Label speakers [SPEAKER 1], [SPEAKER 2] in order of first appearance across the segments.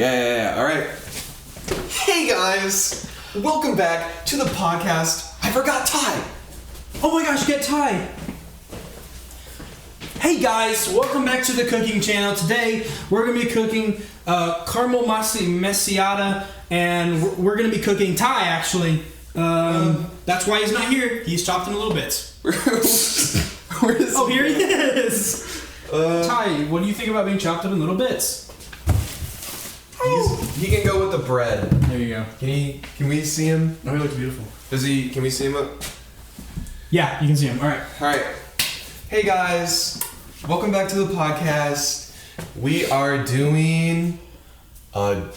[SPEAKER 1] Yeah. All right. Hey guys, welcome back to the podcast. I forgot Ty.
[SPEAKER 2] Oh my gosh, get Ty. Hey guys, welcome back to the cooking channel. Today we're gonna be cooking caramel macchiato, and we're gonna be cooking Ty actually. That's why he's not here. He's chopped in little bits.
[SPEAKER 1] Where is
[SPEAKER 2] here he is. Ty, what do you think about being chopped up in little bits?
[SPEAKER 1] He can go with the bread.
[SPEAKER 2] There you go.
[SPEAKER 1] Can we see him?
[SPEAKER 2] Oh, he looks beautiful.
[SPEAKER 1] Can we see him up?
[SPEAKER 2] Yeah, you can see him. All right.
[SPEAKER 1] Hey guys, welcome back to the podcast. We are doing
[SPEAKER 2] Tier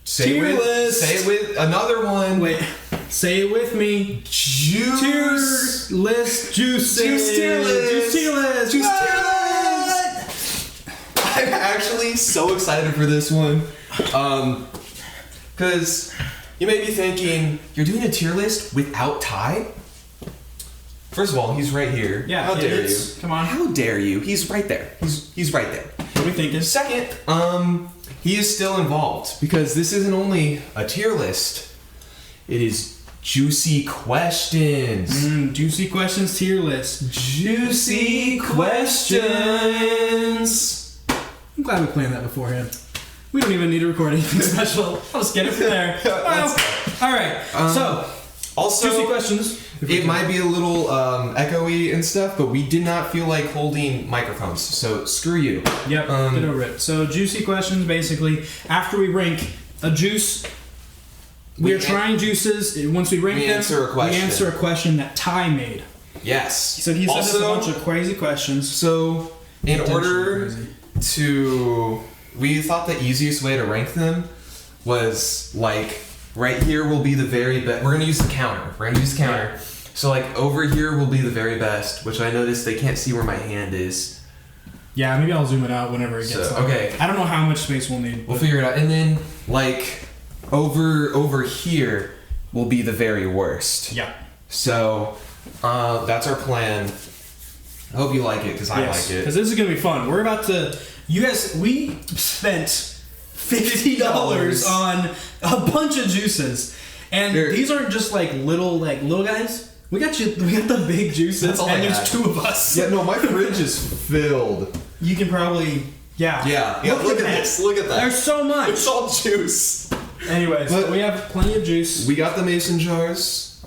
[SPEAKER 2] list.
[SPEAKER 1] Say it with another one.
[SPEAKER 2] Wait, say it with me.
[SPEAKER 1] Juice
[SPEAKER 2] tier list juices.
[SPEAKER 1] Juice tier list.
[SPEAKER 2] Juice tier list.
[SPEAKER 1] Juice tier list. I'm actually so excited for this one. Because you may be thinking, you're doing a tier list without Ty? First of all, he's right here.
[SPEAKER 2] Yeah,
[SPEAKER 1] how dare you?
[SPEAKER 2] Come on.
[SPEAKER 1] How dare you? He's right there. He's right there.
[SPEAKER 2] What are we thinking?
[SPEAKER 1] Second, he is still involved because this isn't only a tier list. It is juicy questions.
[SPEAKER 2] Juicy questions tier list.
[SPEAKER 1] Juicy questions.
[SPEAKER 2] I'm glad we planned that beforehand. We don't even need to record anything special. I'll just get it from there. All right. So,
[SPEAKER 1] also,
[SPEAKER 2] juicy questions.
[SPEAKER 1] It might be a little echoey and stuff, but we did not feel like holding microphones, so screw you.
[SPEAKER 2] Yep, get over it. So, juicy questions, basically, after we rank a juice, we are trying juices. Once we rank them, we answer a question that Ty made.
[SPEAKER 1] Yes.
[SPEAKER 2] So, he sent us a bunch of crazy questions.
[SPEAKER 1] So, in order to... We thought the easiest way to rank them was, like, right here will be the very best. We're going to use the counter. So, like, over here will be the very best, which I noticed they can't see where my hand is.
[SPEAKER 2] Yeah, maybe I'll zoom it out whenever it gets
[SPEAKER 1] okay.
[SPEAKER 2] I don't know how much space we'll need.
[SPEAKER 1] We'll figure it out. And then, like, over here will be the very worst.
[SPEAKER 2] Yeah.
[SPEAKER 1] So, that's our plan. I hope you like it, because I like it.
[SPEAKER 2] Because this is going to be fun. We're about to... You guys, we spent $50 on a bunch of juices. And these aren't just little guys. We got the big juices, and there's two of us.
[SPEAKER 1] Yeah, no, my fridge is filled.
[SPEAKER 2] You can probably,
[SPEAKER 1] Yeah, look at this. Look at that.
[SPEAKER 2] There's so much.
[SPEAKER 1] It's all juice.
[SPEAKER 2] Anyways, we have plenty of juice.
[SPEAKER 1] We got the mason jars,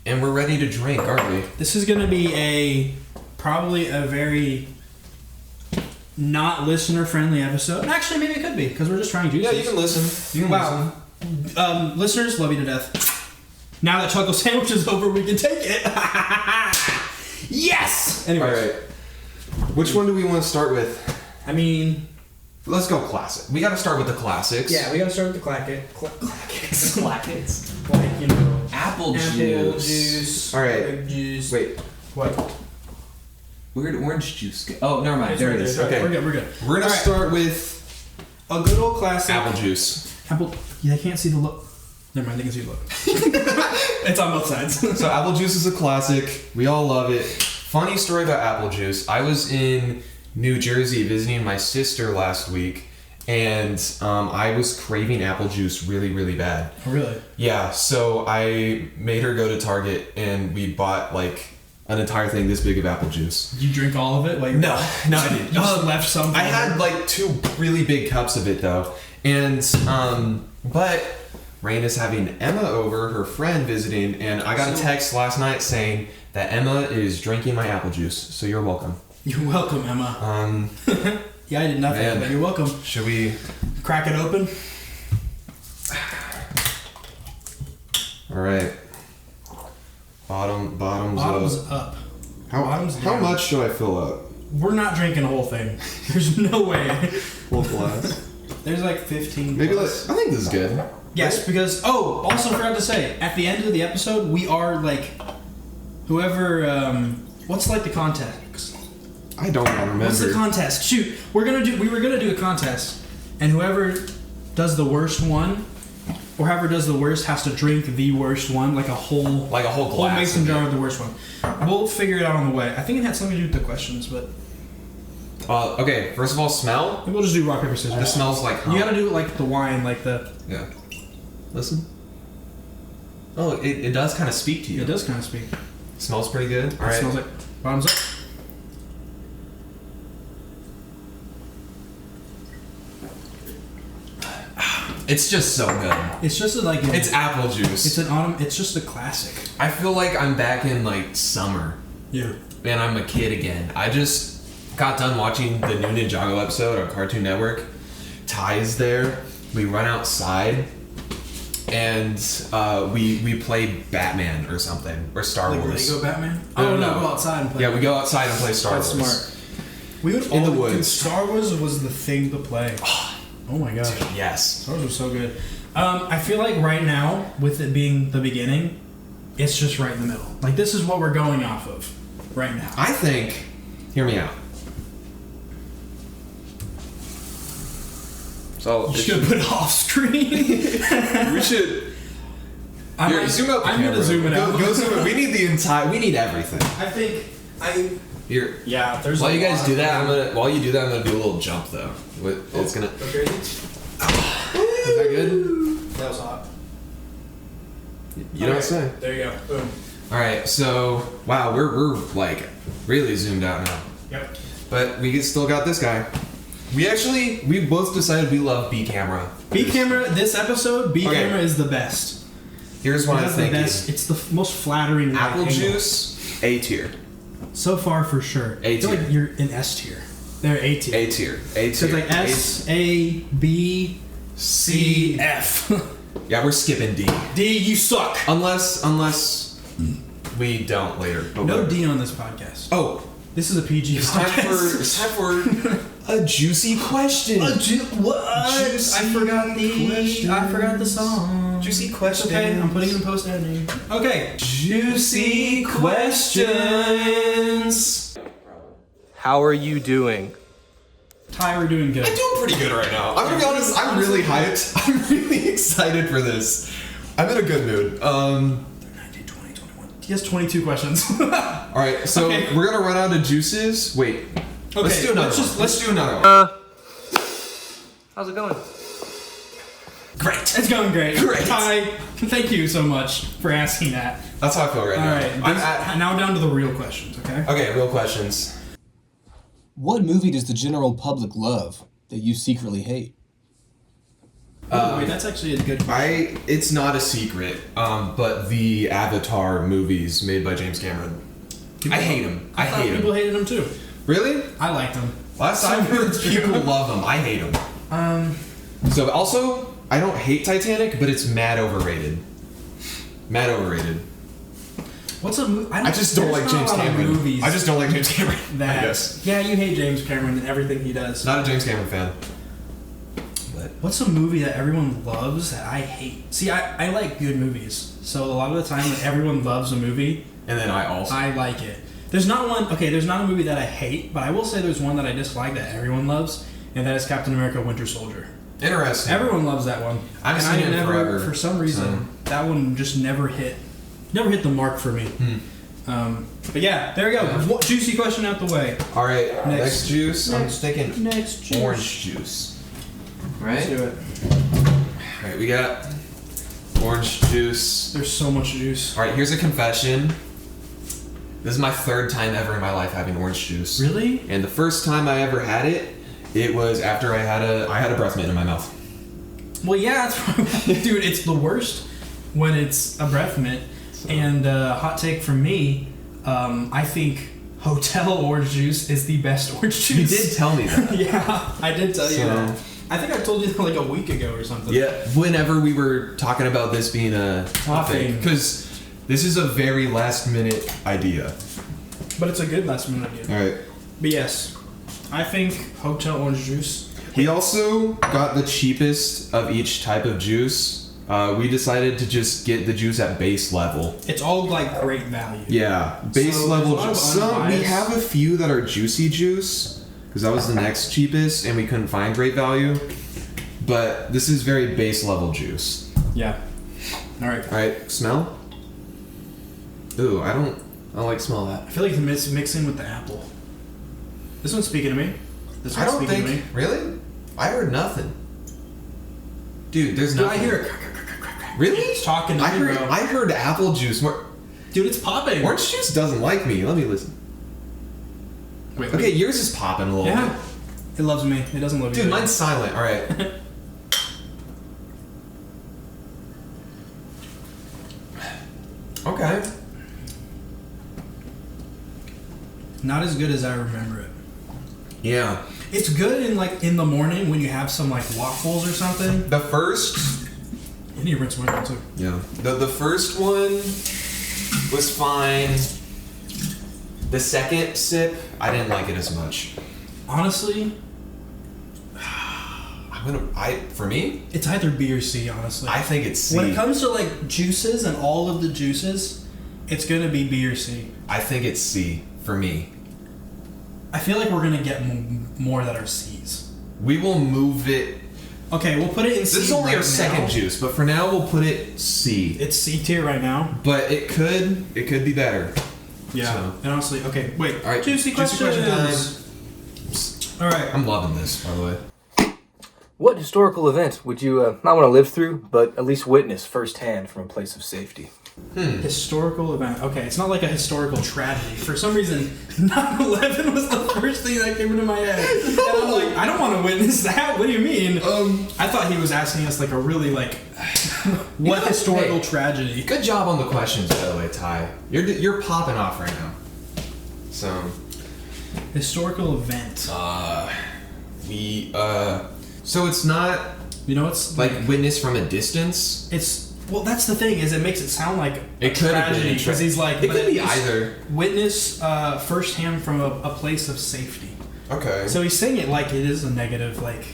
[SPEAKER 1] and we're ready to drink, aren't we?
[SPEAKER 2] This is going to be probably a very not listener-friendly episode. Actually, maybe it could be, because we're just trying juices.
[SPEAKER 1] Yeah, you can listen.
[SPEAKER 2] Wow. Listeners, love you to death. Now that Chuckle Sandwich is over, we can take it. Yes! Anyway.
[SPEAKER 1] All right. Which one do we want to start with?
[SPEAKER 2] I mean...
[SPEAKER 1] Let's go classic. We got to start with the classics.
[SPEAKER 2] Yeah, we got to start with the classics.
[SPEAKER 1] Classics.
[SPEAKER 2] Like,
[SPEAKER 1] Apple
[SPEAKER 2] juice.
[SPEAKER 1] All right.
[SPEAKER 2] Grape juice.
[SPEAKER 1] Wait.
[SPEAKER 2] What?
[SPEAKER 1] Where did orange juice go? Oh, never mind. There it is. Okay.
[SPEAKER 2] We're good.
[SPEAKER 1] We're going to start with...
[SPEAKER 2] a good old classic.
[SPEAKER 1] Apple juice.
[SPEAKER 2] They can't see the look. Never mind, they can see the look. It's on both sides.
[SPEAKER 1] So apple juice is a classic. We all love it. Funny story about apple juice. I was in New Jersey visiting my sister last week, and I was craving apple juice really, really bad.
[SPEAKER 2] Oh, really?
[SPEAKER 1] Yeah, so I made her go to Target, and we bought, an entire thing this big of apple juice.
[SPEAKER 2] Did you drink all of it?
[SPEAKER 1] No, I didn't.
[SPEAKER 2] You just left some.
[SPEAKER 1] I had, 2 really big cups of it, though. And, but... Rain is having Emma over, her friend, visiting, and I got a text last night saying that Emma is drinking my apple juice, so you're welcome.
[SPEAKER 2] You're welcome, Emma. Yeah, I did nothing, but you're welcome.
[SPEAKER 1] Should we...
[SPEAKER 2] crack it open?
[SPEAKER 1] Alright. Bottoms
[SPEAKER 2] up.
[SPEAKER 1] How much should I fill up?
[SPEAKER 2] We're not drinking the whole thing. There's no way.
[SPEAKER 1] Full glass?
[SPEAKER 2] There's 15.
[SPEAKER 1] Maybe I think this is good.
[SPEAKER 2] Yes, because... Oh, also forgot to say, at the end of the episode, we are, whoever... what's, the contest?
[SPEAKER 1] I don't remember.
[SPEAKER 2] What's the contest? Shoot, we were gonna do a contest, and whoever does the worst one, or whoever does the worst has to drink the worst one, a whole
[SPEAKER 1] glass.
[SPEAKER 2] Whole mason jar of the worst one. We'll figure it out on the way. I think it had something to do with the questions, but...
[SPEAKER 1] Okay, first of all, smell.
[SPEAKER 2] We'll just do rock, paper, scissors.
[SPEAKER 1] This smells like
[SPEAKER 2] You gotta do it like the wine, like the...
[SPEAKER 1] Yeah. Listen. Oh, it does kind of speak to you.
[SPEAKER 2] It does kind of speak.
[SPEAKER 1] Smells pretty good. All right.
[SPEAKER 2] Smells like... Bottoms up.
[SPEAKER 1] It's just so good.
[SPEAKER 2] It's just like...
[SPEAKER 1] It's apple juice.
[SPEAKER 2] It's an autumn... It's just a classic.
[SPEAKER 1] I feel like I'm back in, like, summer.
[SPEAKER 2] Yeah.
[SPEAKER 1] And I'm a kid again. I just got done watching the new Ninjago episode on Cartoon Network. Ty is there. We run outside. And we play Batman or something. Or Star
[SPEAKER 2] like
[SPEAKER 1] Wars.
[SPEAKER 2] Lego Batman?
[SPEAKER 1] No,
[SPEAKER 2] Go outside and play.
[SPEAKER 1] Yeah, we go outside and play Star
[SPEAKER 2] That's
[SPEAKER 1] Wars.
[SPEAKER 2] smart. We would
[SPEAKER 1] In the woods.
[SPEAKER 2] Dude, Star Wars was the thing to play. Oh my gosh.
[SPEAKER 1] Dude, yes.
[SPEAKER 2] Star Wars was so good. I feel like right now, with it being the beginning, it's just right in the middle. Like, this is what we're going off of right now.
[SPEAKER 1] I think... Hear me out. So...
[SPEAKER 2] You should put it off screen.
[SPEAKER 1] We should... Here, zoom out the
[SPEAKER 2] I'm
[SPEAKER 1] camera.
[SPEAKER 2] gonna zoom it out.
[SPEAKER 1] Go zoom it. We need the entire... We need everything.
[SPEAKER 2] I think...
[SPEAKER 1] Here.
[SPEAKER 2] Yeah, there's
[SPEAKER 1] While
[SPEAKER 2] a
[SPEAKER 1] you guys
[SPEAKER 2] lot
[SPEAKER 1] do
[SPEAKER 2] of
[SPEAKER 1] that,
[SPEAKER 2] them.
[SPEAKER 1] while you do that, I'm gonna do a little jump though. It's gonna.
[SPEAKER 2] Okay.
[SPEAKER 1] Is that good?
[SPEAKER 2] That was hot.
[SPEAKER 1] You don't say.
[SPEAKER 2] There you go. Boom.
[SPEAKER 1] All right. So wow, we're like really zoomed out now.
[SPEAKER 2] Yep.
[SPEAKER 1] But we still got this guy. We both decided we love B camera.
[SPEAKER 2] B camera. This episode, B camera is the best.
[SPEAKER 1] Here's what I'm thinking.
[SPEAKER 2] It's the most flattering.
[SPEAKER 1] Apple
[SPEAKER 2] angle.
[SPEAKER 1] juice, A tier.
[SPEAKER 2] So far, for sure.
[SPEAKER 1] A
[SPEAKER 2] I feel
[SPEAKER 1] tier.
[SPEAKER 2] like you're in S tier. They're A tier.
[SPEAKER 1] A tier. A
[SPEAKER 2] So
[SPEAKER 1] tier.
[SPEAKER 2] it's like S, A, B, C, F.
[SPEAKER 1] Yeah, we're skipping D.
[SPEAKER 2] D, you suck.
[SPEAKER 1] Unless we don't later. But
[SPEAKER 2] No
[SPEAKER 1] whatever.
[SPEAKER 2] D on this podcast.
[SPEAKER 1] Oh,
[SPEAKER 2] This is a PG
[SPEAKER 1] it's time
[SPEAKER 2] podcast.
[SPEAKER 1] for a juicy question.
[SPEAKER 2] What?
[SPEAKER 1] Juicy
[SPEAKER 2] I forgot the.
[SPEAKER 1] question.
[SPEAKER 2] I forgot the song.
[SPEAKER 1] Juicy question.
[SPEAKER 2] Okay, I'm putting it in post editing. Okay.
[SPEAKER 1] Juicy questions.
[SPEAKER 3] How are you doing?
[SPEAKER 2] Ty, we're doing good.
[SPEAKER 1] I'm doing pretty good right now. I'm gonna be honest. I'm really hyped. I'm really excited for this. I'm in a good mood.
[SPEAKER 2] 19, 20, 21. He has 22 questions.
[SPEAKER 1] All right, so
[SPEAKER 2] Okay.
[SPEAKER 1] we're gonna run out of juices. Wait. Let's do another. Let's do another one.
[SPEAKER 3] How's it going?
[SPEAKER 1] Great.
[SPEAKER 2] It's going great.
[SPEAKER 1] Great.
[SPEAKER 2] Ty, thank you so much for asking that.
[SPEAKER 1] That's how I feel right
[SPEAKER 2] All
[SPEAKER 1] now.
[SPEAKER 2] right, now down to the real questions, okay?
[SPEAKER 1] Okay, real questions.
[SPEAKER 4] What movie does the general public love that you secretly hate?
[SPEAKER 2] Wait, that's actually a good question.
[SPEAKER 1] It's not a secret, but the Avatar movies made by James Cameron. I hate them. I
[SPEAKER 2] thought
[SPEAKER 1] hate
[SPEAKER 2] people
[SPEAKER 1] them.
[SPEAKER 2] hated him too.
[SPEAKER 1] Really?
[SPEAKER 2] I liked them.
[SPEAKER 1] Last time I heard people love them. I hate them. So also, I don't hate Titanic, but it's mad overrated. Mad overrated.
[SPEAKER 2] What's a movie?
[SPEAKER 1] I just don't like James Cameron.
[SPEAKER 2] Movies
[SPEAKER 1] I just don't like James Cameron.
[SPEAKER 2] that.
[SPEAKER 1] I guess.
[SPEAKER 2] Yeah, you hate James Cameron and everything he does.
[SPEAKER 1] Not a James Cameron fan. But
[SPEAKER 2] What's a movie that everyone loves that I hate? See, I like good movies. So a lot of the time when everyone loves a movie,
[SPEAKER 1] and then I also.
[SPEAKER 2] I like it. There's not one, okay, there's not a movie that I hate, but I will say there's one that I dislike that everyone loves, and that is Captain America Winter Soldier.
[SPEAKER 1] Interesting.
[SPEAKER 2] Everyone loves that one.
[SPEAKER 1] I've
[SPEAKER 2] and
[SPEAKER 1] seen it
[SPEAKER 2] never,
[SPEAKER 1] forever,
[SPEAKER 2] for some reason, that one just never hit the mark for me. But yeah, there we go.
[SPEAKER 1] Yeah.
[SPEAKER 2] Juicy question out the way.
[SPEAKER 1] All right.
[SPEAKER 2] Next.
[SPEAKER 1] Next juice. I'm just thinking
[SPEAKER 2] Next juice.
[SPEAKER 1] orange juice.
[SPEAKER 2] Let's
[SPEAKER 1] Right.
[SPEAKER 2] do it.
[SPEAKER 1] All right. We got orange juice.
[SPEAKER 2] There's so much juice.
[SPEAKER 1] All right. Here's a confession. This is my third time ever in my life having orange juice.
[SPEAKER 2] Really?
[SPEAKER 1] And the first time I ever had it, it was after I had a breath mint in my mouth.
[SPEAKER 2] Well, yeah, that's probably, dude. It's the worst when it's a breath mint. And hot take from me, I think Hotel orange juice is the best orange juice.
[SPEAKER 1] You did tell me that.
[SPEAKER 2] Yeah, I did tell you
[SPEAKER 1] So-
[SPEAKER 2] that. I think I told you that like a week ago or something.
[SPEAKER 1] Yeah, whenever we were talking about this being a topic, because this is a very last minute idea.
[SPEAKER 2] But it's a good last minute idea.
[SPEAKER 1] All right.
[SPEAKER 2] But yes, I think Hotel orange juice.
[SPEAKER 1] We also got the cheapest of each type of juice. We decided to just get the juice at base level.
[SPEAKER 2] It's all like great value.
[SPEAKER 1] Yeah, base
[SPEAKER 2] So,
[SPEAKER 1] level.
[SPEAKER 2] there's a lot of
[SPEAKER 1] Some we
[SPEAKER 2] unbiased-
[SPEAKER 1] have a few that are juicy juice because that was the next cheapest, and we couldn't find great value. But this is very base level juice.
[SPEAKER 2] Yeah. All right.
[SPEAKER 1] All right, smell. Ooh, I don't like smell that.
[SPEAKER 2] I feel like it's mixing with the apple. This one's speaking to me. That's
[SPEAKER 1] I
[SPEAKER 2] what's
[SPEAKER 1] don't
[SPEAKER 2] speaking
[SPEAKER 1] think.
[SPEAKER 2] to me.
[SPEAKER 1] Really? I heard nothing. Dude, there's
[SPEAKER 2] Dude,
[SPEAKER 1] nothing.
[SPEAKER 2] I hear
[SPEAKER 1] Really?
[SPEAKER 2] He's talking to
[SPEAKER 1] I
[SPEAKER 2] me,
[SPEAKER 1] heard.
[SPEAKER 2] bro.
[SPEAKER 1] I heard apple juice.
[SPEAKER 2] Dude, it's popping.
[SPEAKER 1] Orange juice doesn't like me. Let me listen.
[SPEAKER 2] Wait,
[SPEAKER 1] Okay, yours is popping a little
[SPEAKER 2] Yeah.
[SPEAKER 1] bit.
[SPEAKER 2] It loves me. It doesn't love you.
[SPEAKER 1] Dude, mine's silent. All right. Okay.
[SPEAKER 2] Not as good as I remember it.
[SPEAKER 1] Yeah.
[SPEAKER 2] It's good in the morning when you have some like waffles or something.
[SPEAKER 1] The first.
[SPEAKER 2] You need to rinse one out too.
[SPEAKER 1] Yeah. The first one was fine. The second sip, I didn't like it as much.
[SPEAKER 2] Honestly,
[SPEAKER 1] For me,
[SPEAKER 2] it's either B or C. Honestly,
[SPEAKER 1] I think it's C.
[SPEAKER 2] when it comes to like juices and all of the juices, it's gonna be B or C.
[SPEAKER 1] I think it's C for me.
[SPEAKER 2] I feel like we're gonna get more that are C's.
[SPEAKER 1] We will move it.
[SPEAKER 2] Okay, we'll put it in C.
[SPEAKER 1] This is only
[SPEAKER 2] right
[SPEAKER 1] our second
[SPEAKER 2] now.
[SPEAKER 1] juice, but for now we'll put it C.
[SPEAKER 2] It's C tier right now.
[SPEAKER 1] But it could be better.
[SPEAKER 2] Yeah.
[SPEAKER 1] So.
[SPEAKER 2] And honestly, okay, wait.
[SPEAKER 1] All right,
[SPEAKER 2] Juicy
[SPEAKER 1] question
[SPEAKER 2] questions. All right.
[SPEAKER 1] I'm loving this, by the way.
[SPEAKER 3] What historical event would you not want to live through, but at least witness firsthand from a place of safety?
[SPEAKER 2] Historical event. Okay, it's not like a historical tragedy. For some reason, 9/11 was the first thing that came into my head. And I'm like, I don't want to witness that. What do you mean? I thought he was asking us like a really like, what historical tragedy?
[SPEAKER 1] Good job on the questions, by the way, Ty. You're popping off right now. So.
[SPEAKER 2] Historical event.
[SPEAKER 1] So it's not
[SPEAKER 2] You know, it's
[SPEAKER 1] like witness from a distance.
[SPEAKER 2] Well, that's the thing is it makes it sound like
[SPEAKER 1] It could have been
[SPEAKER 2] tragedy because he's like
[SPEAKER 1] it
[SPEAKER 2] but
[SPEAKER 1] could be
[SPEAKER 2] it's
[SPEAKER 1] either.
[SPEAKER 2] Witness firsthand from a place of safety.
[SPEAKER 1] Okay.
[SPEAKER 2] So he's saying it like it is a negative, like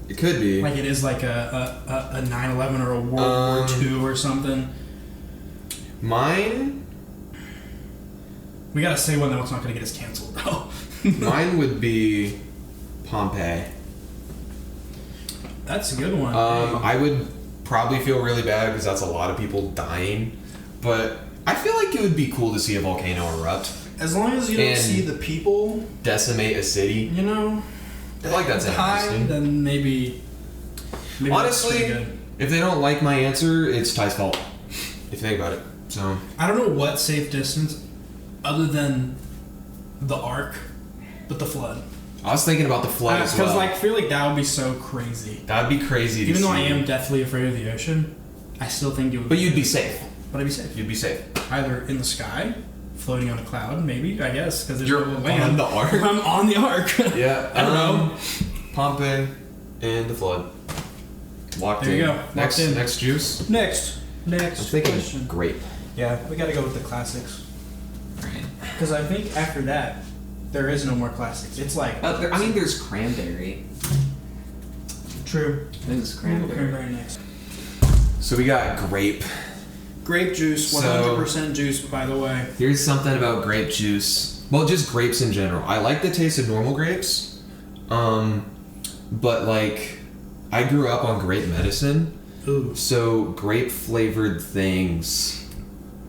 [SPEAKER 1] It could be.
[SPEAKER 2] it is like a 9/11 or a World War II or something.
[SPEAKER 1] Mine.
[SPEAKER 2] We gotta say one that's not gonna get us canceled though.
[SPEAKER 1] Mine would be Pompeii.
[SPEAKER 2] That's a good one.
[SPEAKER 1] I would probably feel really bad because that's a lot of people dying, but I feel like it would be cool to see a volcano erupt,
[SPEAKER 2] As long as you don't
[SPEAKER 1] and
[SPEAKER 2] see the people,
[SPEAKER 1] decimate a city.
[SPEAKER 2] you know,
[SPEAKER 1] I like that's
[SPEAKER 2] high,
[SPEAKER 1] interesting.
[SPEAKER 2] then maybe
[SPEAKER 1] Honestly,
[SPEAKER 2] that's pretty good.
[SPEAKER 1] if they don't like my answer, it's Ty's fault. If you think about it. So
[SPEAKER 2] I don't know what safe distance other than the Ark, but the flood.
[SPEAKER 1] I was thinking about the flood as well.
[SPEAKER 2] Because I feel like that would be so crazy.
[SPEAKER 1] That'd be crazy to
[SPEAKER 2] Even though I
[SPEAKER 1] see.
[SPEAKER 2] am deathly afraid of the ocean, I still think it would.
[SPEAKER 1] But you'd be safe.
[SPEAKER 2] But I'd be safe.
[SPEAKER 1] You'd be safe.
[SPEAKER 2] Either in the sky, floating on a cloud, maybe, I guess, because there's
[SPEAKER 1] You're
[SPEAKER 2] no
[SPEAKER 1] on
[SPEAKER 2] land.
[SPEAKER 1] the Ark?
[SPEAKER 2] I'm on the Ark.
[SPEAKER 1] Yeah.
[SPEAKER 2] I don't know.
[SPEAKER 1] Pompeii and the flood. Locked
[SPEAKER 2] There
[SPEAKER 1] in.
[SPEAKER 2] you go. Locked
[SPEAKER 1] Next
[SPEAKER 2] in.
[SPEAKER 1] next juice.
[SPEAKER 2] Next
[SPEAKER 1] I'm thinking
[SPEAKER 2] question.
[SPEAKER 1] grape.
[SPEAKER 2] Yeah, we gotta go with the classics.
[SPEAKER 1] Right.
[SPEAKER 2] Because I think after that, there is no more classics. It's like
[SPEAKER 5] There's cranberry.
[SPEAKER 2] true.
[SPEAKER 5] There's
[SPEAKER 2] Cranberry next.
[SPEAKER 1] So we got grape.
[SPEAKER 2] Grape juice, 100% juice, by the way.
[SPEAKER 1] Here's something about grape juice. Well, just grapes in general. I like the taste of normal grapes. But like I grew up on grape medicine.
[SPEAKER 2] Ooh.
[SPEAKER 1] So grape flavored things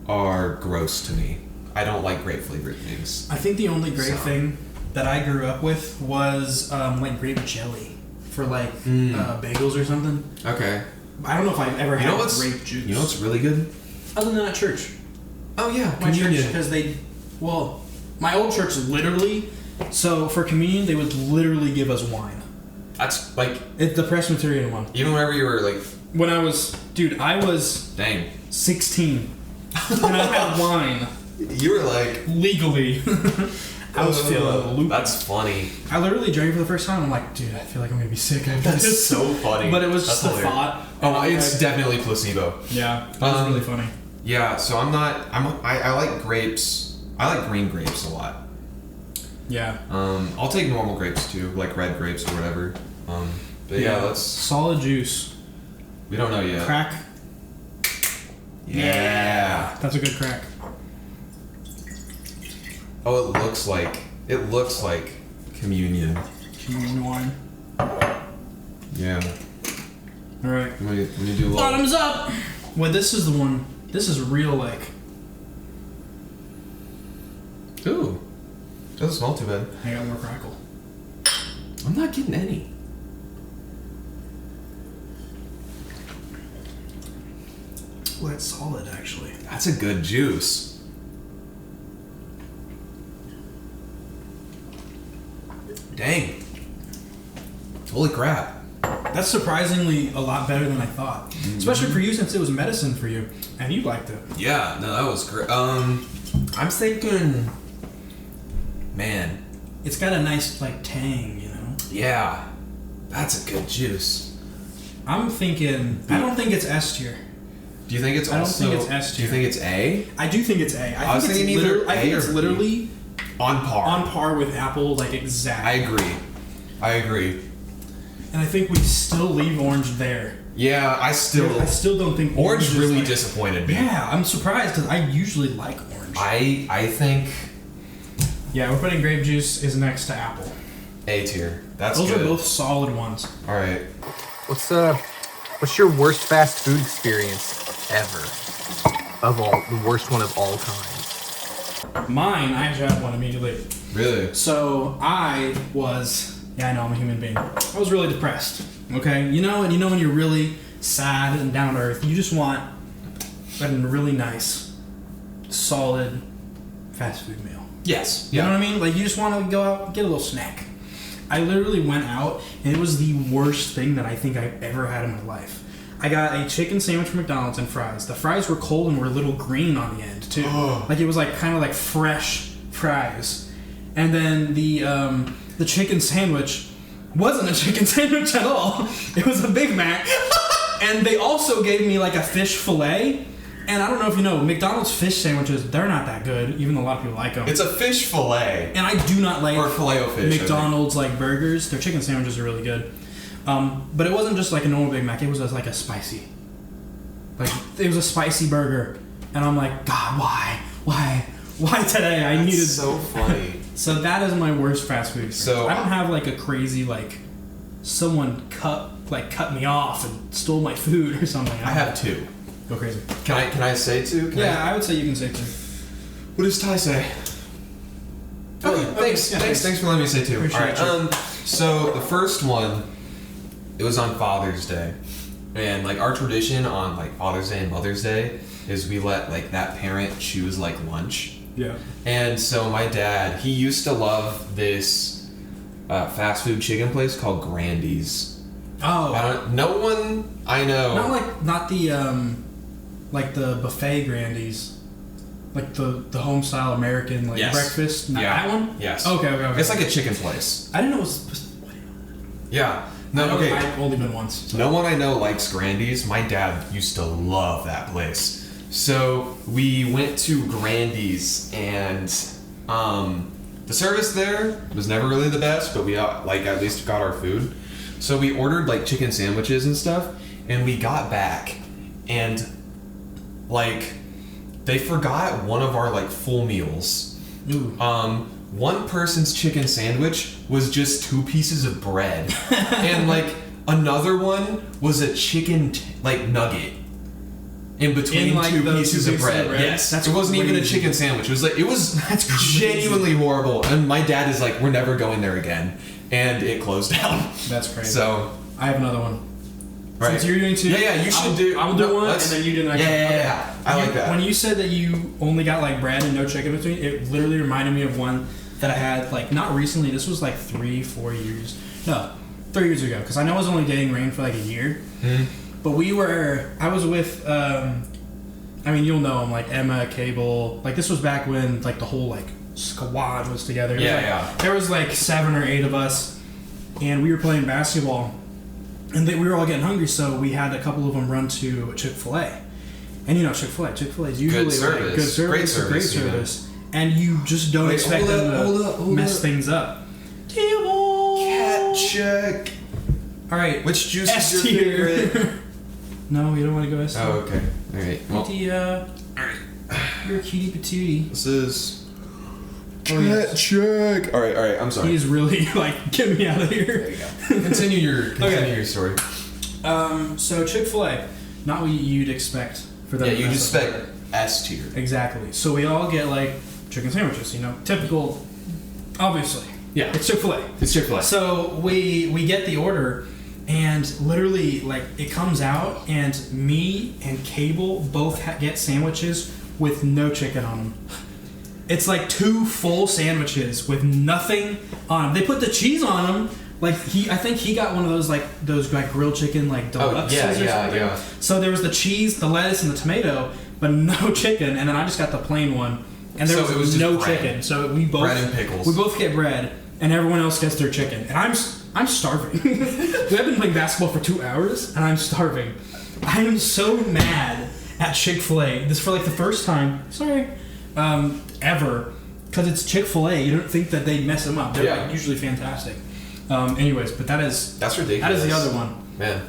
[SPEAKER 1] are gross to me. I don't like grape flavored things.
[SPEAKER 2] I think the only grape
[SPEAKER 1] So.
[SPEAKER 2] thing that I grew up with was like grape jelly for like bagels or something.
[SPEAKER 1] Okay.
[SPEAKER 2] I don't know if I've ever
[SPEAKER 1] You know
[SPEAKER 2] had
[SPEAKER 1] what's
[SPEAKER 2] grape juice.
[SPEAKER 1] You know what's really good?
[SPEAKER 2] Other than at church.
[SPEAKER 1] Oh yeah,
[SPEAKER 2] My church,
[SPEAKER 1] communion.
[SPEAKER 2] because my old church literally, so for communion they would literally give us wine.
[SPEAKER 1] That's like
[SPEAKER 2] It's the Presbyterian one.
[SPEAKER 1] even whenever you were like,
[SPEAKER 2] When I was
[SPEAKER 1] dang,
[SPEAKER 2] 16 and I had wine
[SPEAKER 1] you were like,
[SPEAKER 2] legally. I was feeling loopy.
[SPEAKER 1] that's funny.
[SPEAKER 2] I literally drank for the first time. I'm like, dude, I feel like I'm gonna be sick after
[SPEAKER 1] That's
[SPEAKER 2] this.
[SPEAKER 1] so funny.
[SPEAKER 2] But it was just
[SPEAKER 1] That's
[SPEAKER 2] the
[SPEAKER 1] hilarious.
[SPEAKER 2] thought.
[SPEAKER 1] Oh,
[SPEAKER 2] And
[SPEAKER 1] it's definitely placebo.
[SPEAKER 2] yeah, it was really funny.
[SPEAKER 1] Yeah, so I like grapes. I like green grapes a lot.
[SPEAKER 2] Yeah.
[SPEAKER 1] I'll take normal grapes too, like red grapes or whatever. But yeah, let's.
[SPEAKER 2] solid juice.
[SPEAKER 1] We don't know yet.
[SPEAKER 2] Crack.
[SPEAKER 1] Yeah.
[SPEAKER 2] That's a good crack.
[SPEAKER 1] Oh, it looks like communion.
[SPEAKER 2] Communion wine.
[SPEAKER 1] Yeah.
[SPEAKER 2] All right.
[SPEAKER 1] Let me do a little.
[SPEAKER 2] Bottoms up. Well, this is the one. This is real like.
[SPEAKER 1] Ooh. Doesn't smell too bad.
[SPEAKER 2] I got more crackle.
[SPEAKER 1] I'm not getting any.
[SPEAKER 2] Well, it's solid, actually.
[SPEAKER 1] That's a good juice. Dang. Holy crap.
[SPEAKER 2] That's surprisingly a lot better than I thought. Especially for you, since it was medicine for you, and you liked it.
[SPEAKER 1] Yeah, no, that was great. I'm thinking, man.
[SPEAKER 2] It's got a nice, like, tang, you know?
[SPEAKER 1] Yeah, that's a good juice.
[SPEAKER 2] I'm thinking, I don't think it's S tier.
[SPEAKER 1] Do you think it's also...
[SPEAKER 2] I don't think it's S
[SPEAKER 1] Do you
[SPEAKER 2] tier.
[SPEAKER 1] think it's A?
[SPEAKER 2] I do think it's A.
[SPEAKER 1] I was thinking either
[SPEAKER 2] I think
[SPEAKER 1] A
[SPEAKER 2] it's
[SPEAKER 1] or B.
[SPEAKER 2] literally
[SPEAKER 1] On par.
[SPEAKER 2] on par with Apple, like
[SPEAKER 1] I
[SPEAKER 2] exactly.
[SPEAKER 1] agree.
[SPEAKER 2] And I think we still leave orange there.
[SPEAKER 1] Yeah, I still
[SPEAKER 2] don't think
[SPEAKER 1] Orange
[SPEAKER 2] is,
[SPEAKER 1] really
[SPEAKER 2] like-
[SPEAKER 1] disappointed me.
[SPEAKER 2] Yeah, I'm surprised because I usually like orange.
[SPEAKER 1] I think
[SPEAKER 2] Yeah, we're putting grape juice is next to apple.
[SPEAKER 1] A tier. That's
[SPEAKER 2] Those
[SPEAKER 1] good.
[SPEAKER 2] are both solid ones.
[SPEAKER 1] All right.
[SPEAKER 3] What's your worst fast food experience ever? Of all, the worst one of all time.
[SPEAKER 2] Mine, I actually have one immediately.
[SPEAKER 1] Really?
[SPEAKER 2] So I know I'm a human being. I was really depressed. Okay, you know when you're really sad and down to earth, you just want a really nice, solid fast food meal.
[SPEAKER 1] Yes.
[SPEAKER 2] You know what I mean? Like you just want to go out and get a little snack. I literally went out and it was the worst thing that I think I've ever had in my life. I got a chicken sandwich from McDonald's and fries. The fries were cold and were a little green on the end too. Like it was like kind of like fresh fries. And then the chicken sandwich wasn't a chicken sandwich at all. It was a Big Mac. And they also gave me like a fish fillet. And I don't know if you know, McDonald's fish sandwiches, they're not that good, even though a lot of people like them.
[SPEAKER 1] It's a fish fillet.
[SPEAKER 2] And I do not like
[SPEAKER 1] Or Filet-O-Fish,
[SPEAKER 2] McDonald's like burgers. Their chicken sandwiches are really good. But it wasn't just like a normal Big Mac. It was just like a spicy. Like, it was a spicy burger. And I'm like, God, why today? I needed...
[SPEAKER 1] so funny.
[SPEAKER 2] So that is my worst fast food experience.
[SPEAKER 1] So
[SPEAKER 2] I don't have like a crazy, like, someone cut me off and stole my food or something.
[SPEAKER 1] I have two.
[SPEAKER 2] Go crazy.
[SPEAKER 1] Can I say two?
[SPEAKER 2] I would say you can say two.
[SPEAKER 1] What does Ty say? Okay, thanks.
[SPEAKER 2] Yeah,
[SPEAKER 1] Thanks for letting me say two.
[SPEAKER 2] Appreciate
[SPEAKER 1] All right. So the first one, it was on Father's Day, and like our tradition on like Father's Day and Mother's Day is we let like that parent choose like lunch.
[SPEAKER 2] Yeah.
[SPEAKER 1] And so my dad, he used to love this fast food chicken place called Grandy's.
[SPEAKER 2] Oh.
[SPEAKER 1] No one I know.
[SPEAKER 2] Not the buffet Grandies. Like the home style American
[SPEAKER 1] Yes.
[SPEAKER 2] breakfast. Not
[SPEAKER 1] Yeah.
[SPEAKER 2] that one?
[SPEAKER 1] Yes.
[SPEAKER 2] Okay.
[SPEAKER 1] It's like a chicken place.
[SPEAKER 2] I didn't know it was.
[SPEAKER 1] Yeah. No. Okay.
[SPEAKER 2] I've only been once. So.
[SPEAKER 1] No one I know likes Grandy's. My dad used to love that place. So we went to Grandy's, and the service there was never really the best, but we at least got our food. So we ordered like chicken sandwiches and stuff, and we got back, and like they forgot one of our like full meals.
[SPEAKER 2] Ooh.
[SPEAKER 1] One person's chicken sandwich was just 2 pieces of bread, and like another one was a chicken nugget in between
[SPEAKER 2] like,
[SPEAKER 1] 2
[SPEAKER 2] those
[SPEAKER 1] pieces
[SPEAKER 2] two
[SPEAKER 1] of
[SPEAKER 2] pieces
[SPEAKER 1] bread.
[SPEAKER 2] of bread?
[SPEAKER 1] Yes,
[SPEAKER 2] That's
[SPEAKER 1] it wasn't even a
[SPEAKER 2] crazy.
[SPEAKER 1] chicken sandwich. It was
[SPEAKER 2] That's crazy.
[SPEAKER 1] genuinely horrible. And my dad is like, we're never going there again, and it closed down.
[SPEAKER 2] That's crazy.
[SPEAKER 1] So
[SPEAKER 2] I have another one.
[SPEAKER 1] right.
[SPEAKER 2] Since you're doing two,
[SPEAKER 1] Yeah, you should do.
[SPEAKER 2] I'll do
[SPEAKER 1] no,
[SPEAKER 2] one, and
[SPEAKER 1] let's-
[SPEAKER 2] then you do the next
[SPEAKER 1] Yeah,
[SPEAKER 2] one.
[SPEAKER 1] yeah,
[SPEAKER 2] Okay.
[SPEAKER 1] yeah. I like that.
[SPEAKER 2] When you said that you only got like bread and no chicken between, it literally reminded me of one that I had like not recently. This was like 3-4 years. No, 3 years ago. Because I know I was only dating Rain for like a year.
[SPEAKER 1] Mhm.
[SPEAKER 2] But I was with, I mean, you'll know him, like Emma, Cable. Like this was back when like the whole like squad was together. It was,
[SPEAKER 1] Yeah,
[SPEAKER 2] like,
[SPEAKER 1] yeah.
[SPEAKER 2] There was like 7 or 8 of us, and we were playing basketball. And we were all getting hungry, so we had a couple of them run to Chick-fil-A. And you know, Chick-fil-A is usually
[SPEAKER 1] Good service.
[SPEAKER 2] like good service,
[SPEAKER 1] Great service,
[SPEAKER 2] great
[SPEAKER 1] even.
[SPEAKER 2] service. And you just don't
[SPEAKER 1] Wait,
[SPEAKER 2] expect
[SPEAKER 1] hold
[SPEAKER 2] them to
[SPEAKER 1] up, hold
[SPEAKER 2] mess
[SPEAKER 1] up.
[SPEAKER 2] things up.
[SPEAKER 1] Cat check.
[SPEAKER 2] All right,
[SPEAKER 1] Which juice
[SPEAKER 2] S
[SPEAKER 1] is your
[SPEAKER 2] tier.
[SPEAKER 1] favorite?
[SPEAKER 2] No, you don't want to go S tier.
[SPEAKER 1] Oh, okay. All right. Well,
[SPEAKER 2] You're a cutie patootie.
[SPEAKER 1] this is
[SPEAKER 2] Oh, yes.
[SPEAKER 1] check. All right. I'm sorry.
[SPEAKER 2] He's really like, get me out of here.
[SPEAKER 1] There you go. Continue your story.
[SPEAKER 2] So Chick-fil-A, not what you'd expect for them.
[SPEAKER 1] Yeah,
[SPEAKER 2] to
[SPEAKER 1] you
[SPEAKER 2] mess
[SPEAKER 1] just
[SPEAKER 2] up.
[SPEAKER 1] expect S tier.
[SPEAKER 2] Exactly. So we all get like chicken sandwiches, you know, typical, obviously. Yeah, it's Chick-fil-A.
[SPEAKER 1] It's Chick-fil-A.
[SPEAKER 2] So we get the order, and literally, like, it comes out, and me and Cable both get sandwiches with no chicken on them. It's like 2 full sandwiches with nothing on them. They put the cheese on them. Like, I think he got one of those grilled chicken, like, deluxes or something.
[SPEAKER 1] Yeah.
[SPEAKER 2] So there was the cheese, the lettuce, and the tomato, but no chicken, and then I just got the plain one. And there
[SPEAKER 1] So it was
[SPEAKER 2] was
[SPEAKER 1] just
[SPEAKER 2] no
[SPEAKER 1] bread.
[SPEAKER 2] chicken. So we both...
[SPEAKER 1] Bread and pickles.
[SPEAKER 2] We both get bread, and everyone else gets their chicken. And I'm starving. We've been playing basketball for 2 hours, and I'm starving. I am so mad at Chick-fil-A. This is for, like, the first time, ever. Because it's Chick-fil-A. You don't think that they'd mess them up. They're like, usually fantastic. Anyways, but that's
[SPEAKER 1] ridiculous.
[SPEAKER 2] That is the other one.
[SPEAKER 1] Man.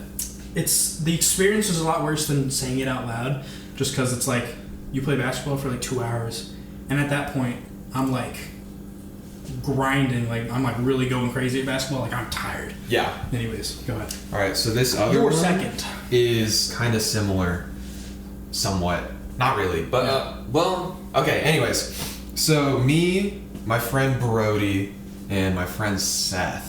[SPEAKER 2] The experience is a lot worse than saying it out loud, just because it's like you play basketball for like 2 hours, and at that point I'm like grinding, like I'm like really going crazy at basketball, like I'm tired.
[SPEAKER 1] Yeah.
[SPEAKER 2] Anyways, go ahead.
[SPEAKER 1] All right, so this other
[SPEAKER 2] Your
[SPEAKER 1] one
[SPEAKER 2] second
[SPEAKER 1] is kind of similar, somewhat. Not really, but okay. Anyways, so me, my friend Brody, and my friend Seth.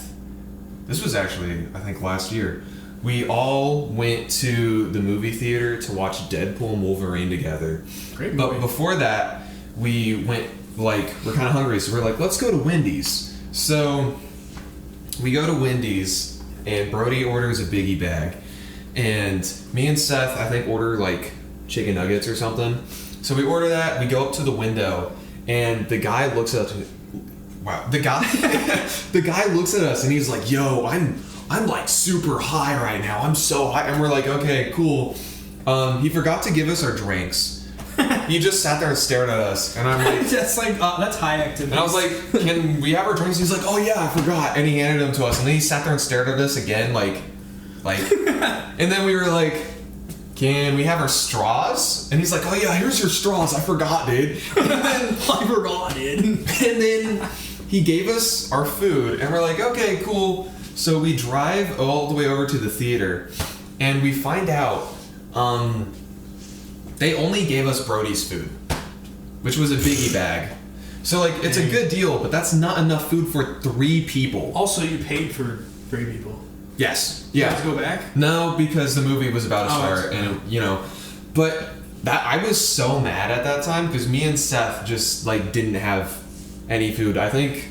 [SPEAKER 1] This was actually, I think, last year. We all went to the movie theater to watch Deadpool and Wolverine together.
[SPEAKER 2] Great movie.
[SPEAKER 1] But before that, we went, like, we're kind of hungry, so we're like, let's go to Wendy's. So we go to Wendy's, and Brody orders a biggie bag. And me and Seth, I think, order, like, chicken nuggets or something. So we order that, we go up to the window, and the guy looks at us. Wow. The guy looks at us, and he's like, yo, I'm like super high right now. I'm so high. And we're like, okay, cool. He forgot to give us our drinks. He just sat there and stared at us, and I'm like,
[SPEAKER 2] that's high activity.
[SPEAKER 1] and I was like, can we have our drinks? He's like, oh yeah, I forgot. And he handed them to us, and then he sat there and stared at us again, like, and then we were like, can we have our straws? And he's like, oh yeah, here's your straws. I forgot, dude.
[SPEAKER 2] I forgot, dude.
[SPEAKER 1] And then he gave us our food, and we're like, okay, cool. So we drive all the way over to the theater, and we find out they only gave us Brody's food, which was a biggie bag. So, like, it's a good deal, but that's not enough food for 3 people.
[SPEAKER 2] Also, you paid for 3 people.
[SPEAKER 1] Yes.
[SPEAKER 2] You
[SPEAKER 1] Yeah.
[SPEAKER 2] have to go back?
[SPEAKER 1] No, because the movie was about to start, and, but that I was so mad at that time, because me and Seth just, like, didn't have any food. I think,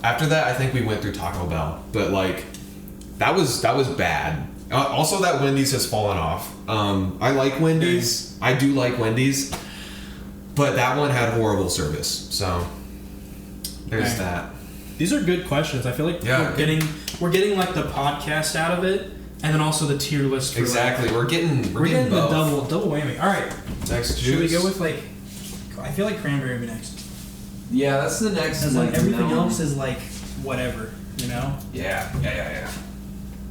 [SPEAKER 1] after that, I think we went through Taco Bell, but, like, that was bad. Also, that Wendy's has fallen off. I like Wendy's. I do like Wendy's, but that one had horrible service, so there's that.
[SPEAKER 2] These are good questions. I feel like we're getting like the podcast out of it, and then also the tier list. For
[SPEAKER 1] exactly,
[SPEAKER 2] like,
[SPEAKER 1] we're getting
[SPEAKER 2] the
[SPEAKER 1] both.
[SPEAKER 2] double whammy. All right,
[SPEAKER 1] Next
[SPEAKER 2] should we
[SPEAKER 1] juice.
[SPEAKER 2] go with like? I feel like cranberry would be next.
[SPEAKER 5] Yeah, that's the next.
[SPEAKER 2] Because like everything else is like whatever, you know.
[SPEAKER 1] Yeah.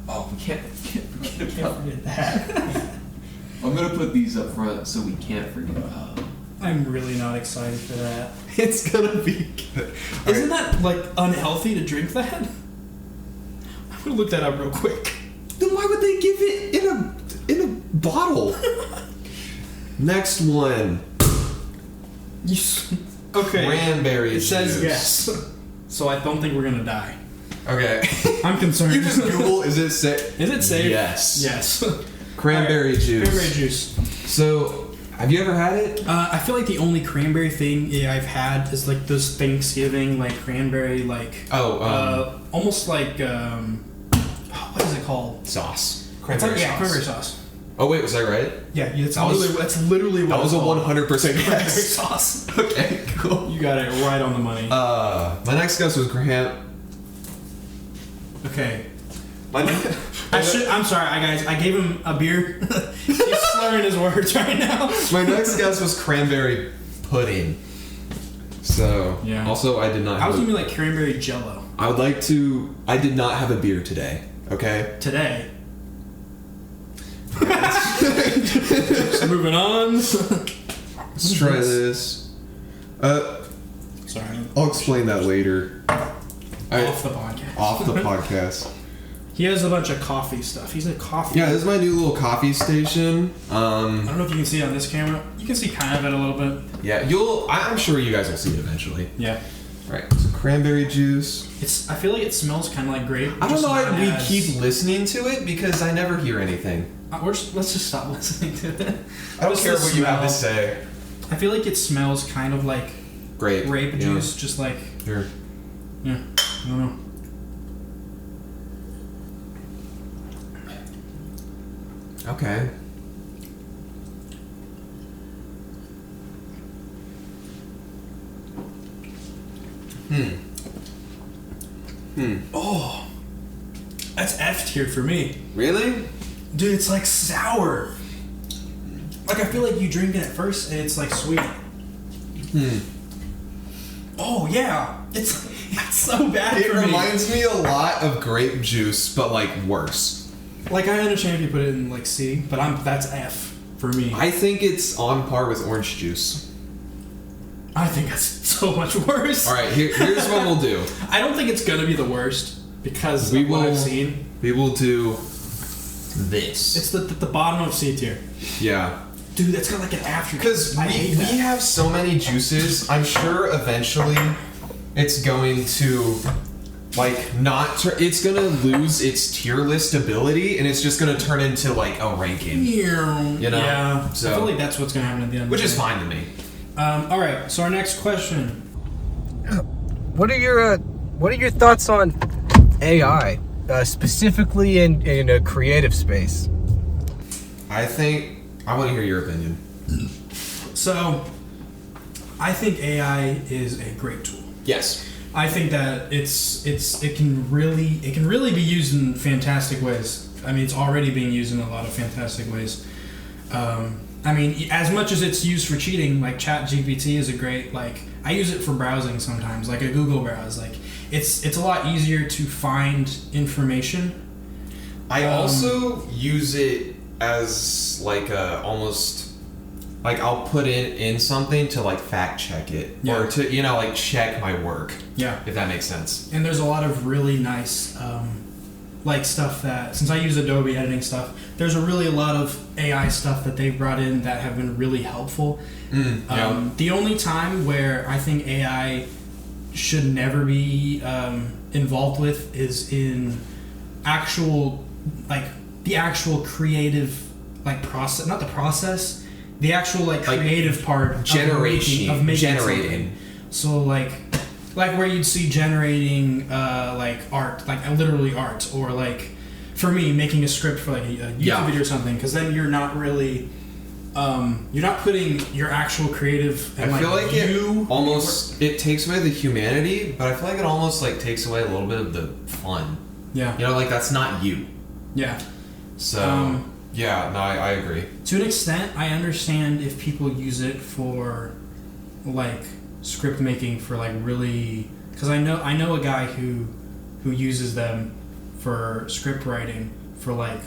[SPEAKER 5] Oh, we can't forget
[SPEAKER 2] Can't
[SPEAKER 5] about.
[SPEAKER 2] forget that.
[SPEAKER 5] I'm gonna put these up front so we can't forget about.
[SPEAKER 2] I'm really not excited for that.
[SPEAKER 1] It's gonna be good.
[SPEAKER 2] Isn't that like unhealthy to drink that? I'm gonna look that up real quick.
[SPEAKER 1] Then why would they give it in a bottle? Next one.
[SPEAKER 2] Okay.
[SPEAKER 1] Cranberry
[SPEAKER 2] It says
[SPEAKER 1] juice.
[SPEAKER 2] yes. So I don't think we're gonna die.
[SPEAKER 1] Okay.
[SPEAKER 2] I'm concerned.
[SPEAKER 1] You just Google, is it safe?
[SPEAKER 2] Is it safe?
[SPEAKER 1] Yes.
[SPEAKER 2] Yes.
[SPEAKER 1] Cranberry
[SPEAKER 2] Alright,
[SPEAKER 1] juice.
[SPEAKER 2] Cranberry juice.
[SPEAKER 1] So, have you ever had it?
[SPEAKER 2] I feel like the only cranberry thing I've had is like those Thanksgiving like cranberry like almost like what is it called?
[SPEAKER 1] Sauce.
[SPEAKER 2] It's
[SPEAKER 1] Cranberry
[SPEAKER 2] like,
[SPEAKER 1] sauce.
[SPEAKER 2] yeah, cranberry sauce.
[SPEAKER 1] Oh wait, was that right?
[SPEAKER 2] Yeah, that's
[SPEAKER 1] That was-
[SPEAKER 2] literally what
[SPEAKER 1] That was a
[SPEAKER 2] it's called.
[SPEAKER 1] 100%
[SPEAKER 2] Cranberry
[SPEAKER 1] guess.
[SPEAKER 2] sauce.
[SPEAKER 1] Okay, cool.
[SPEAKER 2] You got it right on the money.
[SPEAKER 1] My next guess was
[SPEAKER 2] Okay.
[SPEAKER 1] I'm
[SPEAKER 2] sorry, guys. I gave him a beer. He's slurring his words right now.
[SPEAKER 1] My next guess was cranberry pudding. So,
[SPEAKER 2] Yeah.
[SPEAKER 1] also I did not
[SPEAKER 2] I
[SPEAKER 1] have
[SPEAKER 2] was gonna be like cranberry jello
[SPEAKER 1] I would like to, I did not have a beer today, okay?
[SPEAKER 2] today. So moving on.
[SPEAKER 1] Let's try this.
[SPEAKER 2] Sorry.
[SPEAKER 1] I'll explain that later.
[SPEAKER 2] Off the podcast.
[SPEAKER 1] Off the podcast.
[SPEAKER 2] He has a bunch of coffee stuff. He's a coffee.
[SPEAKER 1] Yeah, this is my new little coffee station.
[SPEAKER 2] I don't know if you can see it on this camera. You can see kind of it a little bit.
[SPEAKER 1] Yeah, I'm sure you guys will see it eventually.
[SPEAKER 2] Yeah.
[SPEAKER 1] Right. So cranberry juice.
[SPEAKER 2] I feel like it smells kind of like grape.
[SPEAKER 1] I don't
[SPEAKER 2] just
[SPEAKER 1] know why
[SPEAKER 2] not
[SPEAKER 1] we
[SPEAKER 2] as-
[SPEAKER 1] keep listening to it because I never hear anything.
[SPEAKER 2] Let's just stop listening to it.
[SPEAKER 1] I don't
[SPEAKER 2] What's
[SPEAKER 1] care
[SPEAKER 2] the
[SPEAKER 1] what you have to
[SPEAKER 2] smell?
[SPEAKER 1] say.
[SPEAKER 2] I feel like it smells kind of like
[SPEAKER 1] Grape.
[SPEAKER 2] grape juice, just like
[SPEAKER 1] Here.
[SPEAKER 2] yeah. I don't know.
[SPEAKER 1] Okay.
[SPEAKER 2] Oh, that's F tier for me,
[SPEAKER 1] Really?
[SPEAKER 2] dude. It's like sour. Like I feel like you drink it at first and it's like sweet. Oh yeah, it's so bad
[SPEAKER 1] It
[SPEAKER 2] for me.
[SPEAKER 1] reminds me a lot of grape juice, but like worse.
[SPEAKER 2] Like I understand if you put it in like C, but that's F for me.
[SPEAKER 1] I think it's on par with orange juice.
[SPEAKER 2] I think that's so much worse.
[SPEAKER 1] All right, here's what we'll do.
[SPEAKER 2] I don't think it's gonna be the worst because
[SPEAKER 1] We
[SPEAKER 2] of what I've
[SPEAKER 1] will-
[SPEAKER 2] seen.
[SPEAKER 1] We will do this.
[SPEAKER 2] It's the bottom of C tier.
[SPEAKER 1] Yeah.
[SPEAKER 2] Dude, that's got like an after.
[SPEAKER 1] Because
[SPEAKER 2] I
[SPEAKER 1] we
[SPEAKER 2] hate that.
[SPEAKER 1] have so many juices, I'm sure eventually it's going to like not it's going to lose its tier list ability and it's just going to turn into like a ranking,
[SPEAKER 2] You
[SPEAKER 1] know?
[SPEAKER 2] Yeah.
[SPEAKER 1] So-
[SPEAKER 2] I feel like that's what's gonna happen at the end.
[SPEAKER 1] which
[SPEAKER 2] of
[SPEAKER 1] is
[SPEAKER 2] the day.
[SPEAKER 1] fine to me.
[SPEAKER 2] All right. So our next question.
[SPEAKER 3] What are your thoughts on AI, specifically in a creative space?
[SPEAKER 1] I want to hear your opinion.
[SPEAKER 2] So, I think AI is a great tool.
[SPEAKER 1] Yes.
[SPEAKER 2] I think that it can really be used in fantastic ways. I mean, it's already being used in a lot of fantastic ways. I mean, as much as it's used for cheating, like ChatGPT is a great like. I use it for browsing sometimes, like a Google browse. Like it's a lot easier to find information.
[SPEAKER 1] I also use it as like a almost like I'll put it in something to like fact check it
[SPEAKER 2] Yeah.
[SPEAKER 1] or to like check my work.
[SPEAKER 2] Yeah.
[SPEAKER 1] If that makes sense.
[SPEAKER 2] And there's a lot of really nice, like stuff that, since I use Adobe editing stuff, there's a lot of AI stuff that they've brought in that have been really helpful.
[SPEAKER 1] Yeah.
[SPEAKER 2] The only time where I think AI should never be involved with is in actual, like, the actual creative, like, process, not the process, the actual, like, creative part of making
[SPEAKER 1] generating.
[SPEAKER 2] something. So, like where you'd see generating like art, like literally art, or like for me making a script for like a YouTube video or something, because then you're not really you're not putting your actual creative and
[SPEAKER 1] I feel like
[SPEAKER 2] you
[SPEAKER 1] it takes away the humanity, but I feel like it almost like takes away a little bit of the fun.
[SPEAKER 2] yeah
[SPEAKER 1] Like that's not you.
[SPEAKER 2] yeah
[SPEAKER 1] So yeah, no, I agree.
[SPEAKER 2] to an extent. I understand if people use it for like script making for like really, because I know a guy who uses them for script writing for like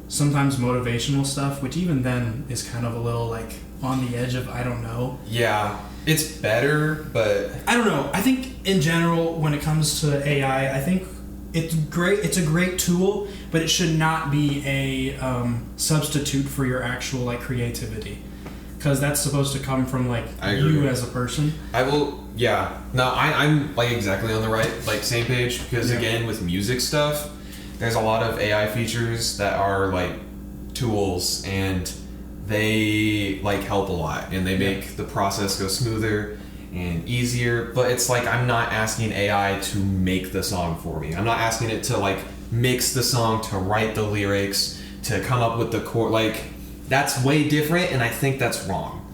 [SPEAKER 2] sometimes motivational stuff, which even then is kind of a little like on the edge of I don't know.
[SPEAKER 1] Yeah, it's better, but
[SPEAKER 2] I don't know. I think in general when it comes to AI, I think it's great. It's a great tool, but it should not be a substitute for your actual like creativity. Because that's supposed to come from like
[SPEAKER 1] I agree.
[SPEAKER 2] you as a person.
[SPEAKER 1] I will. Yeah, no, I'm like exactly on the right like same page because
[SPEAKER 2] Yeah.
[SPEAKER 1] again with music stuff, there's a lot of AI features that are like tools and they like help a lot and they make the process go smoother and easier. But it's like I'm not asking AI to make the song for me. I'm not asking it to like mix the song, to write the lyrics, to come up with the chord. Like that's way different, and I think that's wrong,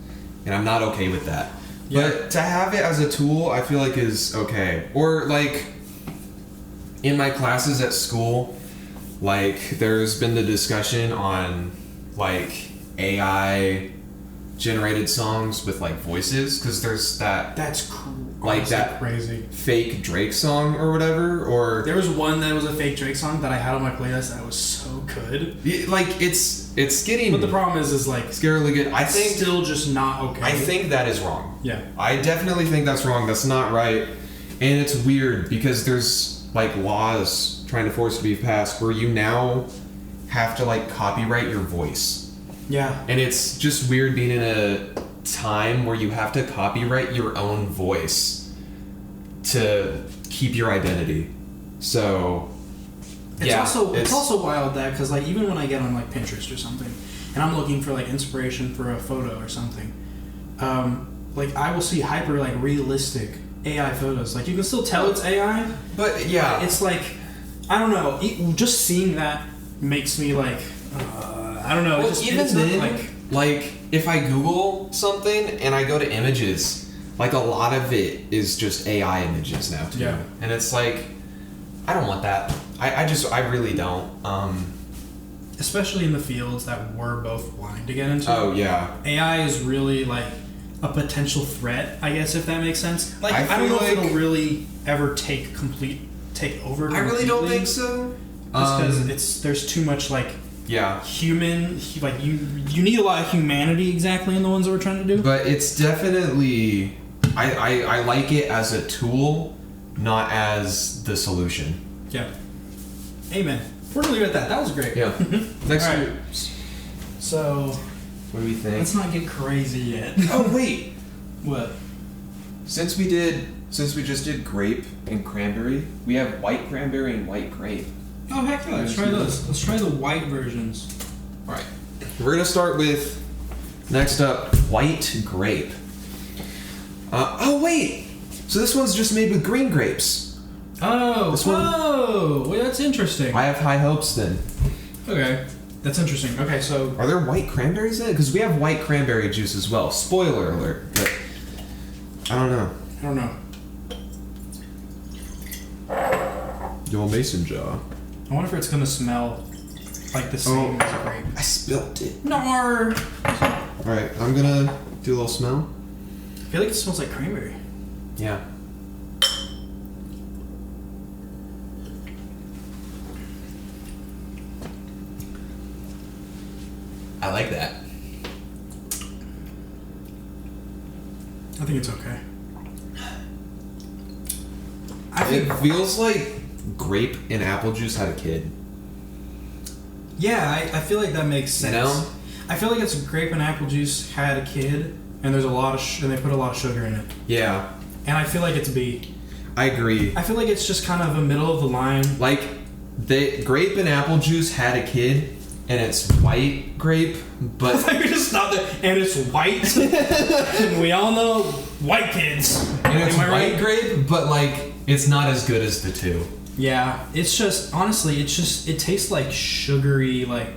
[SPEAKER 1] and I'm not okay with that.
[SPEAKER 2] Yeah.
[SPEAKER 1] But to have it as a tool, I feel like is okay. Or like in my classes at school, like there's been the discussion on like AI generated songs with like voices, because there's that
[SPEAKER 2] That's
[SPEAKER 1] like
[SPEAKER 2] honestly
[SPEAKER 1] that
[SPEAKER 2] crazy.
[SPEAKER 1] fake Drake song or whatever, or
[SPEAKER 2] There was one that was a fake Drake song that I had on my playlist that was so good.
[SPEAKER 1] like it's getting
[SPEAKER 2] But the problem is like
[SPEAKER 1] scarily good. I think
[SPEAKER 2] still just not okay.
[SPEAKER 1] I think that is wrong.
[SPEAKER 2] Yeah.
[SPEAKER 1] I definitely think that's wrong. That's not right. And it's weird because there's like laws trying to force to be passed where you now have to like copyright your voice.
[SPEAKER 2] Yeah.
[SPEAKER 1] And it's just weird being in a time where you have to copyright your own voice. to keep your identity. So
[SPEAKER 2] It's also wild that because like even when I get on like Pinterest or something, and I'm looking for like inspiration for a photo or something, like I will see hyper like realistic AI photos. Like you can still tell it's AI,
[SPEAKER 1] but yeah,
[SPEAKER 2] it's like I don't know. Just seeing that makes me like I don't know.
[SPEAKER 1] Well,
[SPEAKER 2] it's
[SPEAKER 1] then, like if I Google something and I go to images, like a lot of it is just AI images now too.
[SPEAKER 2] Yeah.
[SPEAKER 1] And it's like I don't want that. I really don't.
[SPEAKER 2] Especially in the fields that we're both wanting to get into.
[SPEAKER 1] Oh yeah.
[SPEAKER 2] AI is really like a potential threat, I guess, if that makes sense. Like I don't know if it'll really ever take over.
[SPEAKER 1] I really don't think so.
[SPEAKER 2] Just because there's too much like human, like you need a lot of humanity exactly in the ones that we're trying to do.
[SPEAKER 1] But it's definitely I like it as a tool, not as the solution.
[SPEAKER 2] Yeah. Amen. We're gonna leave it at that. That was great.
[SPEAKER 1] Yeah. Next
[SPEAKER 2] All right.
[SPEAKER 1] week.
[SPEAKER 2] So
[SPEAKER 1] What do we think?
[SPEAKER 2] let's not get crazy yet.
[SPEAKER 1] Oh wait.
[SPEAKER 2] What?
[SPEAKER 1] Since we just did grape and cranberry, we have white cranberry and white grape.
[SPEAKER 2] Oh heck yeah! Let's try those. Let's try the white versions.
[SPEAKER 1] All right. We're gonna start with next up white grape. Oh wait. So this one's just made with green grapes.
[SPEAKER 2] Oh.
[SPEAKER 1] This one-
[SPEAKER 2] Whoa. Well, that's interesting.
[SPEAKER 1] I have high hopes then.
[SPEAKER 2] Okay. That's interesting. Okay, so
[SPEAKER 1] Are there white cranberries in it? Because we have white cranberry juice as well. Spoiler alert. But I don't know.
[SPEAKER 2] I don't know.
[SPEAKER 1] Your mason jar.
[SPEAKER 2] I wonder if it's gonna smell like the same as grape.
[SPEAKER 1] I spilt it.
[SPEAKER 2] Nar.
[SPEAKER 1] Alright, I'm gonna do a little smell.
[SPEAKER 2] I feel like it smells like cranberry.
[SPEAKER 1] Yeah. I like that.
[SPEAKER 2] I think it's okay.
[SPEAKER 1] It feels like grape and apple juice had a kid.
[SPEAKER 2] Yeah, I feel like that makes sense.
[SPEAKER 1] You know?
[SPEAKER 2] I feel like it's grape and apple juice had a kid, and there's a lot of and they put a lot of sugar in it.
[SPEAKER 1] Yeah.
[SPEAKER 2] And I feel like it's B.
[SPEAKER 1] I agree.
[SPEAKER 2] I feel like it's just kind of a middle of the line.
[SPEAKER 1] Like, the grape and apple juice had a kid, and it's white grape, but
[SPEAKER 2] I thought you were just stop there. And it's white. And we all know white kids.
[SPEAKER 1] and it's
[SPEAKER 2] Am I
[SPEAKER 1] white
[SPEAKER 2] right?
[SPEAKER 1] grape, but like it's not as good as the two.
[SPEAKER 2] Yeah, it's just honestly, it tastes like sugary, like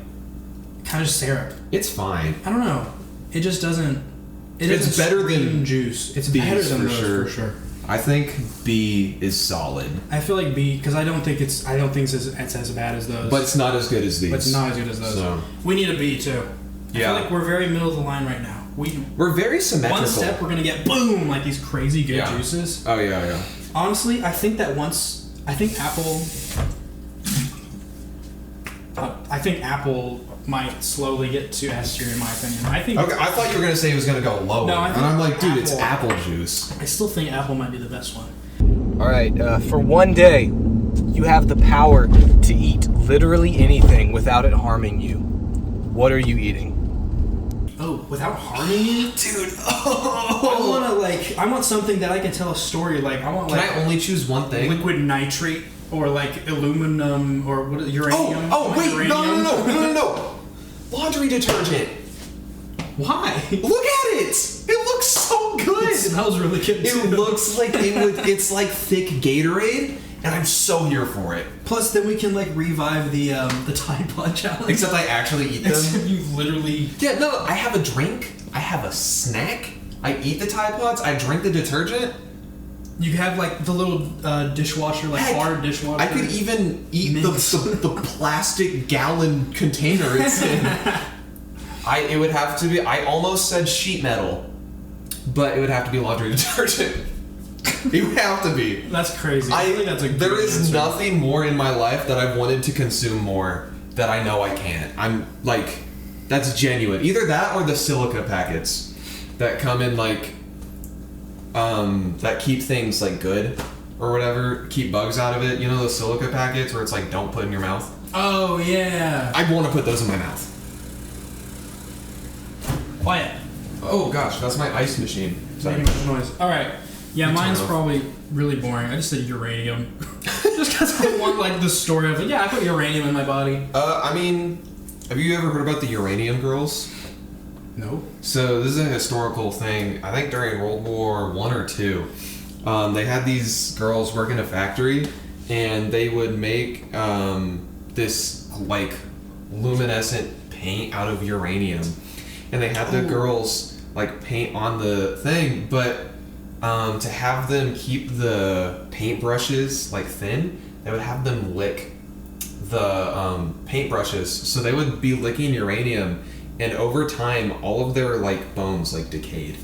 [SPEAKER 2] kind of syrup.
[SPEAKER 1] It's fine.
[SPEAKER 2] I don't know. It just doesn't.
[SPEAKER 1] It's better
[SPEAKER 2] scream
[SPEAKER 1] than
[SPEAKER 2] juice. It's
[SPEAKER 1] B's
[SPEAKER 2] better than
[SPEAKER 1] for
[SPEAKER 2] those
[SPEAKER 1] sure.
[SPEAKER 2] for sure.
[SPEAKER 1] I think B is solid,
[SPEAKER 2] I feel like B because I don't think it's as bad as those.
[SPEAKER 1] but it's not as good as these.
[SPEAKER 2] But it's not as good as those.
[SPEAKER 1] So.
[SPEAKER 2] We need a B too. I
[SPEAKER 1] Yeah.
[SPEAKER 2] feel like we're very middle of the line right now.
[SPEAKER 1] We're very symmetrical.
[SPEAKER 2] One step we're gonna get boom like these crazy good
[SPEAKER 1] Yeah.
[SPEAKER 2] juices.
[SPEAKER 1] Oh yeah.
[SPEAKER 2] Honestly, I think Apple might slowly get to S tier in my opinion. I think.
[SPEAKER 1] Okay, I thought you were gonna say it was gonna go lower,
[SPEAKER 2] No, I
[SPEAKER 1] and
[SPEAKER 2] think
[SPEAKER 1] I'm like, dude, it's
[SPEAKER 2] Apple-
[SPEAKER 1] apple juice.
[SPEAKER 2] I still think Apple might be the best one.
[SPEAKER 3] All right, for one day, you have the power to eat literally anything without it harming you. What are you eating?
[SPEAKER 2] Oh, without harming you,
[SPEAKER 1] Dude,
[SPEAKER 2] I want something that I can tell a story. Like I want
[SPEAKER 1] Can
[SPEAKER 2] like
[SPEAKER 1] I only choose one thing?
[SPEAKER 2] liquid nitrate or like aluminum or what uranium.
[SPEAKER 1] Oh, wait,
[SPEAKER 2] Uranium.
[SPEAKER 1] no. Laundry detergent.
[SPEAKER 2] Why?
[SPEAKER 1] Look at it. It looks so good.
[SPEAKER 2] It smells really good.
[SPEAKER 1] It
[SPEAKER 2] too.
[SPEAKER 1] looks like it's like thick Gatorade, and I'm so here for it.
[SPEAKER 2] Plus, then we can like revive the Tide Pod challenge.
[SPEAKER 1] Except I actually eat
[SPEAKER 2] Except
[SPEAKER 1] them.
[SPEAKER 2] you literally.
[SPEAKER 1] Yeah, no, I have a drink. I have a snack. I eat the Tide Pods. I drink the detergent.
[SPEAKER 2] You have like the little dishwasher, like
[SPEAKER 1] Heck,
[SPEAKER 2] hard dishwasher.
[SPEAKER 1] I could even eat the plastic gallon container it's in. It would have to be. I almost said sheet metal, but it would have to be laundry detergent. It would have to be.
[SPEAKER 2] That's crazy. I think that's a good
[SPEAKER 1] There is
[SPEAKER 2] answer.
[SPEAKER 1] nothing more in my life that I've wanted to consume more that I know I can't. I'm like, that's genuine. Either that or the silica packets that come in like, that keep things like good or whatever, keep bugs out of it. You know those silica packets where it's like, don't put in your mouth?
[SPEAKER 2] Oh yeah.
[SPEAKER 1] I want to put those in my mouth.
[SPEAKER 2] Quiet.
[SPEAKER 1] Oh gosh, that's my ice machine. Sorry.
[SPEAKER 2] Making much noise. All right. Yeah, mine's probably really boring. I just said uranium. Just because I want like the story of it. Yeah, I put uranium in my body.
[SPEAKER 1] I mean, have you ever heard about the uranium girls?
[SPEAKER 2] No.
[SPEAKER 1] So this is a historical thing. I think during World War I or II, they had these girls work in a factory, and they would make this like luminescent paint out of uranium, and they had the girls like paint on the thing, but to have them keep the paintbrushes like thin, they would have them lick the paintbrushes, so they would be licking uranium, and over time all of their like bones like decayed,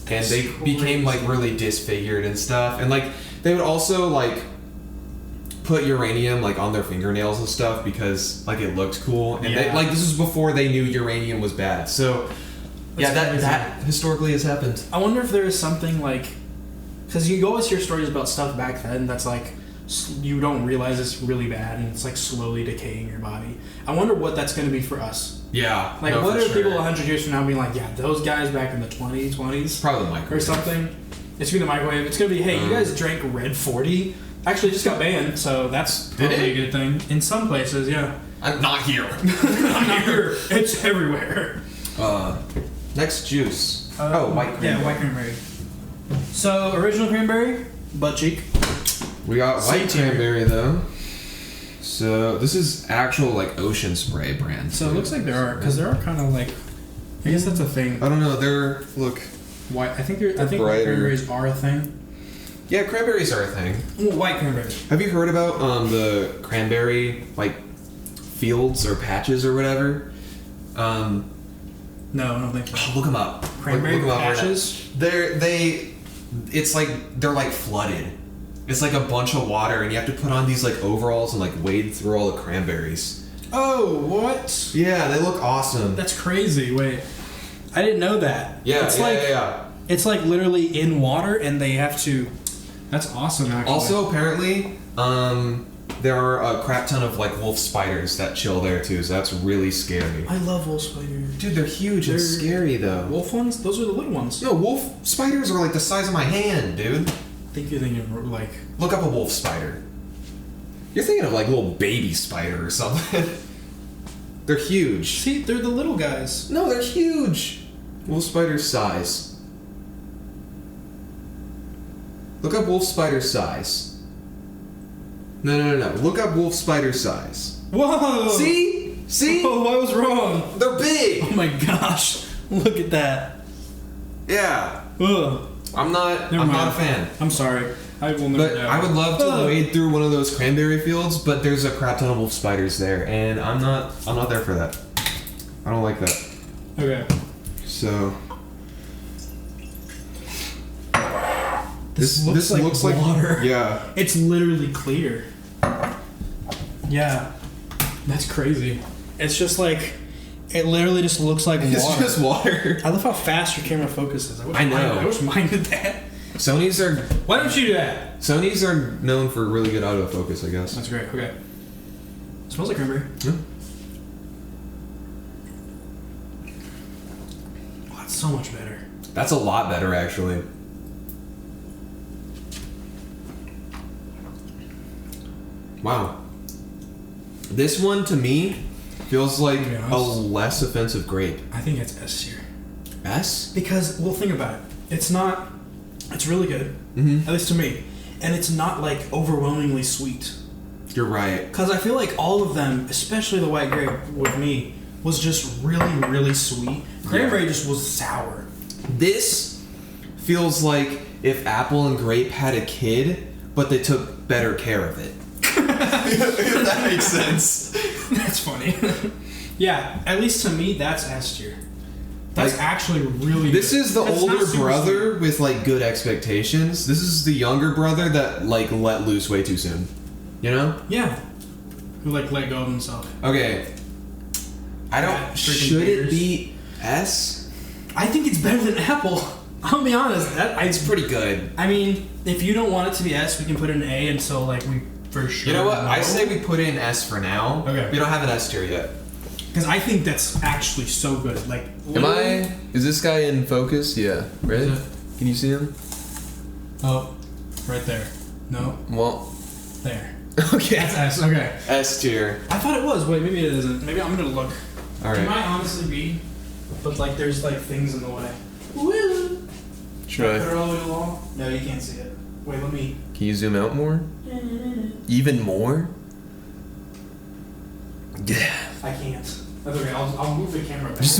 [SPEAKER 1] and they became like really disfigured and stuff, and like they would also like put uranium like on their fingernails and stuff because like it looked cool, and they, like this was before they knew uranium was bad. So that historically has happened.
[SPEAKER 2] I wonder if there is something like, because you always hear stories about stuff back then that's like you don't realize it's really bad and it's like slowly decaying your body. I wonder what that's going to be for us.
[SPEAKER 1] Yeah.
[SPEAKER 2] Like, what are people 100 years from now being like, yeah, those guys back in the 20s?
[SPEAKER 1] Probably the microwave.
[SPEAKER 2] Or something. It's going to be the microwave. It's going to be, hey, you guys drank Red 40? Actually, it just got banned, so that's probably a good thing. In some places, yeah.
[SPEAKER 1] Not here.
[SPEAKER 2] Not here. It's everywhere.
[SPEAKER 1] Next juice. White cranberry.
[SPEAKER 2] Yeah, white cranberry. So, original cranberry, butt cheek.
[SPEAKER 1] We got white cranberry though. So this is actual like Ocean Spray brand.
[SPEAKER 2] So it looks like there are, because there are kind of like, I guess that's a thing.
[SPEAKER 1] I don't know. They're white.
[SPEAKER 2] I think white cranberries are a thing.
[SPEAKER 1] Yeah, cranberries are a thing.
[SPEAKER 2] Well, white cranberry.
[SPEAKER 1] Have you heard about the cranberry like fields or patches or whatever?
[SPEAKER 2] No, I don't think so.
[SPEAKER 1] Look them up.
[SPEAKER 2] Cranberry
[SPEAKER 1] look 'em up
[SPEAKER 2] patches?
[SPEAKER 1] It's like they're like flooded. It's like a bunch of water, and you have to put on these like overalls and like wade through all the cranberries.
[SPEAKER 2] Oh, what?
[SPEAKER 1] Yeah, they look awesome.
[SPEAKER 2] That's crazy. Wait, I didn't know that.
[SPEAKER 1] Yeah,
[SPEAKER 2] it's
[SPEAKER 1] yeah.
[SPEAKER 2] It's like literally in water, and they have to. That's awesome. Actually.
[SPEAKER 1] Also, apparently, there are a crap ton of like wolf spiders that chill there too, so that's really scary.
[SPEAKER 2] I love wolf spiders.
[SPEAKER 1] Dude, they're huge and scary though.
[SPEAKER 2] Wolf ones? Those are the little ones.
[SPEAKER 1] No, wolf spiders are like the size of my hand, dude.
[SPEAKER 2] I think you're thinking of like.
[SPEAKER 1] Look up a wolf spider. You're thinking of like little baby spider or something. They're huge.
[SPEAKER 2] See, they're the little guys.
[SPEAKER 1] No, they're huge. Wolf spider size. Look up wolf spider size. No. Look up wolf spider size.
[SPEAKER 2] Whoa!
[SPEAKER 1] See?
[SPEAKER 2] Oh, I was wrong.
[SPEAKER 1] They're big.
[SPEAKER 2] Oh my gosh! Look at that.
[SPEAKER 1] Yeah.
[SPEAKER 2] Ugh.
[SPEAKER 1] I'm not a fan.
[SPEAKER 2] I'm sorry. I will never.
[SPEAKER 1] But I would love to wade through one of those cranberry fields, but there's a crap ton of wolf spiders there, and I'm not there for that. I don't like that.
[SPEAKER 2] Okay.
[SPEAKER 1] So
[SPEAKER 2] This looks like water.
[SPEAKER 1] Yeah.
[SPEAKER 2] It's literally clear. Yeah. That's crazy. It's just like it literally just looks like water.
[SPEAKER 1] It's just water.
[SPEAKER 2] I love how fast your camera focuses.
[SPEAKER 1] I know.
[SPEAKER 2] I wish mine did that.
[SPEAKER 1] Sony's are.
[SPEAKER 2] Why don't you do that?
[SPEAKER 1] Sony's are known for really good autofocus, I guess.
[SPEAKER 2] That's great. Okay. It smells like cranberry.
[SPEAKER 1] Yeah.
[SPEAKER 2] Oh, it's so much better.
[SPEAKER 1] That's a lot better, actually. Wow. This one to me feels like a less offensive grape.
[SPEAKER 2] I think it's S tier.
[SPEAKER 1] S?
[SPEAKER 2] Because, well, think about it. It's not. It's really good.
[SPEAKER 1] Mm-hmm.
[SPEAKER 2] At least to me. And it's not like overwhelmingly sweet.
[SPEAKER 1] You're right.
[SPEAKER 2] Because I feel like all of them, especially the white grape with me, was just really, really sweet. Cranberry just was sour.
[SPEAKER 1] This feels like if apple and grape had a kid, but they took better care of it. If that makes sense.
[SPEAKER 2] That's funny. Yeah, at least to me, that's S tier. That's like, actually really
[SPEAKER 1] This
[SPEAKER 2] good.
[SPEAKER 1] is the older brother with like good expectations. This is the younger brother that like let loose way too soon. You know?
[SPEAKER 2] Yeah. Who like let go of himself.
[SPEAKER 1] Okay. I don't. Should it be S?
[SPEAKER 2] I think it's better than apple. I'll be honest.
[SPEAKER 1] It's pretty good.
[SPEAKER 2] I mean, if you don't want it to be S, we can put it in A until like we for sure.
[SPEAKER 1] You know what? I say we put in S for now.
[SPEAKER 2] Okay.
[SPEAKER 1] We don't have an S tier yet.
[SPEAKER 2] Because I think that's actually so good. Like,
[SPEAKER 1] is this guy in focus? Yeah. Right? Can you see him?
[SPEAKER 2] Oh, right there. No,
[SPEAKER 1] Well,
[SPEAKER 2] there.
[SPEAKER 1] okay.
[SPEAKER 2] That's S. Okay.
[SPEAKER 1] S tier.
[SPEAKER 2] I thought it was. Wait, maybe it isn't. Maybe I'm gonna look.
[SPEAKER 1] All
[SPEAKER 2] It
[SPEAKER 1] right.
[SPEAKER 2] might honestly be, but like there's like things in the way. Woo!
[SPEAKER 1] Should
[SPEAKER 2] Put
[SPEAKER 1] I?
[SPEAKER 2] it all the way to the wall. No, you can't see it. Wait, let me.
[SPEAKER 1] Can you zoom out more? Even more? Yeah.
[SPEAKER 2] I can't. That's okay. I'll move the camera back.
[SPEAKER 1] Just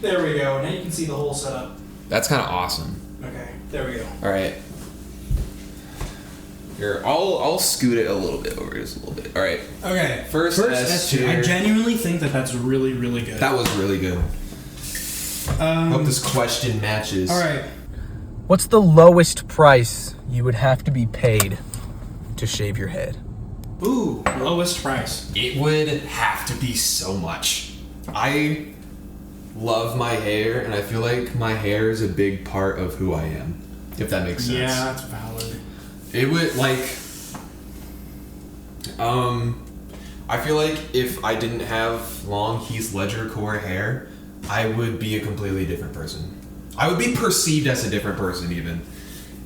[SPEAKER 2] There we go. Now you can see the whole setup.
[SPEAKER 1] That's kind of awesome.
[SPEAKER 2] Okay. There we go.
[SPEAKER 1] All right. Here, I'll scoot it a little bit over just a little bit. All right.
[SPEAKER 2] Okay.
[SPEAKER 1] First S tier.
[SPEAKER 2] I genuinely think that that's really, really good.
[SPEAKER 1] That was really good. Hope this question matches.
[SPEAKER 2] All right.
[SPEAKER 3] What's the lowest price you would have to be paid to shave your head?
[SPEAKER 2] Ooh, lowest price.
[SPEAKER 1] It would have to be so much. I love my hair, and I feel like my hair is a big part of who I am. If that makes sense.
[SPEAKER 2] Yeah, that's valid.
[SPEAKER 1] It would I feel like if I didn't have long Heath Ledger core hair, I would be a completely different person. I would be perceived as a different person even.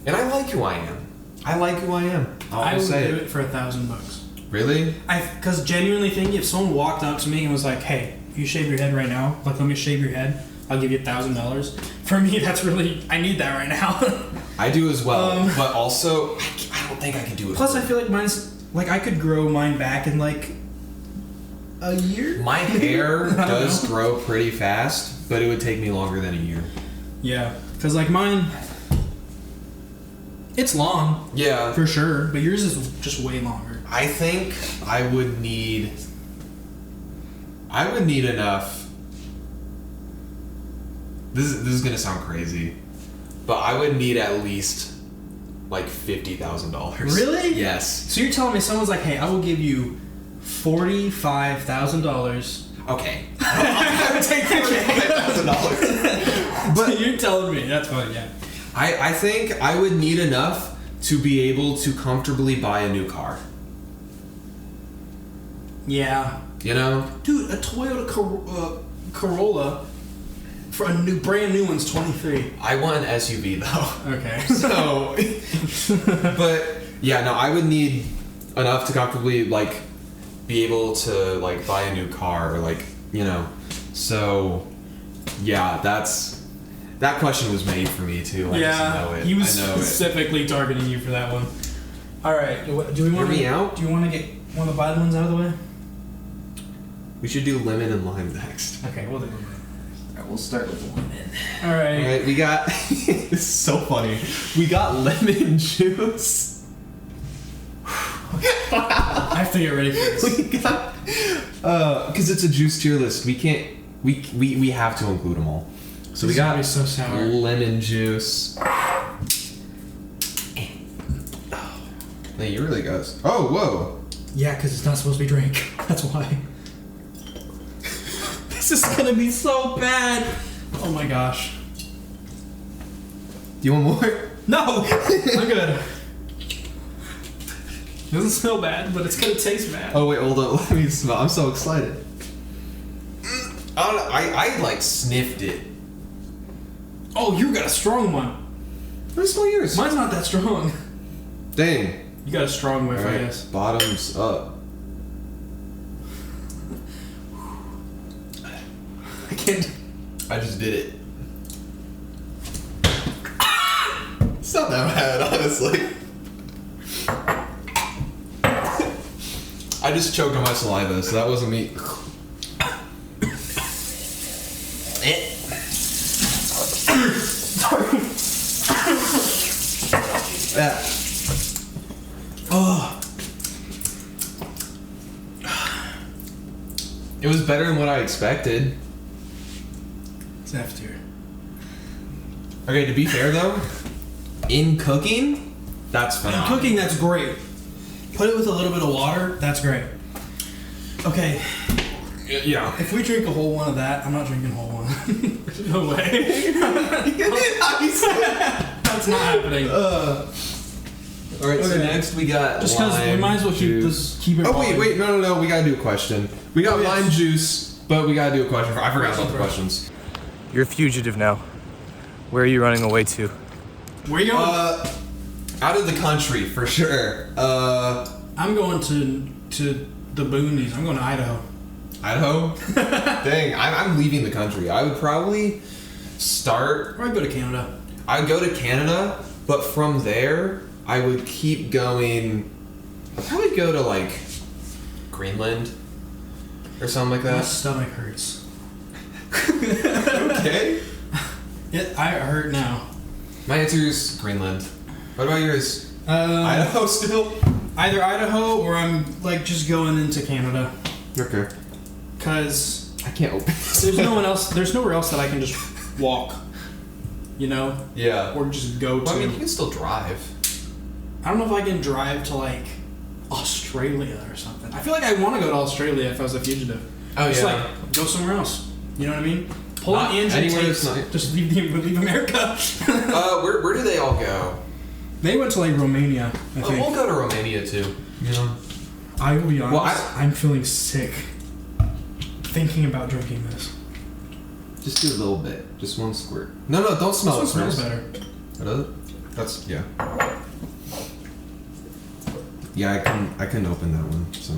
[SPEAKER 1] And I like who I am. I like who I am.
[SPEAKER 2] I would
[SPEAKER 1] say
[SPEAKER 2] do it for $1,000.
[SPEAKER 1] Really?
[SPEAKER 2] Because genuinely think if someone walked up to me and was like, "Hey, you shave your head right now. Like, let me shave your head. I'll give you $1,000." For me, that's really I need that right now.
[SPEAKER 1] I do as well. But also, I don't think I could do it.
[SPEAKER 2] Plus, I feel like mine's like I could grow mine back in like a year.
[SPEAKER 1] My hair
[SPEAKER 2] I don't
[SPEAKER 1] does
[SPEAKER 2] know.
[SPEAKER 1] grow pretty fast, but it would take me longer than a year.
[SPEAKER 2] Yeah, because like mine, it's long
[SPEAKER 1] Yeah.
[SPEAKER 2] for sure, but yours is just way longer.
[SPEAKER 1] I think I would need enough. This is gonna sound crazy, but I would need at least like $50,000.
[SPEAKER 2] Really?
[SPEAKER 1] Yes.
[SPEAKER 2] So you're telling me someone's like, "Hey, I will give you $45,000."
[SPEAKER 1] Okay. I would take $45,000.
[SPEAKER 2] But you're telling me that's fine. Yeah.
[SPEAKER 1] I think I would need enough to be able to comfortably buy a new car.
[SPEAKER 2] Yeah.
[SPEAKER 1] You know?
[SPEAKER 2] Dude, a Toyota Corolla for a brand new one's $23,000.
[SPEAKER 1] I want an SUV though.
[SPEAKER 2] Okay.
[SPEAKER 1] So, but yeah, no, I would need enough to comfortably like be able to like buy a new car or like, you know. So, yeah, that question was made for me too. I just know it.
[SPEAKER 2] he was
[SPEAKER 1] I know
[SPEAKER 2] specifically targeting you for that one. All right, do we want
[SPEAKER 1] Hear me out?
[SPEAKER 2] Do you want to get one of the bad ones out of the way?
[SPEAKER 1] it. We should do lemon and lime next.
[SPEAKER 2] Okay, we'll do it.
[SPEAKER 5] Alright, we'll start with lemon.
[SPEAKER 2] All right.
[SPEAKER 1] All right, we got. This is so funny. We got lemon juice.
[SPEAKER 2] I have to get ready for this.
[SPEAKER 1] We got because it's a juice tier list. We can't. We have to include them all. So we
[SPEAKER 2] This is gonna
[SPEAKER 1] got
[SPEAKER 2] be so sour.
[SPEAKER 1] lemon juice. Hey, you really goes. Oh, whoa.
[SPEAKER 2] Yeah, because it's not supposed to be drink. That's why. This is gonna be so bad. Oh my gosh.
[SPEAKER 1] Do you want more?
[SPEAKER 2] No, I'm good. Doesn't smell bad, but it's gonna taste bad.
[SPEAKER 1] Oh wait, hold on. Let me smell. I'm so excited. I don't know. I like sniffed it.
[SPEAKER 2] Oh, you got a strong one.
[SPEAKER 1] Let me smell yours.
[SPEAKER 2] Mine's not that strong.
[SPEAKER 1] Dang.
[SPEAKER 2] You got a strong whiff, I
[SPEAKER 1] Alright,
[SPEAKER 2] guess.
[SPEAKER 1] bottoms up.
[SPEAKER 2] I can't.
[SPEAKER 1] I just did it. It's not that bad, honestly. I just choked on my saliva, so that wasn't me. Yeah.
[SPEAKER 2] Oh.
[SPEAKER 1] It was better than what I expected.
[SPEAKER 2] It's F tier.
[SPEAKER 1] Okay, to be fair though, in cooking, that's
[SPEAKER 2] In
[SPEAKER 1] phenomenal.
[SPEAKER 2] cooking, that's great. Put it with a little bit of water, that's great. Okay,
[SPEAKER 1] Yeah.
[SPEAKER 2] if we drink a whole one of that, I'm not drinking a whole one. No way. That's not happening.
[SPEAKER 1] Alright, so
[SPEAKER 2] Okay.
[SPEAKER 1] next we got
[SPEAKER 2] Just because we
[SPEAKER 1] lime
[SPEAKER 2] might as well
[SPEAKER 1] juice.
[SPEAKER 2] keep it.
[SPEAKER 1] Oh wait,
[SPEAKER 2] rolling.
[SPEAKER 1] no, we gotta do a question. We got
[SPEAKER 2] Oh, yes.
[SPEAKER 1] lime juice, but we gotta do a question. I forgot about the questions.
[SPEAKER 3] You're a fugitive now. Where are you running away to?
[SPEAKER 2] Where you going?
[SPEAKER 1] Out of the country for sure.
[SPEAKER 2] I'm going to the boonies. I'm going to Idaho.
[SPEAKER 1] Idaho? Dang, I'm leaving the country. I would probably start.
[SPEAKER 2] Or I'd go to Canada.
[SPEAKER 1] I would go to Canada, but from there, I would keep going. I'd probably go to like Greenland or something like
[SPEAKER 2] My
[SPEAKER 1] that.
[SPEAKER 2] stomach hurts.
[SPEAKER 1] Okay.
[SPEAKER 2] I hurt now.
[SPEAKER 1] My answer is Greenland. What about yours? Idaho still?
[SPEAKER 2] Either Idaho or I'm like just going into Canada.
[SPEAKER 1] Okay.
[SPEAKER 2] Cause
[SPEAKER 1] I can't open this.
[SPEAKER 2] there's no one else. There's nowhere else that I can just walk. You know?
[SPEAKER 1] Yeah.
[SPEAKER 2] Or just go to.
[SPEAKER 1] Well, I mean, you can still drive.
[SPEAKER 2] I don't know if I can drive to like Australia or something. I feel like I want to go to Australia if I was a fugitive.
[SPEAKER 1] Oh,
[SPEAKER 2] just
[SPEAKER 1] yeah.
[SPEAKER 2] like go somewhere else. You know what I mean? Pull
[SPEAKER 1] Not
[SPEAKER 2] an engine
[SPEAKER 1] anywhere
[SPEAKER 2] takes,
[SPEAKER 1] that's not-
[SPEAKER 2] just leave America.
[SPEAKER 1] Where do they all go?
[SPEAKER 2] They went to like Romania, I
[SPEAKER 1] Oh,
[SPEAKER 2] think.
[SPEAKER 1] we'll go to Romania too. You know?
[SPEAKER 2] I will be honest.
[SPEAKER 1] Well,
[SPEAKER 2] I'm feeling sick thinking about drinking this.
[SPEAKER 1] Just do a little bit. Just one squirt. No, don't smell
[SPEAKER 2] This
[SPEAKER 1] it
[SPEAKER 2] one smells
[SPEAKER 1] first.
[SPEAKER 2] better.
[SPEAKER 1] What is it? That's, yeah. Yeah, I couldn't open that one, so.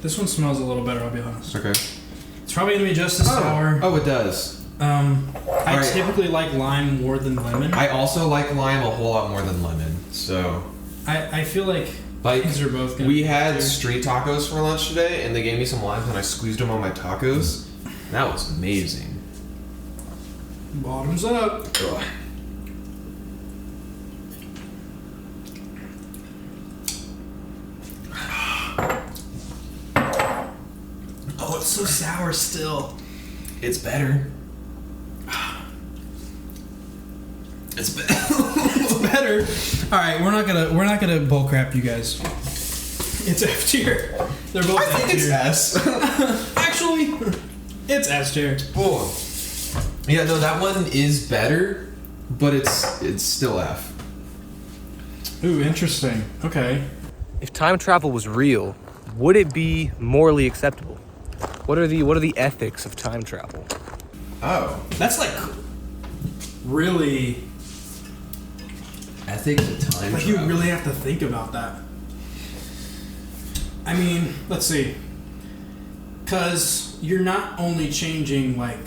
[SPEAKER 2] This one smells a little better, I'll be honest.
[SPEAKER 1] Okay.
[SPEAKER 2] It's probably gonna be just as sour.
[SPEAKER 1] Oh, it does.
[SPEAKER 2] I
[SPEAKER 1] Alright.
[SPEAKER 2] typically like lime more than lemon.
[SPEAKER 1] I also like lime a whole lot more than lemon, so.
[SPEAKER 2] I feel like
[SPEAKER 1] Like,
[SPEAKER 2] these are both gonna
[SPEAKER 1] we
[SPEAKER 2] be
[SPEAKER 1] had
[SPEAKER 2] good.
[SPEAKER 1] street tacos for lunch today, and they gave me some limes, and I squeezed them on my tacos. That was amazing.
[SPEAKER 2] Bottoms up.
[SPEAKER 1] Ugh.
[SPEAKER 2] Oh, it's so sour still.
[SPEAKER 1] It's better. It's better.
[SPEAKER 2] It's better. All right, we're not gonna bullcrap you guys. It's F tier. They're both
[SPEAKER 1] I
[SPEAKER 2] F
[SPEAKER 1] think it's
[SPEAKER 2] tier.
[SPEAKER 1] S.
[SPEAKER 2] Actually, it's S tier.
[SPEAKER 1] Oh. Yeah, no, that one is better, but it's still F.
[SPEAKER 2] Ooh, interesting. Okay.
[SPEAKER 3] If time travel was real, would it be morally acceptable? What are the ethics of time travel?
[SPEAKER 1] Oh.
[SPEAKER 2] That's like really
[SPEAKER 1] Ethics of time
[SPEAKER 2] like
[SPEAKER 1] travel.
[SPEAKER 2] you really have to think about that. I mean, let's see. Cause you're not only changing like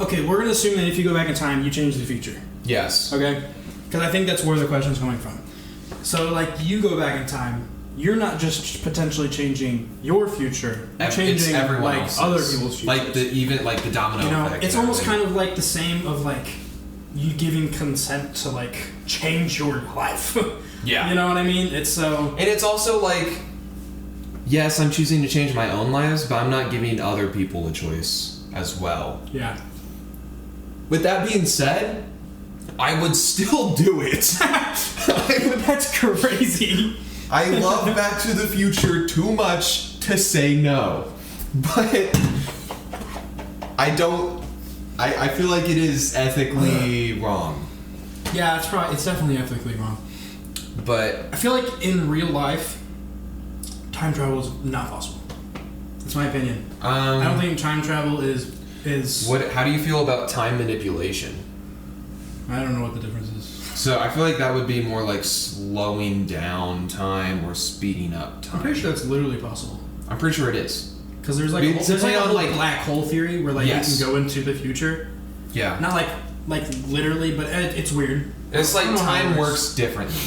[SPEAKER 2] okay, we're gonna assume that if you go back in time, you change the future.
[SPEAKER 1] Yes.
[SPEAKER 2] Okay? Because I think that's where the question's coming from. So, like, you go back in time, you're not just potentially changing your future, you're
[SPEAKER 1] It's
[SPEAKER 2] changing,
[SPEAKER 1] everyone
[SPEAKER 2] like,
[SPEAKER 1] else's.
[SPEAKER 2] other people's futures.
[SPEAKER 1] Like the domino
[SPEAKER 2] you know,
[SPEAKER 1] effect.
[SPEAKER 2] it's
[SPEAKER 1] and
[SPEAKER 2] almost
[SPEAKER 1] everything.
[SPEAKER 2] kind of like the same of, like, you giving consent to, like, change your life.
[SPEAKER 1] Yeah.
[SPEAKER 2] You know what I mean? It's so...
[SPEAKER 1] And it's also like, yes, I'm choosing to change my own lives, but I'm not giving other people a choice as well.
[SPEAKER 2] Yeah.
[SPEAKER 1] With that being said, I would still do it.
[SPEAKER 2] That's crazy.
[SPEAKER 1] I love Back to the Future too much to say no. But I don't. I feel like it is ethically wrong.
[SPEAKER 2] Yeah, it's definitely ethically wrong.
[SPEAKER 1] But
[SPEAKER 2] I feel like in real life, time travel is not possible. That's my opinion. I don't think time travel is.
[SPEAKER 1] what? How do you feel about time manipulation?
[SPEAKER 2] I don't know what the difference is.
[SPEAKER 1] So I feel like that would be more like slowing down time or speeding up time.
[SPEAKER 2] I'm pretty sure that's literally possible.
[SPEAKER 1] I'm pretty sure it is.
[SPEAKER 2] Because there's like
[SPEAKER 1] We-
[SPEAKER 2] a, there's like a
[SPEAKER 1] on,
[SPEAKER 2] whole
[SPEAKER 1] like-
[SPEAKER 2] black hole theory where like
[SPEAKER 1] Yes.
[SPEAKER 2] you can go into the future.
[SPEAKER 1] Yeah.
[SPEAKER 2] Not like literally, but it's weird.
[SPEAKER 1] It's
[SPEAKER 2] I
[SPEAKER 1] like
[SPEAKER 2] don't know how it
[SPEAKER 1] time works differently.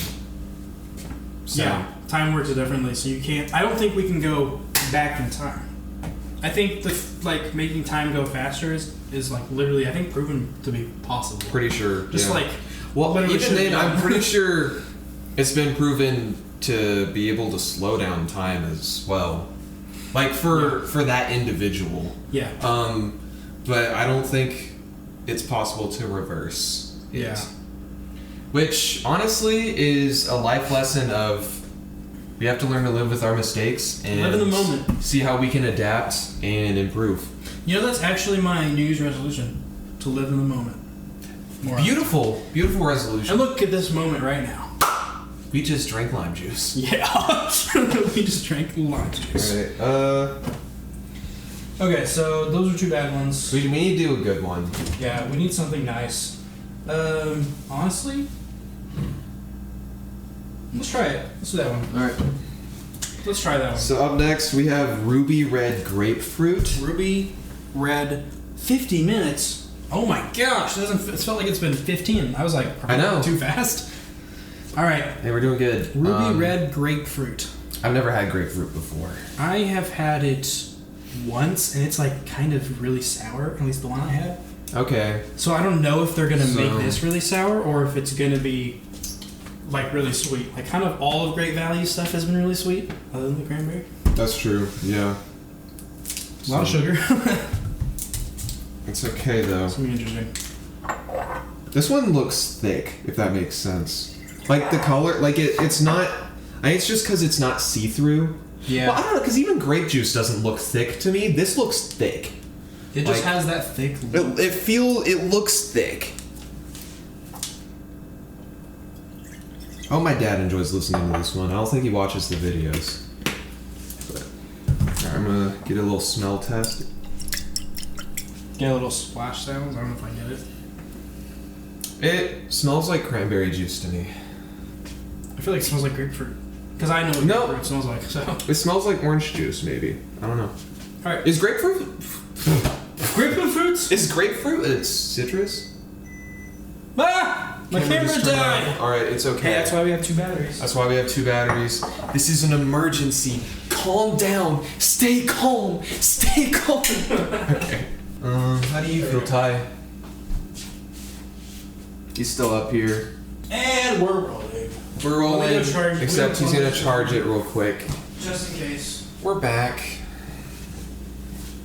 [SPEAKER 1] So,
[SPEAKER 2] Yeah, time works differently, so you can't. I don't think we can go back in time. I think like making time go faster is like literally I think proven to be possible.
[SPEAKER 1] pretty sure.
[SPEAKER 2] Just
[SPEAKER 1] yeah.
[SPEAKER 2] like
[SPEAKER 1] Well,
[SPEAKER 2] literally
[SPEAKER 1] even
[SPEAKER 2] should be
[SPEAKER 1] then, I'm
[SPEAKER 2] done.
[SPEAKER 1] pretty sure it's been proven to be able to slow down time as well. Like for that individual.
[SPEAKER 2] Yeah.
[SPEAKER 1] But I don't think it's possible to reverse it.
[SPEAKER 2] Yeah.
[SPEAKER 1] Which honestly is a life lesson of we have to learn to live with our mistakes and
[SPEAKER 2] Live in the moment.
[SPEAKER 1] see how we can adapt and improve.
[SPEAKER 2] You know that's actually my New Year's resolution to live in the moment. More
[SPEAKER 1] Beautiful resolution.
[SPEAKER 2] And look at this moment right now.
[SPEAKER 1] We just drank lime juice.
[SPEAKER 2] Yeah. We just drank lime juice.
[SPEAKER 1] Alright,
[SPEAKER 2] Okay, so those are two bad ones.
[SPEAKER 1] we need to do a good one.
[SPEAKER 2] Yeah, we need something nice. Honestly, let's try it. Let's do that one.
[SPEAKER 5] All right.
[SPEAKER 2] Let's try that one.
[SPEAKER 1] So up next we have ruby red grapefruit.
[SPEAKER 2] Ruby red, 50 minutes. Oh my gosh, it felt like it's been 15. I was like,
[SPEAKER 1] I know.
[SPEAKER 2] too fast. All right,
[SPEAKER 1] Hey, we're doing good.
[SPEAKER 2] ruby red grapefruit.
[SPEAKER 1] I've never had grapefruit before.
[SPEAKER 2] I have had it once, and it's like kind of really sour. At least the one I had.
[SPEAKER 1] Okay.
[SPEAKER 2] So I don't know if they're gonna make
[SPEAKER 1] So-
[SPEAKER 2] this really sour or if it's gonna be like really sweet. Like kind of all of Great Value stuff has been really sweet, other than the cranberry.
[SPEAKER 1] That's true. Yeah.
[SPEAKER 2] A lot of sugar.
[SPEAKER 1] It's okay though.
[SPEAKER 2] It's gonna be interesting.
[SPEAKER 1] This one looks thick, if that makes sense. Like the color, like it's not. I think it's just because it's not see-through.
[SPEAKER 2] Yeah.
[SPEAKER 1] Well, I don't know, because even grape juice doesn't look thick to me. This looks thick.
[SPEAKER 2] It just
[SPEAKER 1] like-
[SPEAKER 2] has that thick look.
[SPEAKER 1] It looks thick. Oh, my dad enjoys listening to this one. I don't think he watches the videos. But alright, I'm gonna get a little smell test.
[SPEAKER 2] Get a little splash sounds. I don't know if I get it.
[SPEAKER 1] It smells like cranberry juice to me.
[SPEAKER 2] I feel like it smells like grapefruit. Because I know what
[SPEAKER 1] No.
[SPEAKER 2] grapefruit smells like, so.
[SPEAKER 1] It smells like orange juice, maybe. I don't know.
[SPEAKER 2] Alright.
[SPEAKER 1] Is grapefruit?
[SPEAKER 2] Grapefruit fruits?
[SPEAKER 1] Is grapefruit it's citrus?
[SPEAKER 2] Ah! My camera
[SPEAKER 1] just turned
[SPEAKER 2] died!
[SPEAKER 1] on. Alright, it's okay.
[SPEAKER 2] Hey, that's why we have 2 batteries.
[SPEAKER 1] That's why we have 2 batteries. This is an emergency. Calm down. Stay calm. Stay calm. Okay. How do you feel, Ty? He's still up here.
[SPEAKER 2] And we're rolling.
[SPEAKER 1] We're rolling,
[SPEAKER 2] gonna charge-
[SPEAKER 1] except
[SPEAKER 2] we're
[SPEAKER 1] he's
[SPEAKER 2] gonna
[SPEAKER 1] gonna charge it real quick.
[SPEAKER 2] Just in case.
[SPEAKER 1] We're back.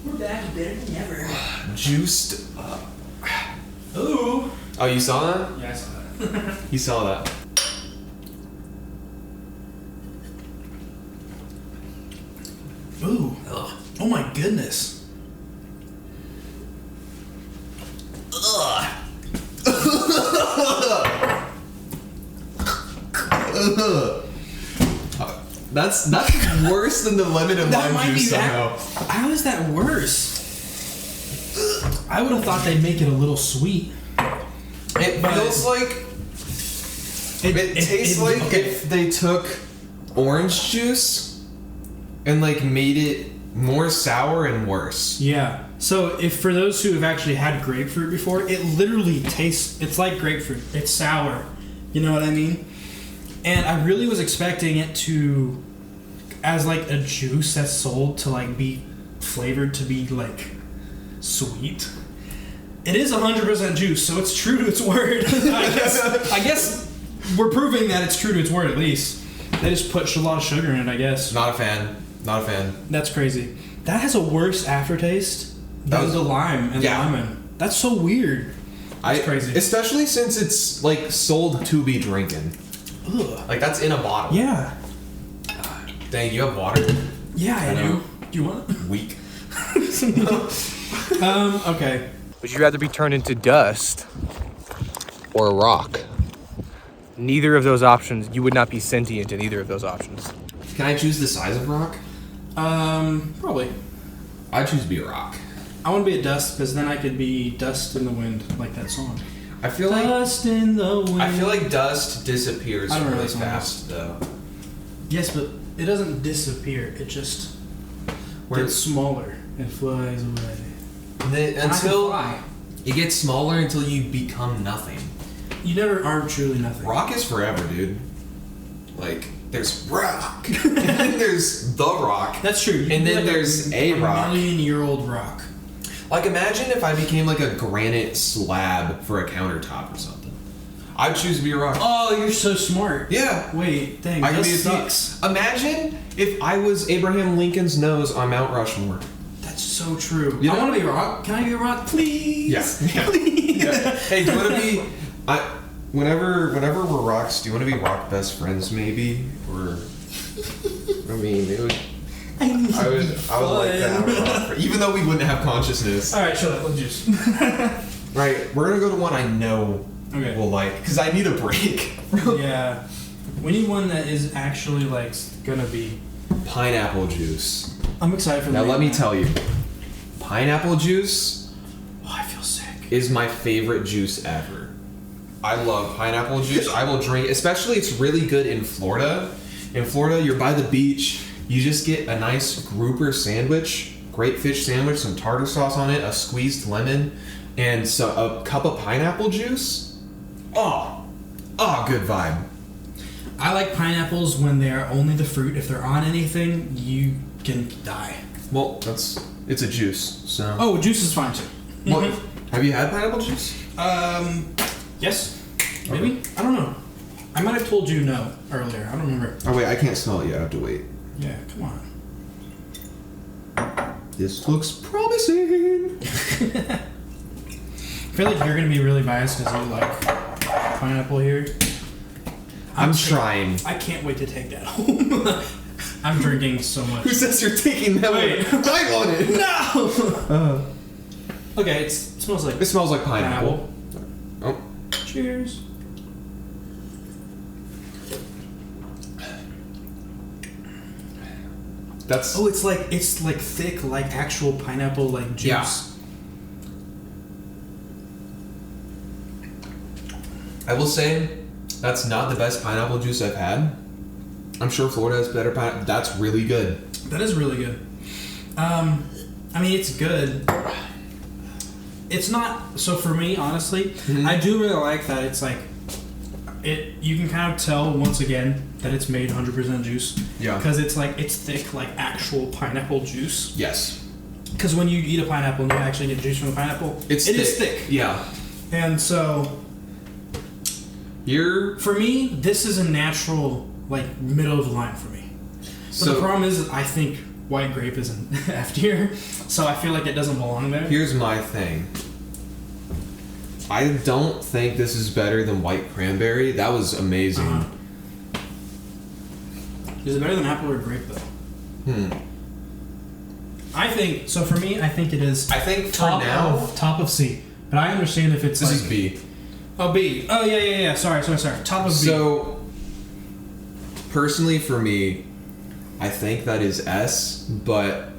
[SPEAKER 2] We're back better than ever.
[SPEAKER 1] Juiced up.
[SPEAKER 2] Ooh.
[SPEAKER 1] Oh, you saw that?
[SPEAKER 2] Yeah, I saw that.
[SPEAKER 1] You saw that.
[SPEAKER 2] Ooh. Oh my goodness.
[SPEAKER 1] That's worse than the lemon and
[SPEAKER 2] That
[SPEAKER 1] lime
[SPEAKER 2] might be
[SPEAKER 1] juice
[SPEAKER 2] that.
[SPEAKER 1] somehow.
[SPEAKER 2] How is that worse? I would have thought they'd make it a little sweet.
[SPEAKER 1] It
[SPEAKER 2] But-
[SPEAKER 1] feels like it tastes like
[SPEAKER 2] okay.
[SPEAKER 1] if they took orange juice and like made it more sour and worse.
[SPEAKER 2] Yeah. So if for those who have actually had grapefruit before, it literally tastes. It's like grapefruit. It's sour. You know what I mean? And I really was expecting it to, as like a juice that's sold to like be flavored to be like sweet. It is 100% juice, so it's true to its word. I guess we're proving that it's true to its word at least. They just put a lot of sugar in it, I guess.
[SPEAKER 1] Not a fan. Not a fan.
[SPEAKER 2] That's crazy. That has a worse aftertaste than the lime and
[SPEAKER 1] Yeah.
[SPEAKER 2] the lemon. That's so weird. That's crazy.
[SPEAKER 1] Especially since it's like sold to be drinking.
[SPEAKER 2] Ugh.
[SPEAKER 1] Like that's in a bottle.
[SPEAKER 2] Yeah.
[SPEAKER 1] Dang, you have water?
[SPEAKER 2] Yeah, I
[SPEAKER 1] know.
[SPEAKER 2] do. Do you want it?
[SPEAKER 1] Weak.
[SPEAKER 2] Okay.
[SPEAKER 3] Would you rather be turned into dust or a rock? Neither of those options. You would not be sentient in either of those options.
[SPEAKER 1] Can I choose the size of rock?
[SPEAKER 2] Probably.
[SPEAKER 1] I choose to be a rock.
[SPEAKER 2] I want to be a dust because then I could be dust in the wind, like that song.
[SPEAKER 1] I feel like
[SPEAKER 2] Dust in the wind.
[SPEAKER 1] I feel like dust disappears
[SPEAKER 2] I don't know
[SPEAKER 1] really
[SPEAKER 2] that song.
[SPEAKER 1] fast though.
[SPEAKER 2] Yes, but it doesn't disappear. It just gets smaller and flies away. And I can
[SPEAKER 1] Until
[SPEAKER 2] fly.
[SPEAKER 1] it gets smaller until you become nothing.
[SPEAKER 2] You never are truly nothing.
[SPEAKER 1] Rock is forever, dude. Like there's rock, and then there's the rock.
[SPEAKER 2] That's true. You
[SPEAKER 1] And
[SPEAKER 2] can be
[SPEAKER 1] then
[SPEAKER 2] like
[SPEAKER 1] there's a rock.
[SPEAKER 2] million-year-old rock.
[SPEAKER 1] Like imagine if I became like a granite slab for a countertop or something. I'd choose to be a rock.
[SPEAKER 2] Oh, you're so smart.
[SPEAKER 1] Yeah.
[SPEAKER 2] Wait, dang,
[SPEAKER 1] I could
[SPEAKER 2] that
[SPEAKER 1] be a
[SPEAKER 2] sucks.
[SPEAKER 1] Imagine if I was Abraham Lincoln's nose on Mount Rushmore.
[SPEAKER 2] That's so true.
[SPEAKER 1] You
[SPEAKER 2] I
[SPEAKER 1] know-
[SPEAKER 2] want to be a rock. Can I be a rock, please?
[SPEAKER 1] Yeah.
[SPEAKER 2] Please.
[SPEAKER 1] Yeah. Hey, do you want to be? Whenever we're rocks, do you want to be rock best friends maybe? Or I mean, it would. I would like to have a rock. Even though we wouldn't have consciousness.
[SPEAKER 2] All right, shut up. Let's juice.
[SPEAKER 1] Right, we're gonna go to one I know
[SPEAKER 2] Okay.
[SPEAKER 1] will like, because I need a break.
[SPEAKER 2] Yeah. We need one that is actually like gonna be.
[SPEAKER 1] Pineapple juice.
[SPEAKER 2] I'm excited for
[SPEAKER 1] Now
[SPEAKER 2] the
[SPEAKER 1] let me tell you, pineapple juice
[SPEAKER 2] Oh, I feel sick.
[SPEAKER 1] is my favorite juice ever. I love pineapple juice. I will drink, especially it's really good in Florida. In Florida, you're by the beach. You just get a nice grouper sandwich, great fish sandwich, some tartar sauce on it, a squeezed lemon, and so a cup of pineapple juice. Oh, good vibe.
[SPEAKER 2] I like pineapples when they're only the fruit. If they're on anything, you can die.
[SPEAKER 1] Well, it's a juice, so.
[SPEAKER 2] Oh, juice is fine too.
[SPEAKER 1] What? Have you had pineapple juice?
[SPEAKER 2] Yes. Maybe? Okay. I don't know. I might have told you no earlier. I don't remember.
[SPEAKER 1] Oh wait, I can't smell it yet. I have to wait.
[SPEAKER 2] Yeah, come on.
[SPEAKER 1] This looks promising.
[SPEAKER 2] I feel like you're gonna be really biased because you like pineapple here.
[SPEAKER 1] I'm trying.
[SPEAKER 2] I can't wait to take that home. I'm drinking so much.
[SPEAKER 1] Who says you're taking that?
[SPEAKER 2] Wait.
[SPEAKER 1] I want it.
[SPEAKER 2] No. Okay, it smells like.
[SPEAKER 1] It smells like pineapple. Oh.
[SPEAKER 2] Cheers.
[SPEAKER 1] That's.
[SPEAKER 2] Oh, it's like thick, like actual pineapple, like juice.
[SPEAKER 1] Yeah. I will say, that's not the best pineapple juice I've had. I'm sure Florida has better pineapple. That's really good.
[SPEAKER 2] That is really good. I mean, it's good. It's not. So for me, honestly, I do really like that. It's like you can kind of tell once again that it's made 100% juice.
[SPEAKER 1] Yeah.
[SPEAKER 2] Because it's like it's thick, like actual pineapple juice.
[SPEAKER 1] Yes.
[SPEAKER 2] Because when you eat a pineapple and you actually get juice from the pineapple, it is thick.
[SPEAKER 1] Yeah.
[SPEAKER 2] And so, for me, this is a natural, like, middle of the line for me. But the problem is, I think white grape is an F tier, so I feel like it doesn't belong there.
[SPEAKER 1] Here's my thing. I don't think this is better than white cranberry. That was amazing.
[SPEAKER 2] Is it better than apple or grape, though? I think, so for me, I think it is.
[SPEAKER 1] I think for now.
[SPEAKER 2] Top of C. But I understand if it's
[SPEAKER 1] This is B.
[SPEAKER 2] Oh, B. Oh, yeah. Sorry. Top of B.
[SPEAKER 1] So, personally for me, I think that is S, but...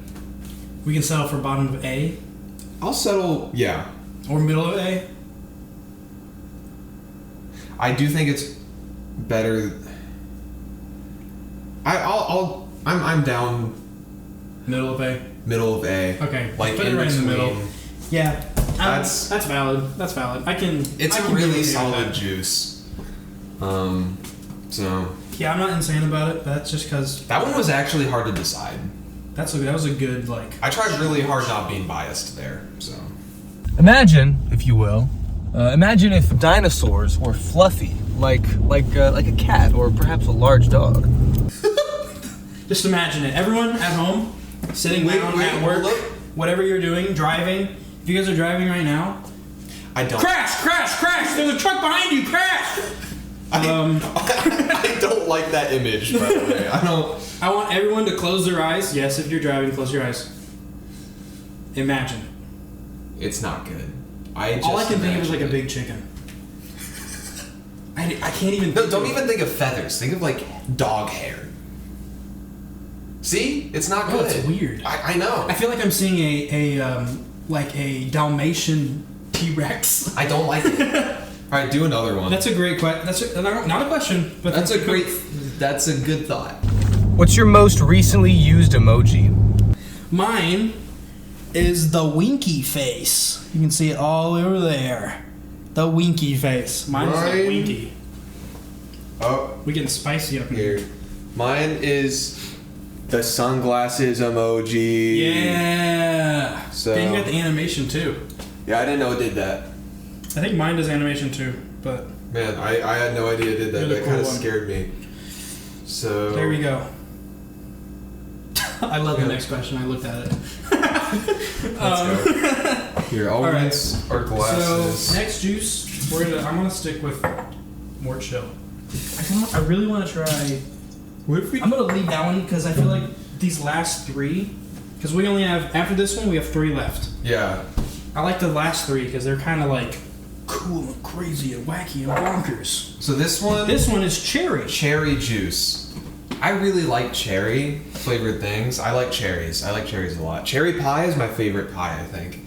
[SPEAKER 2] We can settle for bottom of A?
[SPEAKER 1] I'll settle, yeah.
[SPEAKER 2] Or middle of A?
[SPEAKER 1] I do think it's better... I'm down...
[SPEAKER 2] Middle of A?
[SPEAKER 1] Middle of A.
[SPEAKER 2] Okay.
[SPEAKER 1] Like
[SPEAKER 2] put it right in the middle. Yeah.
[SPEAKER 1] That's
[SPEAKER 2] valid.
[SPEAKER 1] It's a really solid juice. So.
[SPEAKER 2] Yeah, I'm not insane about it. That's just because
[SPEAKER 1] That one was actually hard to decide.
[SPEAKER 2] that was a good like.
[SPEAKER 1] I tried really hard not being biased there. So.
[SPEAKER 3] Imagine, if you will, imagine if dinosaurs were fluffy, like a cat or perhaps a large dog.
[SPEAKER 2] Just imagine it. Everyone at home, sitting down at work, whatever you're doing, driving. If you guys are driving right now,
[SPEAKER 1] I don't.
[SPEAKER 2] Crash! There's a truck behind you. Crash!
[SPEAKER 1] I don't like that image, by the way.
[SPEAKER 2] I want everyone to close their eyes. Yes, if you're driving, close your eyes. Imagine.
[SPEAKER 1] It's not good.
[SPEAKER 2] All I can think of is like a big chicken. I can't even.
[SPEAKER 1] No, don't even think of feathers. Think of like dog hair. See, it's not good.
[SPEAKER 2] Oh, it's weird.
[SPEAKER 1] I know.
[SPEAKER 2] I feel like I'm seeing a Dalmatian T-Rex.
[SPEAKER 1] I don't like it. All right, do another one.
[SPEAKER 2] That's a great question. That's not a question, but
[SPEAKER 1] that's a good thought.
[SPEAKER 3] What's your most recently used emoji?
[SPEAKER 2] Mine is the winky face. You can see it all over there. The winky face. Mine's the winky.
[SPEAKER 1] Oh,
[SPEAKER 2] we're getting spicy up in here.
[SPEAKER 1] Mine is the sunglasses emoji.
[SPEAKER 2] Yeah.
[SPEAKER 1] So
[SPEAKER 2] then you got the animation too.
[SPEAKER 1] Yeah, I didn't know it did that.
[SPEAKER 2] I think mine does animation too, but
[SPEAKER 1] man, I had no idea it did that. That kind of scared me. So
[SPEAKER 2] there we go. I love the next question. I looked at it.
[SPEAKER 1] Let's go. Here, I'll rinse our glasses.
[SPEAKER 2] So next juice, I'm gonna stick with more chill. I really want to try. I'm gonna leave that one because I feel like these last three, because we only have after this one we have 3 left.
[SPEAKER 1] Yeah.
[SPEAKER 2] I like the last 3 because they're kind of like cool and crazy and wacky and bonkers.
[SPEAKER 1] So this one
[SPEAKER 2] is cherry.
[SPEAKER 1] Cherry juice. I really like cherry flavored things. I like cherries. I like cherries a lot. Cherry pie is my favorite pie, I think.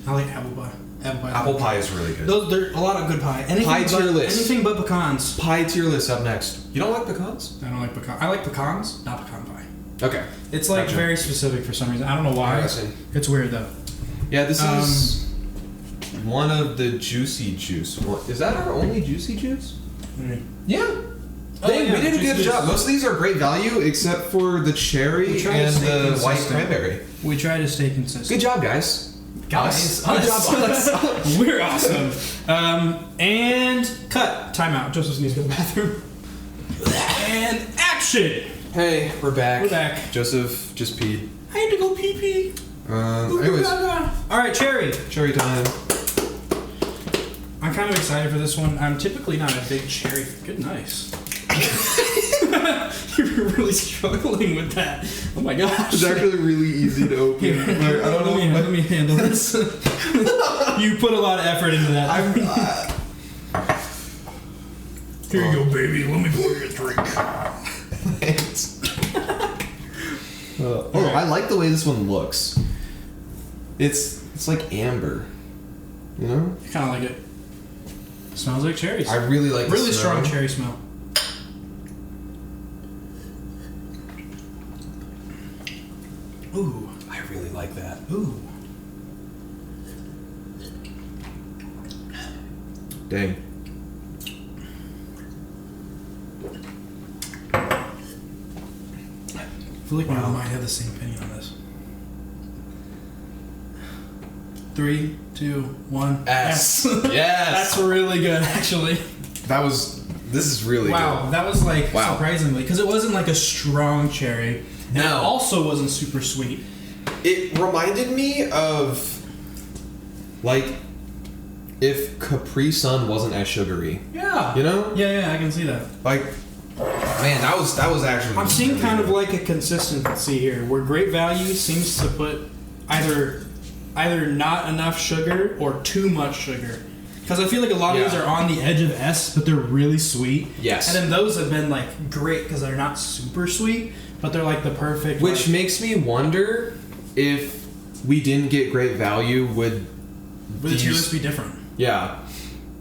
[SPEAKER 2] I like apple pie.
[SPEAKER 1] Apple pie is really good.
[SPEAKER 2] There's a lot of good pie.
[SPEAKER 1] Pie tier list.
[SPEAKER 2] Anything but pecans.
[SPEAKER 1] Pie tier list up next. You don't like pecans?
[SPEAKER 2] I don't like pecans. I like pecans, not pecan pie.
[SPEAKER 1] Okay.
[SPEAKER 2] It's like
[SPEAKER 1] Gotcha.
[SPEAKER 2] very specific for some reason. I don't know why.
[SPEAKER 1] Interesting.
[SPEAKER 2] It's weird though.
[SPEAKER 1] Yeah, this is one of the juicy juice. Is that our only juicy juice? Yeah. Dang,
[SPEAKER 2] yeah,
[SPEAKER 1] we did a good
[SPEAKER 2] juicy
[SPEAKER 1] job.
[SPEAKER 2] juice.
[SPEAKER 1] Most of these are great value except for the cherry
[SPEAKER 2] We try to
[SPEAKER 1] and
[SPEAKER 2] stay
[SPEAKER 1] the white
[SPEAKER 2] consistent.
[SPEAKER 1] cranberry.
[SPEAKER 2] We try to stay consistent.
[SPEAKER 1] Good job, guys.
[SPEAKER 2] Guys,
[SPEAKER 1] Good job, us.
[SPEAKER 2] We're awesome. And cut. Timeout. Joseph needs to go to the bathroom. And action.
[SPEAKER 1] Hey, we're back.
[SPEAKER 2] We're back.
[SPEAKER 1] Joseph just peed.
[SPEAKER 2] I had to go pee pee.
[SPEAKER 1] Anyways,
[SPEAKER 2] All right, cherry.
[SPEAKER 1] cherry time.
[SPEAKER 2] I'm kind of excited for this one. I'm typically not a big cherry. Good, nice. You're really struggling with that. Oh my gosh.
[SPEAKER 1] It's actually really easy to open.
[SPEAKER 2] Here,
[SPEAKER 1] Like, I don't know.
[SPEAKER 2] Let me handle this. You put a lot of effort into that. Here you go, baby. Let me pour you a drink.
[SPEAKER 1] Thanks. I like the way this one looks. It's like amber. You know?
[SPEAKER 2] I kind of like it. Smells like cherries.
[SPEAKER 1] I really like the
[SPEAKER 2] really
[SPEAKER 1] smell.
[SPEAKER 2] strong cherry smell. Ooh.
[SPEAKER 1] I really like that.
[SPEAKER 2] Ooh.
[SPEAKER 1] Dang.
[SPEAKER 2] I feel like we might have the same opinion on this. 3, 2, 1.
[SPEAKER 1] S.
[SPEAKER 2] Yes.
[SPEAKER 1] Yes.
[SPEAKER 2] That's really good, actually.
[SPEAKER 1] This is really
[SPEAKER 2] Wow,
[SPEAKER 1] good.
[SPEAKER 2] that was like
[SPEAKER 1] Wow.
[SPEAKER 2] surprisingly, because it wasn't like a strong cherry. And it
[SPEAKER 1] No.
[SPEAKER 2] also wasn't super sweet.
[SPEAKER 1] It reminded me of, like, if Capri Sun wasn't as sugary.
[SPEAKER 2] Yeah.
[SPEAKER 1] You know?
[SPEAKER 2] Yeah, I can see that.
[SPEAKER 1] Like, man, that was actually.
[SPEAKER 2] I'm seeing
[SPEAKER 1] really
[SPEAKER 2] kind of
[SPEAKER 1] good.
[SPEAKER 2] like a consistency here, where Great Value seems to put either not enough sugar or too much sugar. Because I feel like a lot of these are on the edge of S, but they're really sweet.
[SPEAKER 1] Yes.
[SPEAKER 2] And then those have been like great because they're not super sweet, but they're like the perfect.
[SPEAKER 1] Which
[SPEAKER 2] like,
[SPEAKER 1] makes me wonder if we didn't get Great Value, would
[SPEAKER 2] the tier list be different?
[SPEAKER 1] Yeah.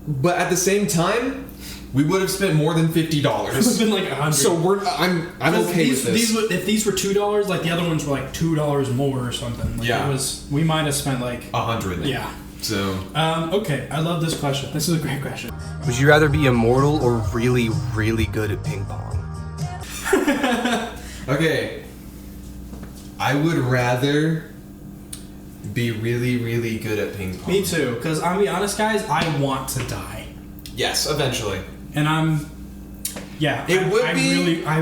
[SPEAKER 1] But at the same time, we would have spent more than $50.
[SPEAKER 2] It would have been like 100.
[SPEAKER 1] So I'm okay with this.
[SPEAKER 2] If these were $2, like the other ones were like $2 more or something. Like
[SPEAKER 1] Yeah.
[SPEAKER 2] we might have spent like
[SPEAKER 1] 100.
[SPEAKER 2] Yeah.
[SPEAKER 1] So
[SPEAKER 2] Okay, I love this question. This is a great question.
[SPEAKER 3] Would you rather be immortal or really, really good at ping pong?
[SPEAKER 1] okay, I would rather be really, really good at ping pong.
[SPEAKER 2] Me too, because I'll be honest, guys, I want to die.
[SPEAKER 1] Yes, eventually.
[SPEAKER 2] And I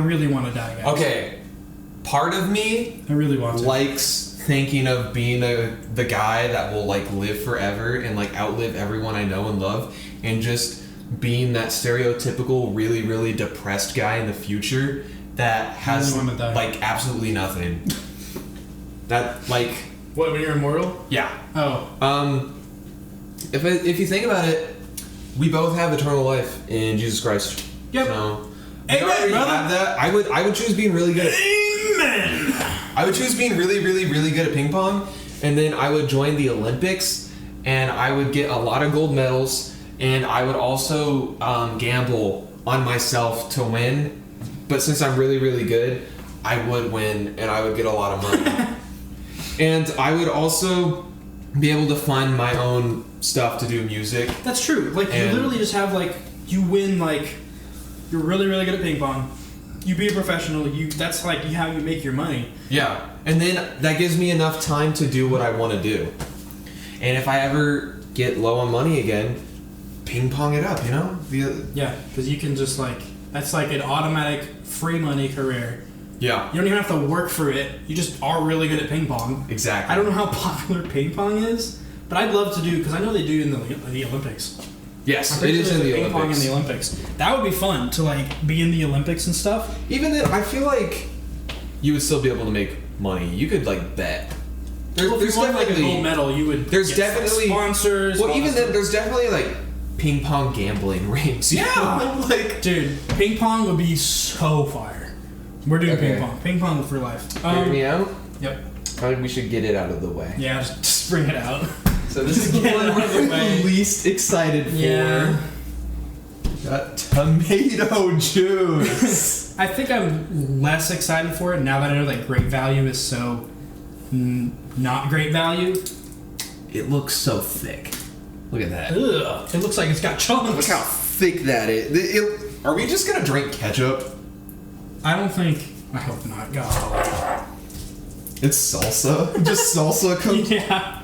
[SPEAKER 2] really want to die, guys.
[SPEAKER 1] Okay, part of me
[SPEAKER 2] I really want to.
[SPEAKER 1] likes thinking of being the guy that will like live forever and like outlive everyone I know and love, and just being that stereotypical really, really depressed guy in the future that has
[SPEAKER 2] wanna die.
[SPEAKER 1] like absolutely nothing. That like
[SPEAKER 2] What, when you're immortal?
[SPEAKER 1] yeah.
[SPEAKER 2] Oh.
[SPEAKER 1] If you think about it, we both have eternal life in Jesus Christ.
[SPEAKER 2] Yep.
[SPEAKER 1] So we
[SPEAKER 2] Amen,
[SPEAKER 1] already
[SPEAKER 2] brother.
[SPEAKER 1] have that. I would choose being really good at
[SPEAKER 2] Amen!
[SPEAKER 1] I would choose being really, really, really good at ping pong, and then I would join the Olympics, and I would get a lot of gold medals, and I would also gamble on myself to win. But since I'm really, really good, I would win, and I would get a lot of money. And I would also be able to fund my own stuff to do music.
[SPEAKER 2] That's true. Like, you
[SPEAKER 1] And-
[SPEAKER 2] literally just have, like, you win, like, you're really, really good at ping pong. You be a professional. That's, like, how you make your money.
[SPEAKER 1] Yeah, and then that gives me enough time to do what I want to do. And if I ever get low on money again, ping pong it up, you know?
[SPEAKER 2] Yeah, because you can just, like, that's, like, an automatic free money career.
[SPEAKER 1] Yeah,
[SPEAKER 2] You don't even have to work for it. You just are really good at ping pong.
[SPEAKER 1] exactly.
[SPEAKER 2] I don't know how popular ping pong is, but I'd love to do, because I know they do it in the Olympics.
[SPEAKER 1] Yes,
[SPEAKER 2] I'm
[SPEAKER 1] it
[SPEAKER 2] pretty
[SPEAKER 1] is
[SPEAKER 2] sure
[SPEAKER 1] in the
[SPEAKER 2] there's ping pong in
[SPEAKER 1] Olympics.
[SPEAKER 2] the Olympics. That would be fun to, like, be in the Olympics and stuff.
[SPEAKER 1] Even then, I feel like you would still be able to make money. You could like bet.
[SPEAKER 2] Well, if
[SPEAKER 1] There's
[SPEAKER 2] you won, like, a
[SPEAKER 1] definitely
[SPEAKER 2] gold medal, you would
[SPEAKER 1] there's
[SPEAKER 2] get, like,
[SPEAKER 1] definitely
[SPEAKER 2] sponsors.
[SPEAKER 1] Well,
[SPEAKER 2] all
[SPEAKER 1] even
[SPEAKER 2] that
[SPEAKER 1] then,
[SPEAKER 2] stuff.
[SPEAKER 1] there's definitely like ping pong gambling rings. you
[SPEAKER 2] Yeah.
[SPEAKER 1] know? Like
[SPEAKER 2] Dude, ping pong would be so fire. We're doing
[SPEAKER 1] Okay.
[SPEAKER 2] ping pong. Ping pong for life.
[SPEAKER 1] hear me out.
[SPEAKER 2] Yep.
[SPEAKER 1] I think we should get it out of the way.
[SPEAKER 2] Yeah, just bring it out.
[SPEAKER 1] So this is the
[SPEAKER 2] Get it
[SPEAKER 1] one.
[SPEAKER 2] out of the
[SPEAKER 1] least excited for.
[SPEAKER 2] Yeah.
[SPEAKER 1] Got tomato juice.
[SPEAKER 2] I think I'm less excited for it now that I know that great value is so not great value.
[SPEAKER 1] It looks so thick. Look at that.
[SPEAKER 2] Ugh. It looks like it's got chunks.
[SPEAKER 1] Look how thick that is. Are we just gonna drink ketchup?
[SPEAKER 2] I don't think. I hope not. God.
[SPEAKER 1] It's salsa. Just salsa comes.
[SPEAKER 2] Yeah.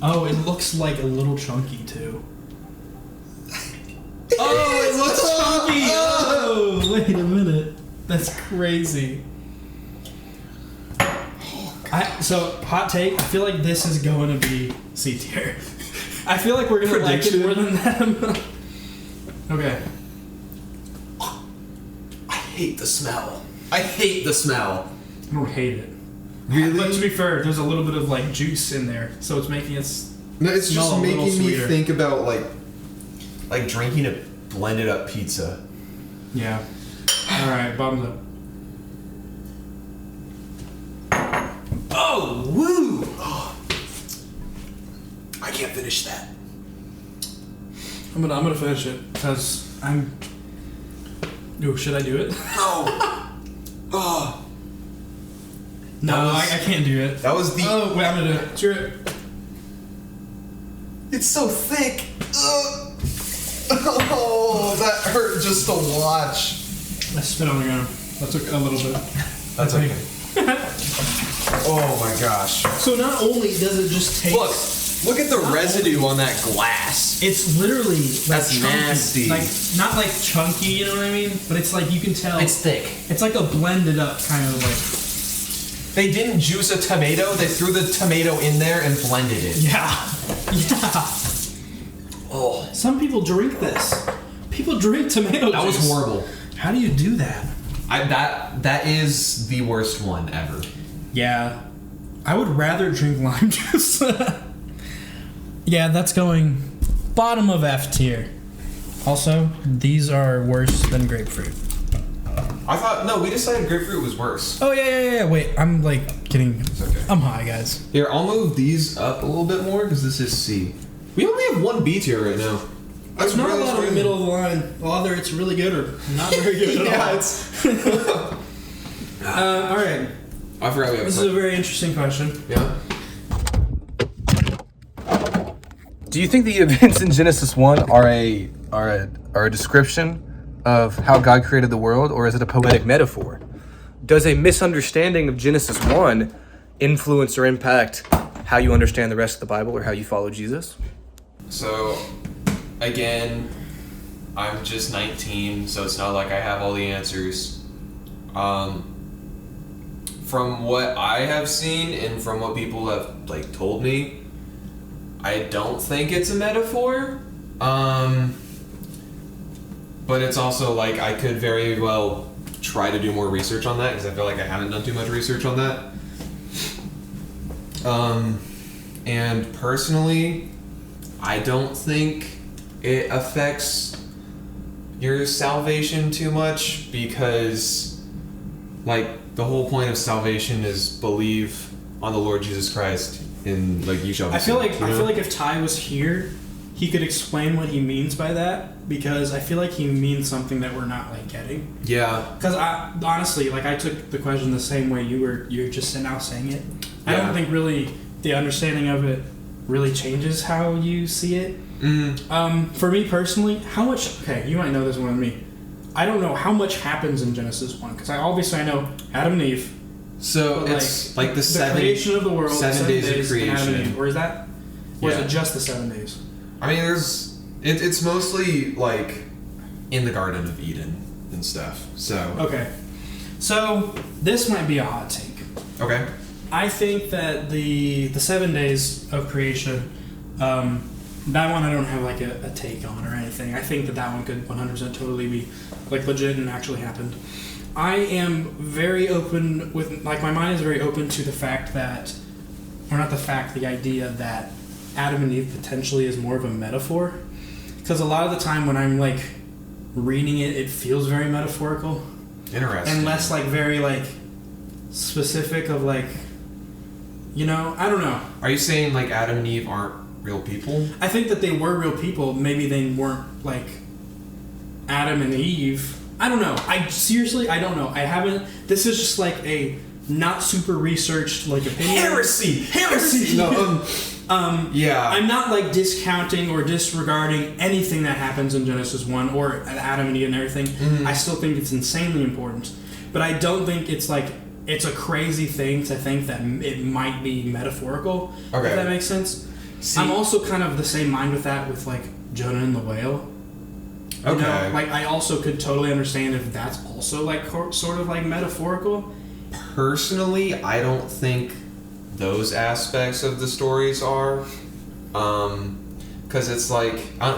[SPEAKER 2] Oh, it looks like a little chunky too. Oh, it looks chunky. Oh, wait a minute. That's crazy. So, hot take. I feel like this is going to be C tier. I feel like we're going to like it more than them. Okay.
[SPEAKER 1] I hate the smell. I hate the smell.
[SPEAKER 2] I don't hate it.
[SPEAKER 1] Really?
[SPEAKER 2] But to be fair, there's a little bit of like juice in there, so it's making it.
[SPEAKER 1] No, it's
[SPEAKER 2] smell
[SPEAKER 1] just
[SPEAKER 2] a
[SPEAKER 1] making
[SPEAKER 2] little
[SPEAKER 1] me
[SPEAKER 2] sweeter.
[SPEAKER 1] think about like drinking a blended up pizza.
[SPEAKER 2] Yeah. All right, bottoms up.
[SPEAKER 1] Oh, woo! Oh. I can't finish that.
[SPEAKER 2] I'm gonna finish it because I'm. Ooh, should I do it?
[SPEAKER 1] No. Oh.
[SPEAKER 2] No, I can't do it.
[SPEAKER 1] That was the.
[SPEAKER 2] Oh wait, I'm gonna do it. Screw it.
[SPEAKER 1] It's so thick. Ugh. Oh, that hurt just to watch.
[SPEAKER 2] I spit on the ground. That took a little bit.
[SPEAKER 1] That's okay. Oh my gosh.
[SPEAKER 2] So not only does it just taste.
[SPEAKER 1] Look at the residue on that glass.
[SPEAKER 2] It's literally like
[SPEAKER 1] That's
[SPEAKER 2] chunky.
[SPEAKER 1] nasty.
[SPEAKER 2] Like not like chunky, you know what I mean? But it's like you can tell.
[SPEAKER 1] It's thick.
[SPEAKER 2] It's like a blended up kind of like.
[SPEAKER 1] They didn't juice a tomato. They threw the tomato in there and blended it.
[SPEAKER 2] Yeah. Yeah.
[SPEAKER 1] Oh,
[SPEAKER 2] Some people drink this. People drink tomato
[SPEAKER 1] that
[SPEAKER 2] juice.
[SPEAKER 1] was horrible.
[SPEAKER 2] How do you do that?
[SPEAKER 1] That is the worst one ever.
[SPEAKER 2] Yeah. I would rather drink lime juice. Yeah, that's going bottom of F tier. Also, these are worse than grapefruit.
[SPEAKER 1] I thought no. We decided grapefruit was worse.
[SPEAKER 2] Oh, yeah. Wait, I'm like getting.
[SPEAKER 1] Okay.
[SPEAKER 2] I'm high, guys.
[SPEAKER 1] Here, I'll move these up a little bit more because this is C. We only have one B tier right now.
[SPEAKER 2] There's not a lot of middle of the line. Well, either it's really good or not very good at all.
[SPEAKER 1] It's.
[SPEAKER 2] All right.
[SPEAKER 1] I forgot we have.
[SPEAKER 2] This is a very interesting question.
[SPEAKER 1] Yeah.
[SPEAKER 3] Do you think the events in Genesis 1 are a description of how God created the world, or is it a poetic metaphor? Does a misunderstanding of Genesis 1 influence or impact how you understand the rest of the Bible or how you follow Jesus?
[SPEAKER 1] So, again, I'm just 19, so it's not like I have all the answers. From what I have seen and from what people have like told me, I don't think it's a metaphor. But it's also like I could very well try to do more research on that because I feel like I haven't done too much research on that. And personally, I don't think it affects your salvation too much because, like, the whole point of salvation is believe on the Lord Jesus Christ and like you shall be
[SPEAKER 2] I feel
[SPEAKER 1] saved,
[SPEAKER 2] like if Ty was here, he could explain what he means by that because I feel like he means something that we're not like getting.
[SPEAKER 1] Yeah.
[SPEAKER 2] Because I honestly, like, I took the question the same way you're just now saying it. I don't think really the understanding of it really changes how you see it. For me personally, how much? Okay, you might know this more than me. I don't know how much happens in Genesis 1 because I know Adam and Eve.
[SPEAKER 1] So it's like the
[SPEAKER 2] creation of the world,
[SPEAKER 1] 7 days of creation.
[SPEAKER 2] Adam and Eve. Or is that? Or is
[SPEAKER 1] Yeah.
[SPEAKER 2] it just the 7 days?
[SPEAKER 1] I mean, it's mostly like in the Garden of Eden and stuff. So
[SPEAKER 2] Okay. So this might be a hot take.
[SPEAKER 1] okay.
[SPEAKER 2] I think that the 7 days of creation, that one I don't have like a take on or anything. I think that one could 100% totally be like legit and actually happened. I am very open with, like, my mind is very open to the fact that, or not the fact, the idea that Adam and Eve potentially is more of a metaphor. Because a lot of the time when I'm like reading it, it feels very metaphorical.
[SPEAKER 1] Interesting.
[SPEAKER 2] And less like very like specific of like, you know, I don't know.
[SPEAKER 1] Are you saying like Adam and Eve aren't real people?
[SPEAKER 2] I think that they were real people. Maybe they weren't like Adam and Eve. I don't know. I don't know. I haven't. This is just like a not super researched like opinion.
[SPEAKER 1] Heresy.
[SPEAKER 2] No.
[SPEAKER 1] Yeah.
[SPEAKER 2] I'm not like discounting or disregarding anything that happens in Genesis 1 or Adam and Eve and everything.
[SPEAKER 1] Mm-hmm.
[SPEAKER 2] I still think it's insanely important, but I don't think it's like it's a crazy thing to think that it might be metaphorical.
[SPEAKER 1] Okay.
[SPEAKER 2] If that makes sense.
[SPEAKER 1] See,
[SPEAKER 2] I'm also kind of the same mind with that with like Jonah and the whale. You
[SPEAKER 1] okay.
[SPEAKER 2] know, like I also could totally understand if that's also like sort of like metaphorical.
[SPEAKER 1] Personally, I don't think those aspects of the stories are, because it's like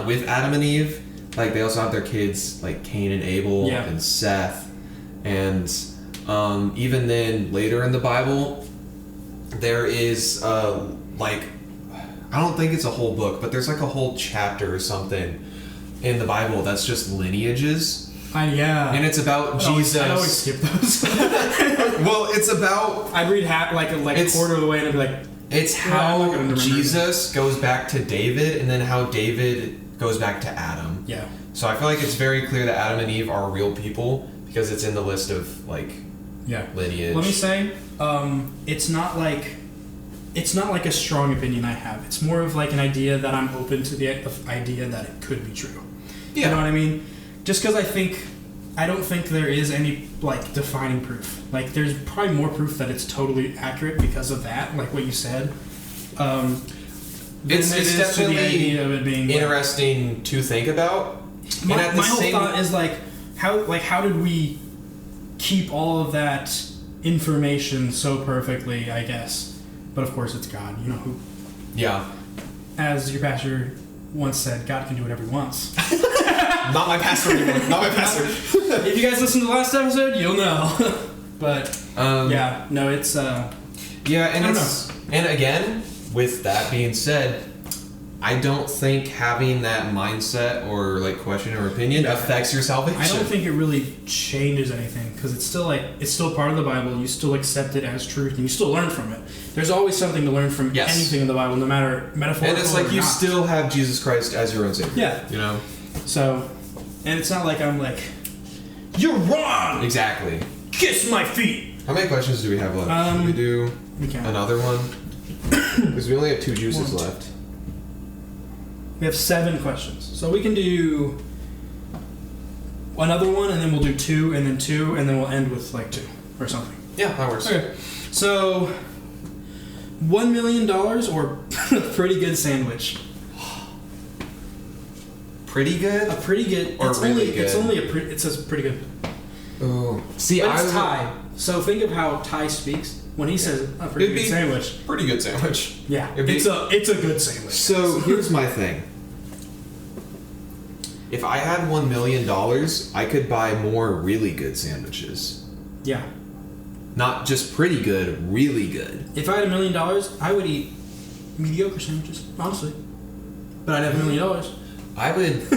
[SPEAKER 1] with Adam and Eve, like they also have their kids like Cain and Abel and Seth, and even then later in the Bible, there is like I don't think it's a whole book, but there's like a whole chapter or something in the Bible that's just lineages.
[SPEAKER 2] Yeah.
[SPEAKER 1] And it's about Jesus.
[SPEAKER 2] I always skip those.
[SPEAKER 1] Well, it's about...
[SPEAKER 2] I'd read like a quarter of the way and I'd be like...
[SPEAKER 1] It's how Jesus goes back to David and then how David goes back to Adam.
[SPEAKER 2] Yeah.
[SPEAKER 1] So I feel like it's very clear that Adam and Eve are real people because it's in the list of, like, lineage.
[SPEAKER 2] Let me say, it's not like a strong opinion I have. It's more of like an idea that I'm open to the idea that it could be true.
[SPEAKER 1] Yeah.
[SPEAKER 2] You know what I mean? Just because I don't think there is any like defining proof. Like there's probably more proof that it's totally accurate because of that, like what you said.
[SPEAKER 1] It's definitely
[SPEAKER 2] the idea of it being
[SPEAKER 1] interesting to think about.
[SPEAKER 2] My whole thought is like how did we keep all of that information so perfectly? I guess, but of course it's God. You know who?
[SPEAKER 1] Yeah.
[SPEAKER 2] As your pastor once said, God can do whatever he wants.
[SPEAKER 1] Not my pastor anymore. Not my pastor.
[SPEAKER 2] If you guys listened to the last episode, you'll know. But it's
[SPEAKER 1] yeah, and again, with that being said, I don't think having that mindset or like question or opinion affects your salvation.
[SPEAKER 2] I don't think it really changes anything because it's still part of the Bible. You still accept it as truth and you still learn from it. There's always something to learn from anything in the Bible, no matter metaphorical.
[SPEAKER 1] And it's like
[SPEAKER 2] or
[SPEAKER 1] you
[SPEAKER 2] not.
[SPEAKER 1] still have Jesus Christ as your own Savior.
[SPEAKER 2] Yeah.
[SPEAKER 1] You know?
[SPEAKER 2] So, and it's not like I'm like, you're wrong!
[SPEAKER 1] Exactly.
[SPEAKER 2] Kiss my feet!
[SPEAKER 1] How many questions do we have left? Should we do another one? Because we only have 2 juices left.
[SPEAKER 2] We have 7 questions. So we can do another one, and then we'll do 2, and then 2, and then we'll end with like 2 or something.
[SPEAKER 1] Yeah, that works.
[SPEAKER 2] Okay. So, $1 million or a pretty good sandwich?
[SPEAKER 1] Pretty good?
[SPEAKER 2] A pretty good.
[SPEAKER 1] Or really good?
[SPEAKER 2] It says pretty good.
[SPEAKER 1] Oh. See,
[SPEAKER 2] but it's Thai. So think of how Thai speaks. When he says a pretty good sandwich.
[SPEAKER 1] Pretty good sandwich.
[SPEAKER 2] Yeah. It's a good sandwich.
[SPEAKER 1] So here's my thing. If I had $1 million, I could buy more really good sandwiches.
[SPEAKER 2] Yeah.
[SPEAKER 1] Not just pretty good, really good.
[SPEAKER 2] If I had $1 million, I would eat mediocre sandwiches, honestly. But I'd have $1 million.
[SPEAKER 1] I would...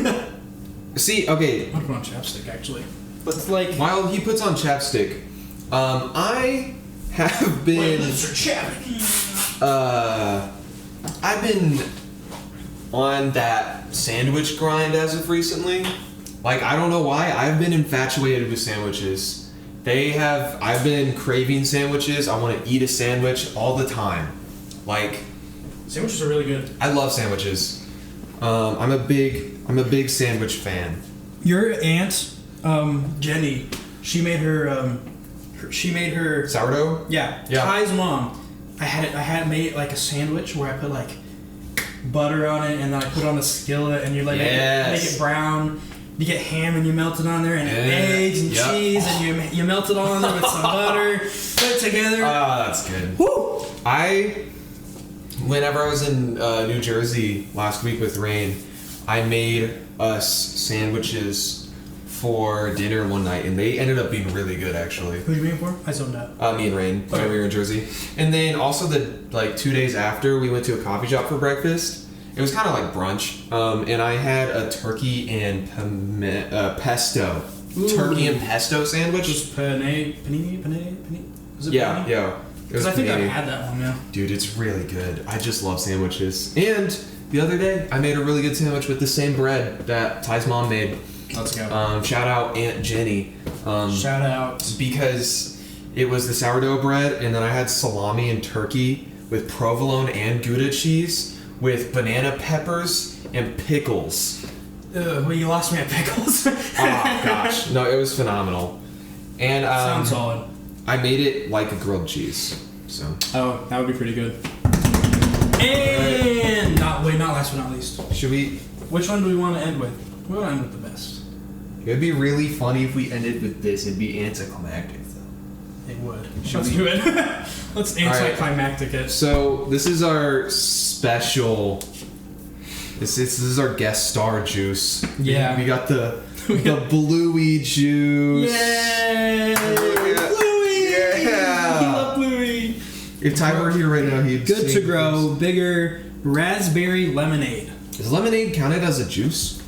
[SPEAKER 1] See, okay.
[SPEAKER 2] I'd put on chapstick, actually. But it's like...
[SPEAKER 1] While he puts on chapstick, I have been... I've been on that sandwich grind as of recently. Like, I don't know why. I've been infatuated with sandwiches. I've been craving sandwiches. I want to eat a sandwich all the time. Like...
[SPEAKER 2] Sandwiches are really good.
[SPEAKER 1] I love sandwiches. I'm a big sandwich fan.
[SPEAKER 2] Your aunt, Jenny, she made her
[SPEAKER 1] sourdough.
[SPEAKER 2] Yeah. Ty's mom. I had made like a sandwich where I put like butter on it and then I put it on the skillet and you like make it brown. You get ham and you melt it on there and eggs and cheese and you melt it all on there with some butter. Put it together.
[SPEAKER 1] Oh, that's good.
[SPEAKER 2] Woo!
[SPEAKER 1] Whenever I was in New Jersey last week with Rain, I made us sandwiches for dinner one night, and they ended up being really good, actually.
[SPEAKER 2] Who are you waiting for? I zoned out.
[SPEAKER 1] Me and Rain, when we were in Jersey. And then also 2 days after, we went to a coffee shop for breakfast. It was kind of like brunch, and I had a turkey and pesto.
[SPEAKER 2] Ooh.
[SPEAKER 1] Turkey and pesto sandwich.
[SPEAKER 2] Just panini? Was it
[SPEAKER 1] yeah,
[SPEAKER 2] panini?
[SPEAKER 1] yeah.
[SPEAKER 2] Because I think I've had that one, yeah.
[SPEAKER 1] Dude, it's really good. I just love sandwiches. And the other day. I made a really good sandwich with the same bread that Ty's mom made.
[SPEAKER 2] Let's go.
[SPEAKER 1] Shout out Aunt Jenny.
[SPEAKER 2] Shout out.
[SPEAKER 1] Because it was the sourdough bread, and then I had salami and turkey with provolone and Gouda cheese with banana peppers and pickles.
[SPEAKER 2] Well, you lost me at pickles.
[SPEAKER 1] Oh gosh, no, it was phenomenal. And
[SPEAKER 2] Sounds solid.
[SPEAKER 1] I made it like a grilled cheese. So.
[SPEAKER 2] Oh, that would be pretty good. And not last but not least.
[SPEAKER 1] Should we?
[SPEAKER 2] Which one do we want to end with? We want to end with the best.
[SPEAKER 1] It'd be really funny if we ended with this. It'd be anticlimactic, though.
[SPEAKER 2] It would.
[SPEAKER 1] Should
[SPEAKER 2] Let's
[SPEAKER 1] we?
[SPEAKER 2] do it. Let's anticlimactic it.
[SPEAKER 1] So this is our special. This is our guest star juice.
[SPEAKER 2] Yeah.
[SPEAKER 1] We got the bluey juice.
[SPEAKER 2] Yay!
[SPEAKER 1] Bluey! Yeah.
[SPEAKER 2] We love Bluey.
[SPEAKER 1] If Ty were here right now, he'd
[SPEAKER 2] Good to
[SPEAKER 1] sing
[SPEAKER 2] grow,
[SPEAKER 1] this.
[SPEAKER 2] bigger raspberry lemonade.
[SPEAKER 1] Is lemonade counted as a juice?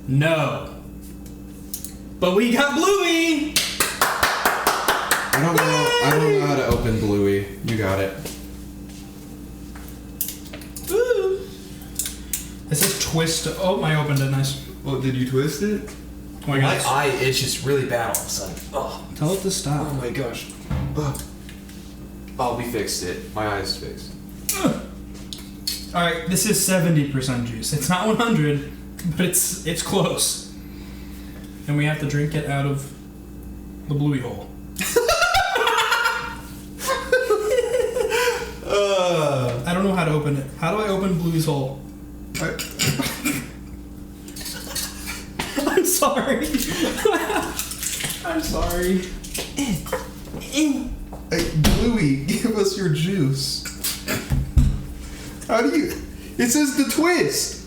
[SPEAKER 2] No. But we got Bluey!
[SPEAKER 1] I don't know how to open bluey. You got it.
[SPEAKER 2] Ooh. It says twist. Oh, I opened it. Nice.
[SPEAKER 1] Well, did you twist it?
[SPEAKER 2] Oh my gosh.
[SPEAKER 1] eye itches really bad all of a sudden. Oh,
[SPEAKER 2] Tell it to stop.
[SPEAKER 1] oh my gosh. Ugh. Oh, we fixed it. My eye's fixed.
[SPEAKER 2] Alright, this is 70% juice. It's not 100, but it's close. And we have to drink it out of the Bluey hole. I don't know how to open it. How do I open Bluey's hole? I'm sorry. I'm sorry.
[SPEAKER 1] Hey, Bluey, give us your juice. How do you... It says the twist.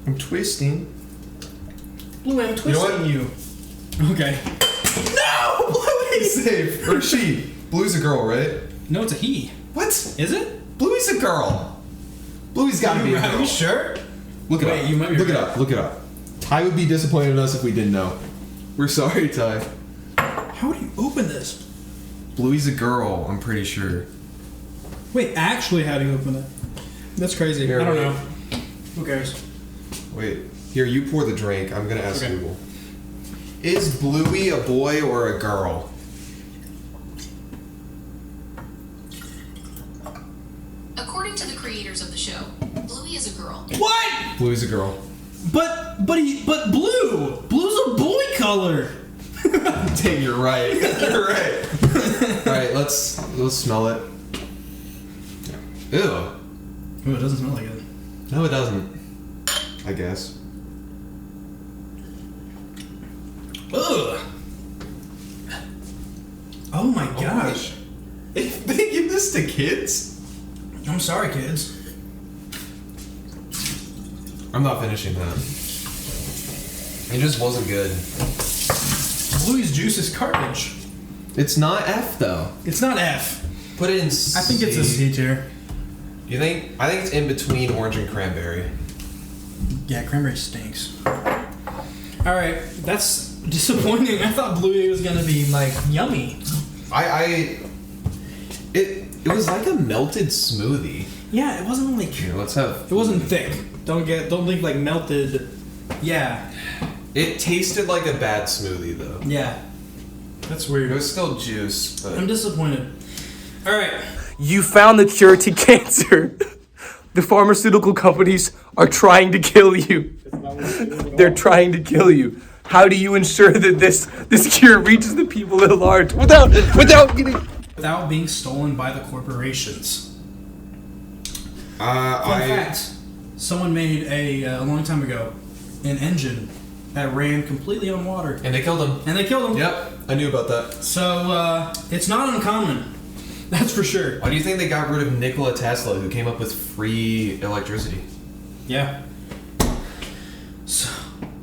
[SPEAKER 1] I'm twisting.
[SPEAKER 2] Bluey, I'm
[SPEAKER 1] You know what?
[SPEAKER 2] twisting you. Okay. No! Bluey!
[SPEAKER 1] Safe. Or she. Bluey's a girl, right?
[SPEAKER 2] No, it's a he.
[SPEAKER 1] What?
[SPEAKER 2] Is it?
[SPEAKER 1] Bluey's a girl. Bluey's gotta be a girl.
[SPEAKER 2] Are you sure?
[SPEAKER 1] Look it
[SPEAKER 2] Wait,
[SPEAKER 1] up.
[SPEAKER 2] you might be
[SPEAKER 1] Look it
[SPEAKER 2] right.
[SPEAKER 1] up. Look it up. Ty would be disappointed in us if we didn't know. We're sorry, Ty.
[SPEAKER 2] How do you open this?
[SPEAKER 1] Bluey's a girl, I'm pretty sure.
[SPEAKER 2] Wait, actually, how do you open it? That's crazy.
[SPEAKER 1] Here,
[SPEAKER 2] I don't
[SPEAKER 1] wait.
[SPEAKER 2] know. Who cares?
[SPEAKER 1] Wait. Here, you pour the drink. I'm gonna ask
[SPEAKER 2] Okay.
[SPEAKER 1] Google. Is Bluey a boy or a girl?
[SPEAKER 6] According to the creators of the show, Bluey is a girl.
[SPEAKER 2] What?
[SPEAKER 1] Bluey's a girl.
[SPEAKER 2] But blue. Blue's a boy color.
[SPEAKER 1] Dang, you're right. You're right. Alright, let's smell it. Ew.
[SPEAKER 2] Oh, it doesn't smell like it.
[SPEAKER 1] No, it doesn't. I guess.
[SPEAKER 2] Ugh. Oh my gosh.
[SPEAKER 1] If they give this to kids?
[SPEAKER 2] I'm sorry, kids.
[SPEAKER 1] I'm not finishing that. It just wasn't good.
[SPEAKER 2] Bluey's juice is garbage.
[SPEAKER 1] It's not F though.
[SPEAKER 2] It's not F.
[SPEAKER 1] Put it in C.
[SPEAKER 2] I think it's a C tier.
[SPEAKER 1] You think? I think it's in between orange and cranberry.
[SPEAKER 2] Yeah, cranberry stinks. Alright, that's disappointing. I thought Bluey was gonna be like yummy.
[SPEAKER 1] It was like a melted smoothie.
[SPEAKER 2] Yeah, it wasn't like
[SPEAKER 1] Here, let's have.
[SPEAKER 2] it wasn't thick. Don't think like melted. Yeah.
[SPEAKER 1] It tasted like a bad smoothie though.
[SPEAKER 2] Yeah. That's
[SPEAKER 1] It
[SPEAKER 2] weird.
[SPEAKER 1] was still juice,
[SPEAKER 2] I'm
[SPEAKER 1] but
[SPEAKER 2] disappointed. Alright.
[SPEAKER 3] You found the cure to cancer. The pharmaceutical companies are trying to kill you. They're trying to kill you. How do you ensure that this cure reaches the people at large without getting...
[SPEAKER 2] Without being stolen by the corporations. Fun
[SPEAKER 1] I
[SPEAKER 2] fact: someone made a long time ago an engine that ran completely on water,
[SPEAKER 1] and they killed him.
[SPEAKER 2] and they killed him.
[SPEAKER 1] Yep, I knew about that.
[SPEAKER 2] So it's not uncommon. That's for sure.
[SPEAKER 1] Why do you think they got rid of Nikola Tesla, who came up with free electricity?
[SPEAKER 2] Yeah. So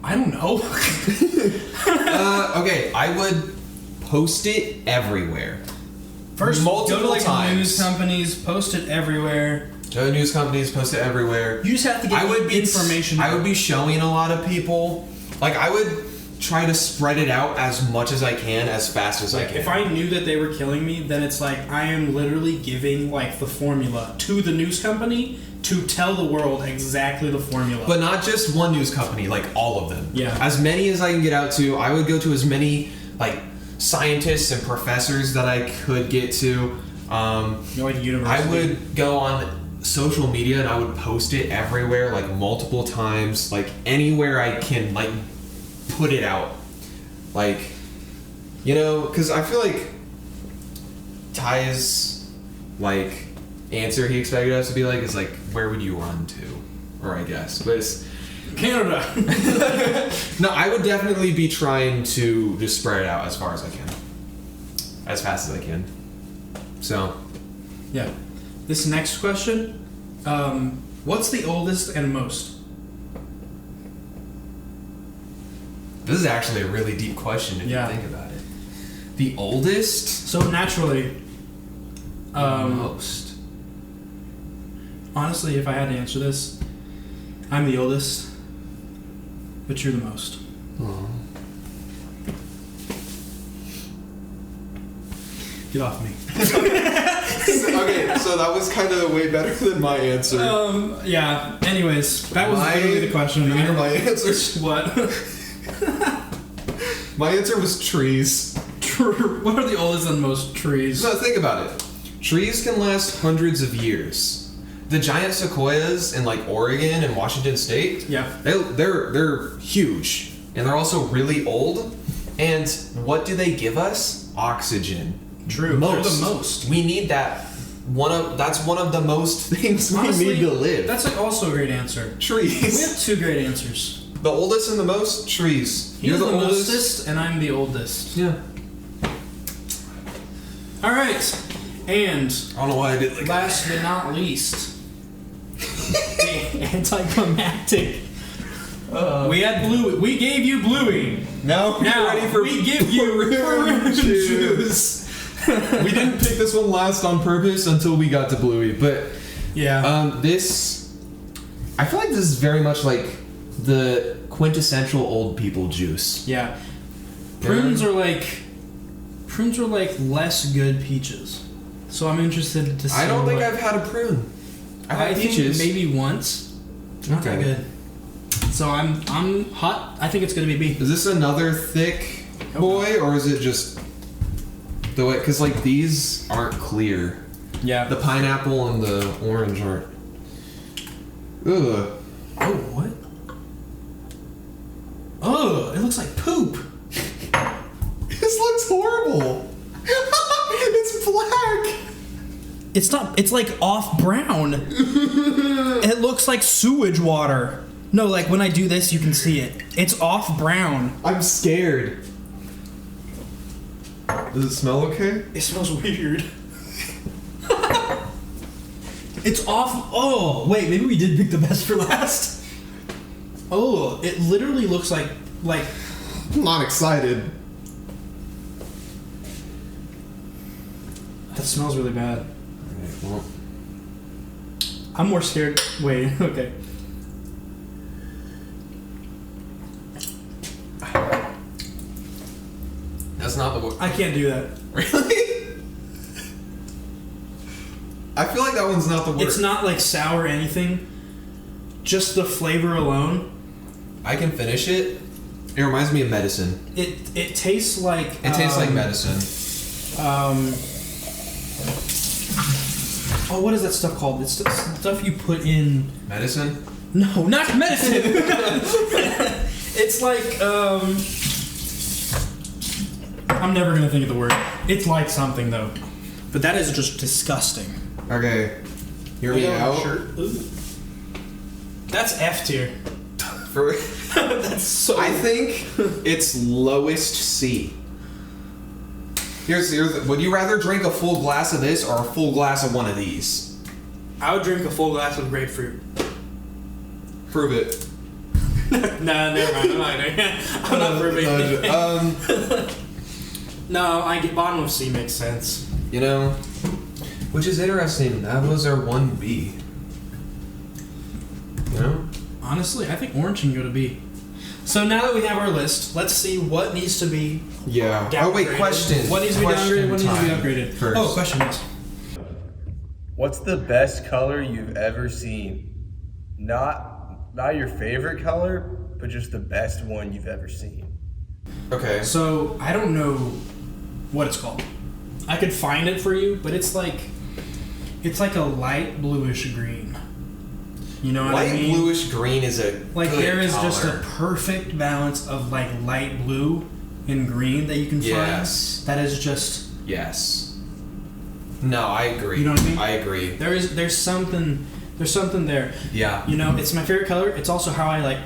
[SPEAKER 2] I don't know.
[SPEAKER 1] Okay, I would post it everywhere.
[SPEAKER 2] First,
[SPEAKER 1] Multiple
[SPEAKER 2] go to like
[SPEAKER 1] times.
[SPEAKER 2] news companies, post it everywhere.
[SPEAKER 1] Go to news companies, post it everywhere.
[SPEAKER 2] You just have to get information.
[SPEAKER 1] I would be showing a lot of people. Like, I would try to spread it out as much as I can, as fast as I
[SPEAKER 2] Like,
[SPEAKER 1] can.
[SPEAKER 2] if I knew that they were killing me, then it's like I am literally giving like the formula to the news company to tell the world exactly the formula.
[SPEAKER 1] But not just one news company, like all of them.
[SPEAKER 2] Yeah.
[SPEAKER 1] As many as I can get out to. I would go to as many like scientists and professors that I could get to.
[SPEAKER 2] Like university.
[SPEAKER 1] I would go on social media and I would post it everywhere, like multiple times, like anywhere I can, like put it out, like, you know, because I feel like Ty's like answer he expected us to be like is like, where would you run to, or I guess, but it's
[SPEAKER 2] Canada.
[SPEAKER 1] no, I would definitely be trying to just spread it out as far as I can, as fast as I can. So,
[SPEAKER 2] Yeah. This next question, what's the oldest and most?
[SPEAKER 1] this is actually a really deep question if
[SPEAKER 2] Yeah.
[SPEAKER 1] you think about it. The oldest,
[SPEAKER 2] So naturally,
[SPEAKER 1] most.
[SPEAKER 2] honestly, if I had to answer this, I'm the oldest, but you're the most. Get off me.
[SPEAKER 1] Okay, so that was kind of way better than my answer.
[SPEAKER 2] Yeah. Anyways, that was literally the question.
[SPEAKER 1] Or my answer.
[SPEAKER 2] What?
[SPEAKER 1] My answer was trees.
[SPEAKER 2] What are the oldest and most trees?
[SPEAKER 1] So think about it. Trees can last hundreds of years. The giant sequoias in like Oregon and Washington State,
[SPEAKER 2] Yeah.
[SPEAKER 1] they're huge, and they're also really old. And what do they give us? Oxygen.
[SPEAKER 2] True. They're the most.
[SPEAKER 1] We need that. That's one of the most things
[SPEAKER 2] Honestly,
[SPEAKER 1] we need to live.
[SPEAKER 2] That's like also a great answer. We
[SPEAKER 1] Trees.
[SPEAKER 2] have two great answers.
[SPEAKER 1] The oldest and the most? Trees.
[SPEAKER 2] You're
[SPEAKER 1] You're
[SPEAKER 2] the mostest, and I'm the oldest.
[SPEAKER 1] Yeah.
[SPEAKER 2] All right, and
[SPEAKER 1] I don't know why I did like
[SPEAKER 2] last but not least, the anticlimactic. We had Bluey. We gave you Bluey.
[SPEAKER 1] Now,
[SPEAKER 2] Now
[SPEAKER 1] ready for
[SPEAKER 2] we give you orange juice.
[SPEAKER 1] We didn't pick this one last on purpose until we got to Bluey, but
[SPEAKER 2] Yeah.
[SPEAKER 1] this, I feel like this is very much like the quintessential old people juice.
[SPEAKER 2] Yeah. Prunes are like less good peaches. So I'm interested to see.
[SPEAKER 1] I don't think
[SPEAKER 2] what-
[SPEAKER 1] I've had a prune. I've
[SPEAKER 2] I
[SPEAKER 1] had
[SPEAKER 2] think
[SPEAKER 1] peaches.
[SPEAKER 2] maybe once. Not that
[SPEAKER 1] Okay.
[SPEAKER 2] good. So I'm hot. I think it's gonna be B.
[SPEAKER 1] Is this another thick boy, or is it just the way? Because like these aren't clear.
[SPEAKER 2] Yeah.
[SPEAKER 1] The pineapple and the orange aren't. Ugh.
[SPEAKER 2] Oh, what? Oh, it looks like poop.
[SPEAKER 1] This looks horrible. It's black.
[SPEAKER 2] It's not. It's like off brown. It looks like sewage water. No, like when I do this, you can see it. It's off brown.
[SPEAKER 1] I'm scared. Does it smell okay?
[SPEAKER 2] It smells weird. It's off. Oh, wait. Maybe we did pick the best for last. Oh, it literally looks like.
[SPEAKER 1] I'm not excited.
[SPEAKER 2] That smells really bad.
[SPEAKER 1] Alright, well.
[SPEAKER 2] I'm more scared. Wait. Okay.
[SPEAKER 1] That's not the word.
[SPEAKER 2] I can't do that.
[SPEAKER 1] Really? I feel like that one's not the word.
[SPEAKER 2] It's not like sour or anything. Just the flavor alone.
[SPEAKER 1] I can finish it. It reminds me of medicine.
[SPEAKER 2] It tastes like.
[SPEAKER 1] It tastes like medicine.
[SPEAKER 2] Oh, what is that stuff called? It's the stuff you put in.
[SPEAKER 1] Medicine?
[SPEAKER 2] No, not medicine. It's like I'm never gonna think of the word. It's like something though, but that is just disgusting.
[SPEAKER 1] Okay. Hear me out.
[SPEAKER 2] That's F tier.
[SPEAKER 1] For,
[SPEAKER 2] That's so.
[SPEAKER 1] I think it's lowest C. Here's would you rather drink a full glass of this or a full glass of one of these?
[SPEAKER 2] I would drink a full glass of grapefruit.
[SPEAKER 1] Prove it.
[SPEAKER 2] Nah, never mind. I'm not proving it. No, I get bottom of C makes sense.
[SPEAKER 1] You know, which is interesting. That was our 1B. You know?
[SPEAKER 2] Honestly, I think orange can go to B. So now that we have our list, let's see what needs to be
[SPEAKER 1] Yeah.
[SPEAKER 2] downgraded.
[SPEAKER 1] Oh wait, question.
[SPEAKER 2] What needs to be
[SPEAKER 1] Question
[SPEAKER 2] downgraded? What needs to be
[SPEAKER 1] time
[SPEAKER 2] upgraded?
[SPEAKER 1] First.
[SPEAKER 2] Oh, question is.
[SPEAKER 3] What's the best color you've ever seen? Not your favorite color, but just the best one you've ever seen.
[SPEAKER 1] Okay.
[SPEAKER 2] So I don't know what it's called. I could find it for you, but it's like a light bluish green. You know what I
[SPEAKER 1] Light
[SPEAKER 2] mean?
[SPEAKER 1] bluish green is a
[SPEAKER 2] Like
[SPEAKER 1] good
[SPEAKER 2] there is
[SPEAKER 1] color.
[SPEAKER 2] just a perfect balance of like light blue and green that you can
[SPEAKER 1] Yes.
[SPEAKER 2] find. That is just
[SPEAKER 1] Yes. No, I agree.
[SPEAKER 2] You know what I mean?
[SPEAKER 1] I agree.
[SPEAKER 2] there's something there.
[SPEAKER 1] Yeah.
[SPEAKER 2] You know, it's my favorite color. It's also how I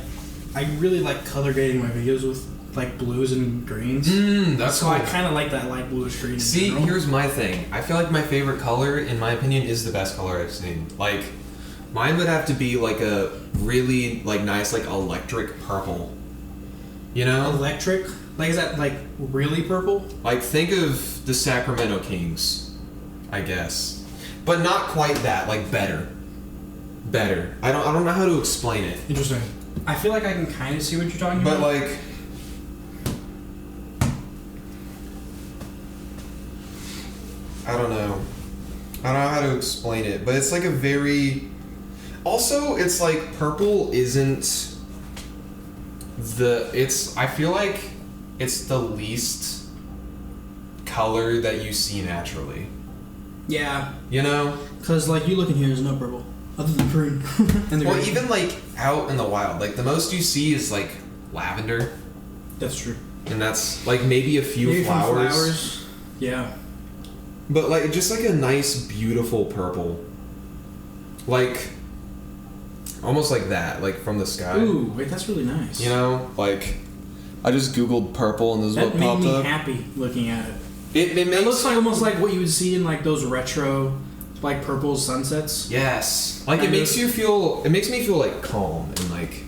[SPEAKER 2] really like color grading my videos with like blues and greens.
[SPEAKER 1] That's
[SPEAKER 2] So
[SPEAKER 1] cool.
[SPEAKER 2] I kind of like that light bluish green. in
[SPEAKER 1] See,
[SPEAKER 2] general.
[SPEAKER 1] here's my thing. I feel like my favorite color, in my opinion, is the best color I've seen. Like, mine would have to be like a really like nice like electric purple. You know?
[SPEAKER 2] Electric. Like is that like really purple?
[SPEAKER 1] Like think of the Sacramento Kings, I guess, but not quite that. Like better. I don't know how to explain it.
[SPEAKER 2] Interesting. I feel like I can kind of see what you're talking
[SPEAKER 1] But
[SPEAKER 2] about.
[SPEAKER 1] like, I don't know how to explain it. But it's like a very. Also, it's like purple isn't the. It's. I feel like it's the least color that you see naturally.
[SPEAKER 2] Yeah,
[SPEAKER 1] You know.
[SPEAKER 2] because like you look in here, there's no purple other than green. And the
[SPEAKER 1] Well,
[SPEAKER 2] green.
[SPEAKER 1] even like out in the wild, like the most you see is like lavender,
[SPEAKER 2] That's true.
[SPEAKER 1] and that's like maybe a few
[SPEAKER 2] Maybe from
[SPEAKER 1] flowers.
[SPEAKER 2] Yeah.
[SPEAKER 1] But like just like a nice, beautiful purple, like almost like that, like from the sky.
[SPEAKER 2] Ooh, wait, that's really nice.
[SPEAKER 1] You know, like I just googled purple and this is
[SPEAKER 2] that
[SPEAKER 1] what
[SPEAKER 2] made
[SPEAKER 1] popped
[SPEAKER 2] me
[SPEAKER 1] up.
[SPEAKER 2] happy looking at it.
[SPEAKER 1] It
[SPEAKER 2] It
[SPEAKER 1] makes
[SPEAKER 2] looks like almost like what you would see in like those retro, like purple sunsets.
[SPEAKER 1] yes, like it
[SPEAKER 2] Kind
[SPEAKER 1] makes
[SPEAKER 2] of.
[SPEAKER 1] you feel. It makes me feel like calm and like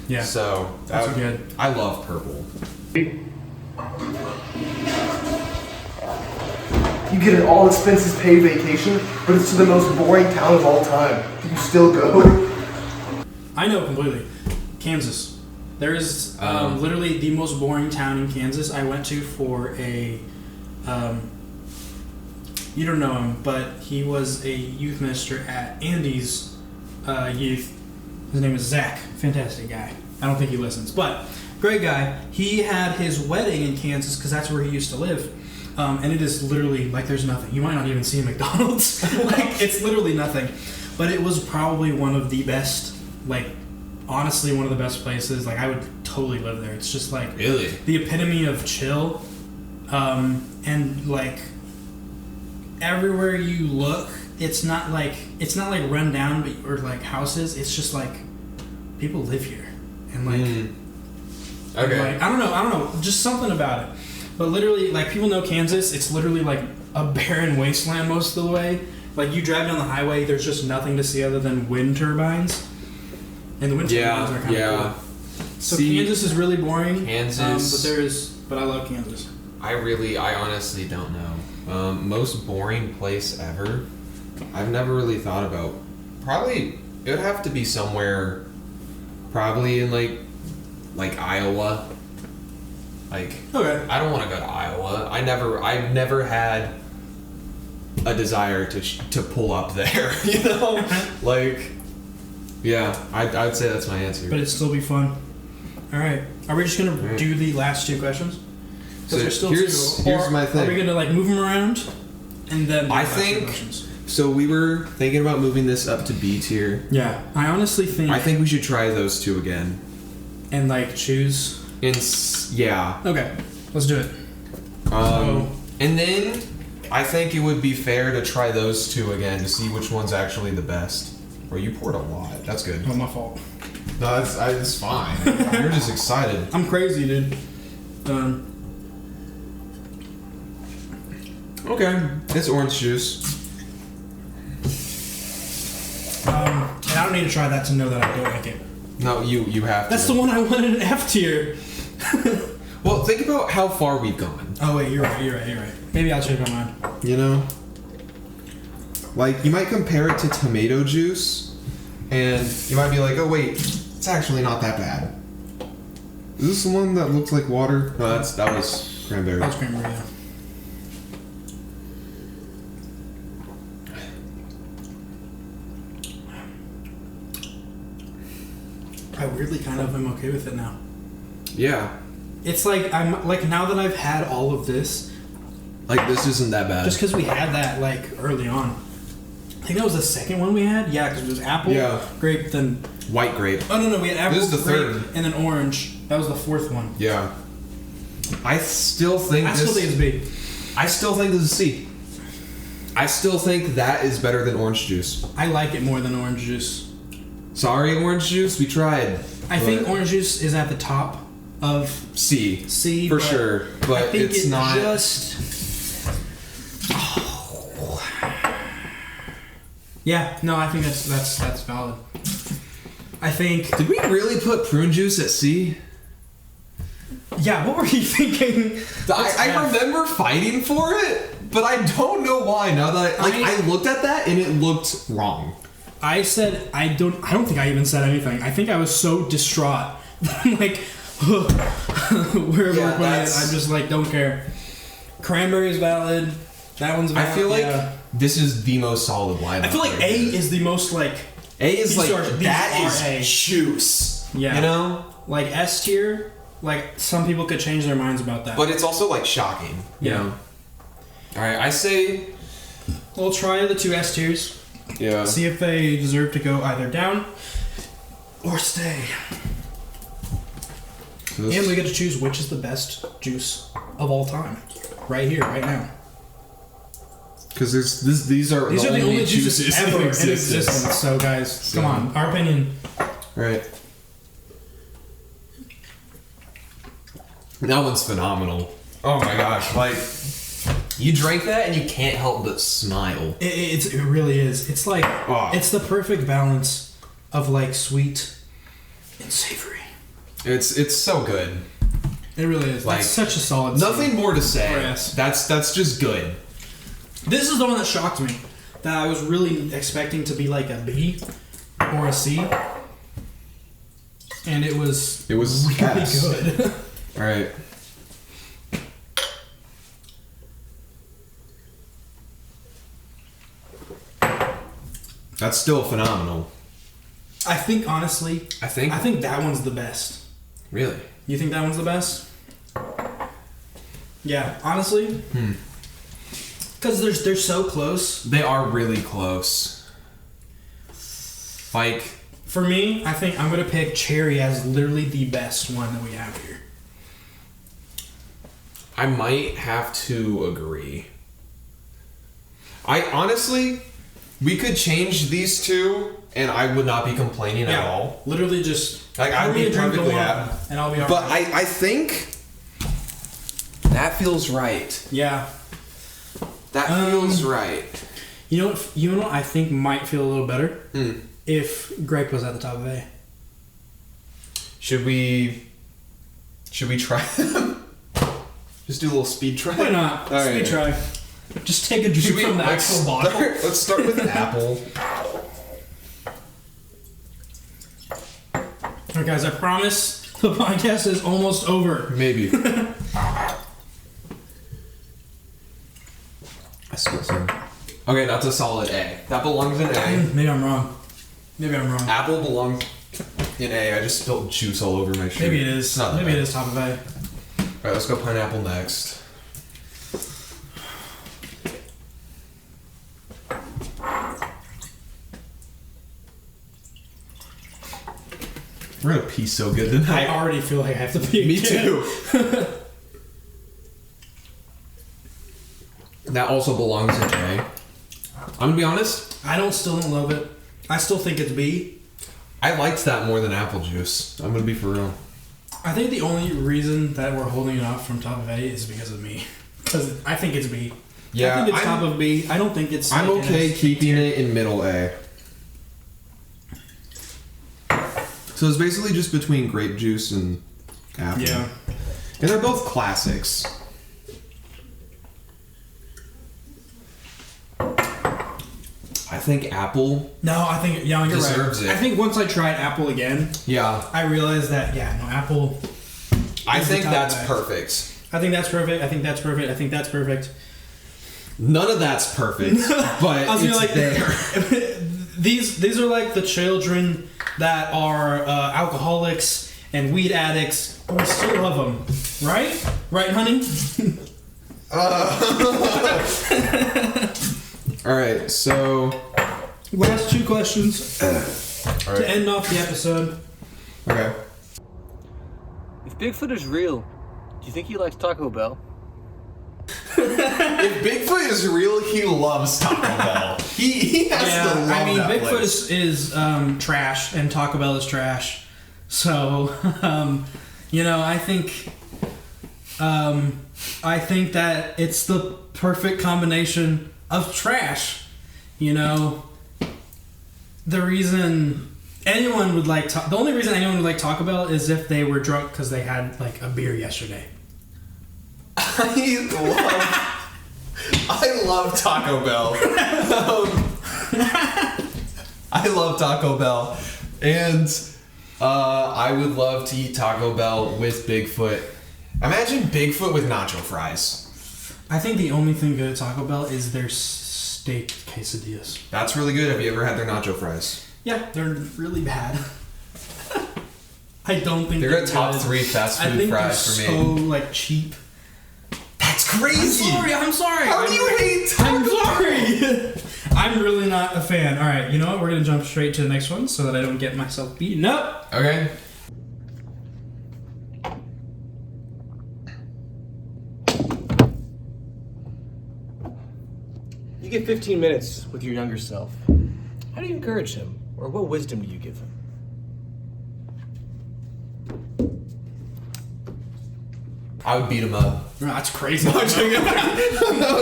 [SPEAKER 2] Yeah.
[SPEAKER 1] so.
[SPEAKER 2] That's good.
[SPEAKER 1] I love purple.
[SPEAKER 7] You get an all expenses paid vacation, but it's to the most boring town of all time. Do you still go?
[SPEAKER 2] I know completely. Kansas. There is literally the most boring town in Kansas. I went to for a. You don't know him, but he was a youth minister at Andy's youth. His name is Zach. Fantastic guy. I don't think he listens, but great guy. He had his wedding in Kansas because that's where he used to live. And it is literally like there's nothing. You might not even see a McDonald's. Like it's literally nothing. But it was probably one of the best, like honestly one of the best places. Like I would totally live there. It's just like
[SPEAKER 1] Really?
[SPEAKER 2] the epitome of chill. And like everywhere you look, it's not like run down but, or like houses. It's just like people live here. And like
[SPEAKER 1] Okay.
[SPEAKER 2] like, I don't know, just something about it. But literally, like, people know Kansas, it's literally like a barren wasteland most of the way. Like, you drive down the highway, there's just nothing to see other than wind turbines. And the wind turbines are kind of cool. So
[SPEAKER 1] See,
[SPEAKER 2] Kansas is really boring.
[SPEAKER 1] Kansas-
[SPEAKER 2] but I love Kansas.
[SPEAKER 1] I honestly don't know. Most boring place ever. I've never really thought about. Probably it would have to be somewhere. Probably in like Iowa. Like
[SPEAKER 2] Okay.
[SPEAKER 1] I don't want to go to Iowa. I've never had a desire to pull up there. You know, like yeah. I'd say that's my answer.
[SPEAKER 2] But it'd still be fun. All right. Are we just gonna do the last two questions?
[SPEAKER 1] So
[SPEAKER 2] there's still
[SPEAKER 1] here's
[SPEAKER 2] two. Or
[SPEAKER 1] my thing.
[SPEAKER 2] Are we gonna like move them around, and then do
[SPEAKER 1] I
[SPEAKER 2] the last two
[SPEAKER 1] think
[SPEAKER 2] questions?
[SPEAKER 1] so. We were thinking about moving this up to B tier.
[SPEAKER 2] Yeah. I honestly think.
[SPEAKER 1] I think we should try those two again.
[SPEAKER 2] And like choose.
[SPEAKER 1] Yeah.
[SPEAKER 2] Okay. Let's do it.
[SPEAKER 1] And then I think it would be fair to try those two again to see which one's actually the best. Or you poured a lot. That's good.
[SPEAKER 2] Not my fault.
[SPEAKER 1] No, it's fine. You're just excited.
[SPEAKER 2] I'm crazy, dude.
[SPEAKER 1] Okay. It's orange juice.
[SPEAKER 2] And I don't need to try that to know that I don't like it.
[SPEAKER 1] No, you have to.
[SPEAKER 2] That's the one I wanted an F tier.
[SPEAKER 1] Well, think about how far we've gone.
[SPEAKER 2] Oh wait, you're right. Maybe I'll change my mind.
[SPEAKER 1] You know? Like, you might compare it to tomato juice, and you might be like, oh wait, it's actually not that bad. Is this the one that looks like water? No, that was cranberry.
[SPEAKER 2] That's cranberry, yeah. I weirdly kind of am okay with it now.
[SPEAKER 1] Yeah.
[SPEAKER 2] It's like I'm like now that I've had all of this,
[SPEAKER 1] Like this isn't that bad.
[SPEAKER 2] just because we had that like early on. I think that was the second one we had. Yeah, because it was apple, grape, then
[SPEAKER 1] White grape.
[SPEAKER 2] oh no, we had apple,
[SPEAKER 1] This is the
[SPEAKER 2] grape,
[SPEAKER 1] third.
[SPEAKER 2] and then orange. That was the fourth one.
[SPEAKER 1] Yeah. I still think
[SPEAKER 2] I still think it's B.
[SPEAKER 1] I still think this is C. I still think that is better than orange juice.
[SPEAKER 2] I like it more than orange juice.
[SPEAKER 1] Sorry, orange juice. We tried.
[SPEAKER 2] I think orange juice is at the top of
[SPEAKER 1] C.
[SPEAKER 2] C
[SPEAKER 1] For
[SPEAKER 2] but
[SPEAKER 1] sure.
[SPEAKER 2] I
[SPEAKER 1] But
[SPEAKER 2] think
[SPEAKER 1] it's
[SPEAKER 2] it
[SPEAKER 1] not.
[SPEAKER 2] Just yeah, no, I think that's valid. I think.
[SPEAKER 1] Did we really put prune juice at C?
[SPEAKER 2] Yeah, what were you thinking?
[SPEAKER 1] I remember fighting for it, but I don't know why. Now that I looked at that and it looked wrong.
[SPEAKER 2] I said I don't think I even said anything. I think I was so distraught that I'm like wherever we're putting it, I'm just like don't care. Cranberry is valid. That one's valid.
[SPEAKER 1] I feel like this is the most solid line.
[SPEAKER 2] I feel like A is the most like
[SPEAKER 1] A is
[SPEAKER 2] these
[SPEAKER 1] like
[SPEAKER 2] are- these
[SPEAKER 1] that
[SPEAKER 2] are
[SPEAKER 1] is
[SPEAKER 2] A.
[SPEAKER 1] juice.
[SPEAKER 2] Yeah.
[SPEAKER 1] You know?
[SPEAKER 2] like S tier. Like some people could change their minds about that.
[SPEAKER 1] But it's also like shocking. You
[SPEAKER 2] Yeah.
[SPEAKER 1] know? Alright, I say
[SPEAKER 2] We'll try the two S tiers.
[SPEAKER 1] yeah.
[SPEAKER 2] See if they deserve to go either down or stay.
[SPEAKER 1] This-
[SPEAKER 2] And we get to choose which is the best juice of all time. Right here, right now.
[SPEAKER 1] Because these are
[SPEAKER 2] These are the only juices
[SPEAKER 1] juices
[SPEAKER 2] ever in
[SPEAKER 1] existence.
[SPEAKER 2] existence. So guys, come on. Our opinion.
[SPEAKER 1] Right. That one's phenomenal. Oh my gosh, like you drank that and you can't help but smile.
[SPEAKER 2] It really is. It's like
[SPEAKER 1] Oh.
[SPEAKER 2] it's the perfect balance of like sweet and savory.
[SPEAKER 1] It's so good.
[SPEAKER 2] It really is.
[SPEAKER 1] Like,
[SPEAKER 2] That's such a solid.
[SPEAKER 1] Nothing more to say.
[SPEAKER 2] Or S.
[SPEAKER 1] That's just good.
[SPEAKER 2] This is the one that shocked me. That I was really expecting to be like a B or a C. And it was really
[SPEAKER 1] S.
[SPEAKER 2] good.
[SPEAKER 1] All right. That's still phenomenal.
[SPEAKER 2] I think honestly,
[SPEAKER 1] I think
[SPEAKER 2] that one's the best.
[SPEAKER 1] really.
[SPEAKER 2] You think that one's the best? Yeah, honestly. Because they're so close.
[SPEAKER 1] They are really close. Like
[SPEAKER 2] For me, I think I'm gonna pick cherry as literally the best one that we have here.
[SPEAKER 1] I might have to agree. I honestly, we could change these two, and I would not be complaining at all.
[SPEAKER 2] Literally just
[SPEAKER 1] Like, I'd
[SPEAKER 2] pour me
[SPEAKER 1] be
[SPEAKER 2] a drink
[SPEAKER 1] perfectly
[SPEAKER 2] along,
[SPEAKER 1] happy.
[SPEAKER 2] and I'll be alright.
[SPEAKER 1] But I think that feels right.
[SPEAKER 2] Yeah.
[SPEAKER 1] That feels right.
[SPEAKER 2] You know what I think might feel a little better? If grape was at the top of A.
[SPEAKER 1] Should we try them? Just do a little speed try.
[SPEAKER 2] Why not?
[SPEAKER 1] All
[SPEAKER 2] Speed
[SPEAKER 1] right.
[SPEAKER 2] try. Just take a drink from the actual bottle.
[SPEAKER 1] Let's start with an apple.
[SPEAKER 2] Alright guys, I promise the podcast is almost over.
[SPEAKER 1] Maybe. I spilled some. Okay, that's a solid A. That belongs in A.
[SPEAKER 2] Maybe I'm wrong.
[SPEAKER 1] Apple belongs in A. I just spilled juice all over my shirt.
[SPEAKER 2] Maybe it is.
[SPEAKER 1] It's not that
[SPEAKER 2] Maybe it
[SPEAKER 1] bad.
[SPEAKER 2] is top of A.
[SPEAKER 1] Alright, let's go pineapple next. We're gonna pee so good tonight.
[SPEAKER 2] I already feel like I have to pee.
[SPEAKER 1] Me
[SPEAKER 2] again.
[SPEAKER 1] too. That also belongs in A. I'm gonna be honest.
[SPEAKER 2] I still don't love it. I still think it's B.
[SPEAKER 1] I liked that more than apple juice. I'm gonna be for real.
[SPEAKER 2] I think the only reason that we're holding it off from top of A is because of me. Because I think it's B.
[SPEAKER 1] Yeah,
[SPEAKER 2] I think it's
[SPEAKER 1] I'm-
[SPEAKER 2] top of B. I don't think it's.
[SPEAKER 1] I'm
[SPEAKER 2] like,
[SPEAKER 1] okay
[SPEAKER 2] in a-
[SPEAKER 1] keeping it in middle A. So it's basically just between grape juice and apple.
[SPEAKER 2] Yeah.
[SPEAKER 1] And they're both classics. I think apple.
[SPEAKER 2] No, I think you're
[SPEAKER 1] Deserves
[SPEAKER 2] right.
[SPEAKER 1] it.
[SPEAKER 2] I think once I tried apple again,
[SPEAKER 1] Yeah.
[SPEAKER 2] I realized that apple.
[SPEAKER 1] I
[SPEAKER 2] Is the
[SPEAKER 1] think
[SPEAKER 2] top
[SPEAKER 1] that's
[SPEAKER 2] bag.
[SPEAKER 1] perfect.
[SPEAKER 2] I think that's perfect. I think that's perfect. I think that's perfect.
[SPEAKER 1] None of that's perfect, but
[SPEAKER 2] I was
[SPEAKER 1] it's
[SPEAKER 2] gonna, like,
[SPEAKER 1] there.
[SPEAKER 2] These are like the children that are alcoholics and weed addicts, but we still love them, right? Right, honey?
[SPEAKER 1] All right, so
[SPEAKER 2] Last 2 questions
[SPEAKER 1] all right.
[SPEAKER 2] to end off the episode.
[SPEAKER 1] Okay.
[SPEAKER 3] If Bigfoot is real, do you think he likes Taco Bell?
[SPEAKER 1] If Bigfoot is real, he loves Taco Bell. He has to love
[SPEAKER 2] I mean,
[SPEAKER 1] that
[SPEAKER 2] Bigfoot
[SPEAKER 1] place.
[SPEAKER 2] is trash, and Taco Bell is trash. So, I think that it's the perfect combination of trash. The reason anyone would like the only reason anyone would like Taco Bell is if they were drunk because they had like a beer yesterday.
[SPEAKER 1] I love Taco Bell. I love Taco Bell, and I would love to eat Taco Bell with Bigfoot. Imagine Bigfoot with nacho fries.
[SPEAKER 2] I think the only thing good at Taco Bell is their steak quesadillas.
[SPEAKER 1] That's really good. Have you ever had their nacho fries?
[SPEAKER 2] Yeah, they're really bad. I don't think
[SPEAKER 1] They're a top
[SPEAKER 2] good.
[SPEAKER 1] 3 fast
[SPEAKER 2] I
[SPEAKER 1] food
[SPEAKER 2] think
[SPEAKER 1] fries
[SPEAKER 2] they're
[SPEAKER 1] for me.
[SPEAKER 2] so like cheap.
[SPEAKER 1] That's crazy.
[SPEAKER 2] I'm sorry.
[SPEAKER 1] How do you hate Taco
[SPEAKER 2] I'm sorry. I'm really not a fan. All right, you know what? We're gonna jump straight to the next one so that I don't get myself beaten up.
[SPEAKER 1] Okay.
[SPEAKER 3] You get 15 minutes with your younger self. How do you encourage him? Or what wisdom do you give him?
[SPEAKER 1] I would beat him up.
[SPEAKER 2] That's crazy.
[SPEAKER 1] No,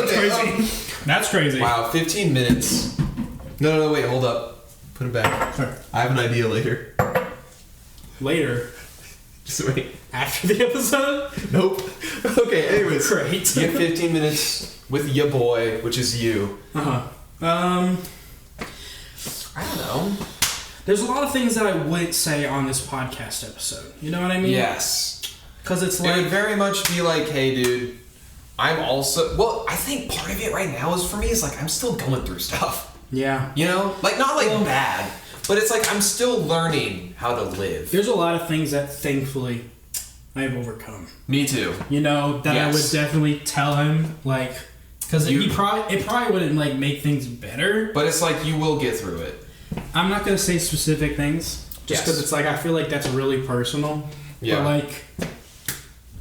[SPEAKER 2] crazy. That's crazy.
[SPEAKER 1] Wow, 15 minutes. No, wait, hold up. Put it back.
[SPEAKER 2] Sorry.
[SPEAKER 1] I have an idea later.
[SPEAKER 2] Later,
[SPEAKER 1] Just wait.
[SPEAKER 2] after the episode.
[SPEAKER 1] Nope. Okay, anyways.
[SPEAKER 2] Great.
[SPEAKER 1] You get 15 minutes with your boy, which is you.
[SPEAKER 2] I
[SPEAKER 1] I don't know.
[SPEAKER 2] There's a lot of things that I wouldn't say on this podcast episode. You know what I mean?
[SPEAKER 1] Yes.
[SPEAKER 2] Because it's
[SPEAKER 1] It would
[SPEAKER 2] like,
[SPEAKER 1] very much be like, hey, dude, I'm also... Well, I think part of it right now is for me is like I'm still going through stuff.
[SPEAKER 2] yeah.
[SPEAKER 1] You know? Like, not like bad, but it's like I'm still learning how to live.
[SPEAKER 2] There's a lot of things that thankfully I've overcome.
[SPEAKER 1] Me too.
[SPEAKER 2] That I
[SPEAKER 1] Yes.
[SPEAKER 2] would definitely tell him, like, because it probably wouldn't like make things better.
[SPEAKER 1] But it's like you will get through it.
[SPEAKER 2] I'm not gonna say specific things, just because
[SPEAKER 1] Yes.
[SPEAKER 2] it's like I feel like that's really personal.
[SPEAKER 1] Yeah.
[SPEAKER 2] But like,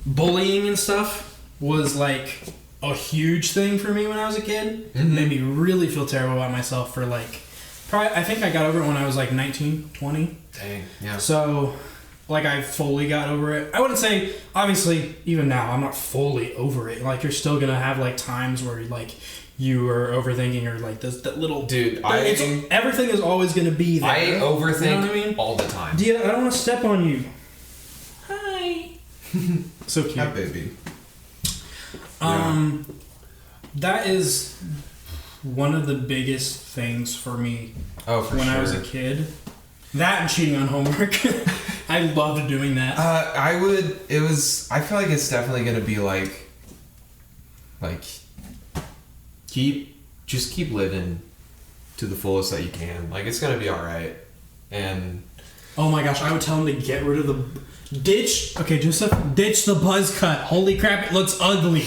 [SPEAKER 2] bullying and stuff was like a huge thing for me when I was a kid. It made me really feel terrible about myself for like, probably I think I got over it when I was like 19, 20.
[SPEAKER 1] Dang. Yeah.
[SPEAKER 2] So, like, I fully got over it. I wouldn't say, obviously, even now, I'm not fully over it. Like, you're still gonna have, like, times where, like, you are overthinking or, like, that little...
[SPEAKER 1] Dude,
[SPEAKER 2] everything is always gonna be there.
[SPEAKER 1] I overthink
[SPEAKER 2] You know what I mean?
[SPEAKER 1] all the time.
[SPEAKER 2] I don't want to step on you. Hi. So cute.
[SPEAKER 1] Yeah, baby.
[SPEAKER 2] That is one of the biggest things for me
[SPEAKER 1] Oh, for
[SPEAKER 2] when
[SPEAKER 1] sure.
[SPEAKER 2] I was a kid. That and cheating on homework. I loved doing that.
[SPEAKER 1] I feel like it's definitely gonna be like, just keep living to the fullest that you can. Like, it's gonna be alright. And
[SPEAKER 2] Oh my gosh, I would tell him to get rid of the... Ditch the buzz cut. Holy crap, it looks ugly.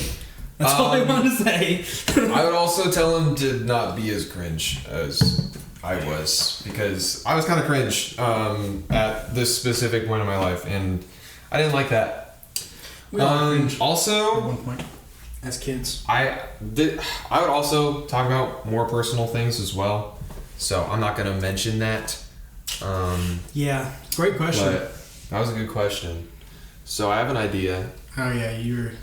[SPEAKER 2] That's all I want to say.
[SPEAKER 1] I would also tell him to not be as cringe as I was, because I was kind of cringe at this specific point in my life, and I didn't like that.
[SPEAKER 2] We all cringe at
[SPEAKER 1] Also,
[SPEAKER 2] one point, as kids.
[SPEAKER 1] I would also talk about more personal things as well, so I'm not going to mention that.
[SPEAKER 2] Yeah, great question.
[SPEAKER 1] But that was a good question. So I have an idea.
[SPEAKER 2] Oh yeah, you're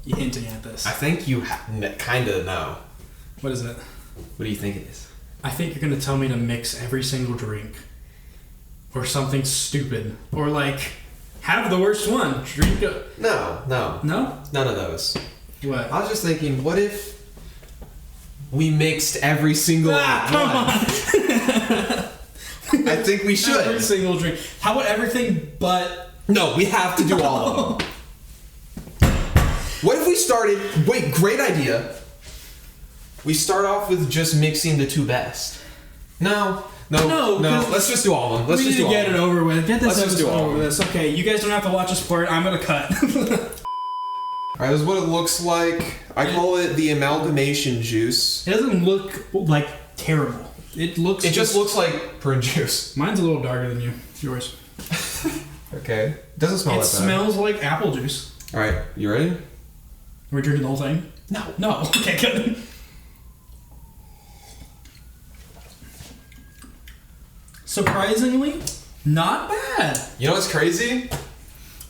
[SPEAKER 2] hinting at this.
[SPEAKER 1] I think you kind of know.
[SPEAKER 2] What is it?
[SPEAKER 1] What do you think it is?
[SPEAKER 2] I think you're gonna tell me to mix every single drink, or something stupid, or like have the worst one. Drink a...
[SPEAKER 1] No,
[SPEAKER 2] No?
[SPEAKER 1] none of those.
[SPEAKER 2] What?
[SPEAKER 1] I was just thinking, what if we mixed every single one? I think we should.
[SPEAKER 2] Every single drink. How about everything but...
[SPEAKER 1] No, we have to do all of them. What if we started... Wait, great idea. We start off with just mixing the two best. No, No.
[SPEAKER 2] 'cause
[SPEAKER 1] Let's just do all of them. Let's
[SPEAKER 2] we
[SPEAKER 1] just
[SPEAKER 2] need
[SPEAKER 1] do
[SPEAKER 2] to
[SPEAKER 1] all
[SPEAKER 2] get
[SPEAKER 1] of
[SPEAKER 2] it
[SPEAKER 1] them.
[SPEAKER 2] over with. Get this
[SPEAKER 1] Let's just do
[SPEAKER 2] episode
[SPEAKER 1] all
[SPEAKER 2] over
[SPEAKER 1] of
[SPEAKER 2] with. Okay, you guys don't have to watch this part. I'm gonna cut.
[SPEAKER 1] Alright, this is what it looks like. I call it the amalgamation juice.
[SPEAKER 2] It doesn't look like terrible. It looks.
[SPEAKER 1] It just looks like prune juice.
[SPEAKER 2] Mine's a little darker than yours.
[SPEAKER 1] Okay. It doesn't smell
[SPEAKER 2] It
[SPEAKER 1] that bad.
[SPEAKER 2] smells like apple juice.
[SPEAKER 1] Alright, you ready?
[SPEAKER 2] Are we drinking the whole thing? No. Okay, good. Surprisingly, not bad.
[SPEAKER 1] You know what's crazy?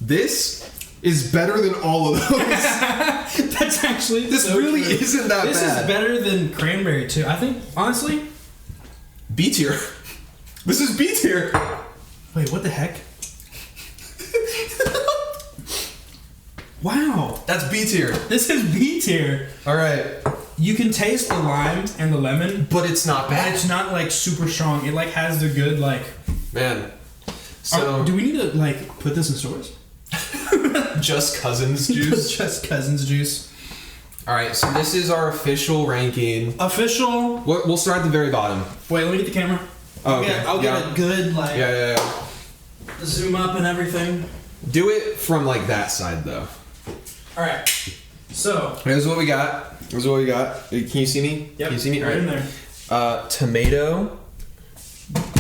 [SPEAKER 1] This is better than all of those.
[SPEAKER 2] That's actually
[SPEAKER 1] This
[SPEAKER 2] so
[SPEAKER 1] really
[SPEAKER 2] true.
[SPEAKER 1] isn't that
[SPEAKER 2] This
[SPEAKER 1] bad.
[SPEAKER 2] is better than cranberry too. I think honestly.
[SPEAKER 1] B tier. This is B tier.
[SPEAKER 2] Wait, what the heck? Wow,
[SPEAKER 1] That's B tier.
[SPEAKER 2] this is B tier.
[SPEAKER 1] Alright.
[SPEAKER 2] You can taste the lime and the lemon,
[SPEAKER 1] But it's not
[SPEAKER 2] but
[SPEAKER 1] bad.
[SPEAKER 2] it's not like super strong. It like has the good like.
[SPEAKER 1] Man. So,
[SPEAKER 2] do we need to like put this in stores?
[SPEAKER 1] just cousins juice.
[SPEAKER 2] Just Cousins juice.
[SPEAKER 1] Alright, so this is our official ranking.
[SPEAKER 2] Official.
[SPEAKER 1] We'll start at the very bottom.
[SPEAKER 2] Wait, let me get the camera.
[SPEAKER 1] Oh, okay.
[SPEAKER 2] I'll get a good like
[SPEAKER 1] Yeah.
[SPEAKER 2] zoom up and everything.
[SPEAKER 1] Do it from like that side though.
[SPEAKER 2] All right. So.
[SPEAKER 1] Here's what we got. Can you see me?
[SPEAKER 2] Yep.
[SPEAKER 1] Can you see me?
[SPEAKER 2] Right in
[SPEAKER 1] Alright.
[SPEAKER 2] there.
[SPEAKER 1] Tomato.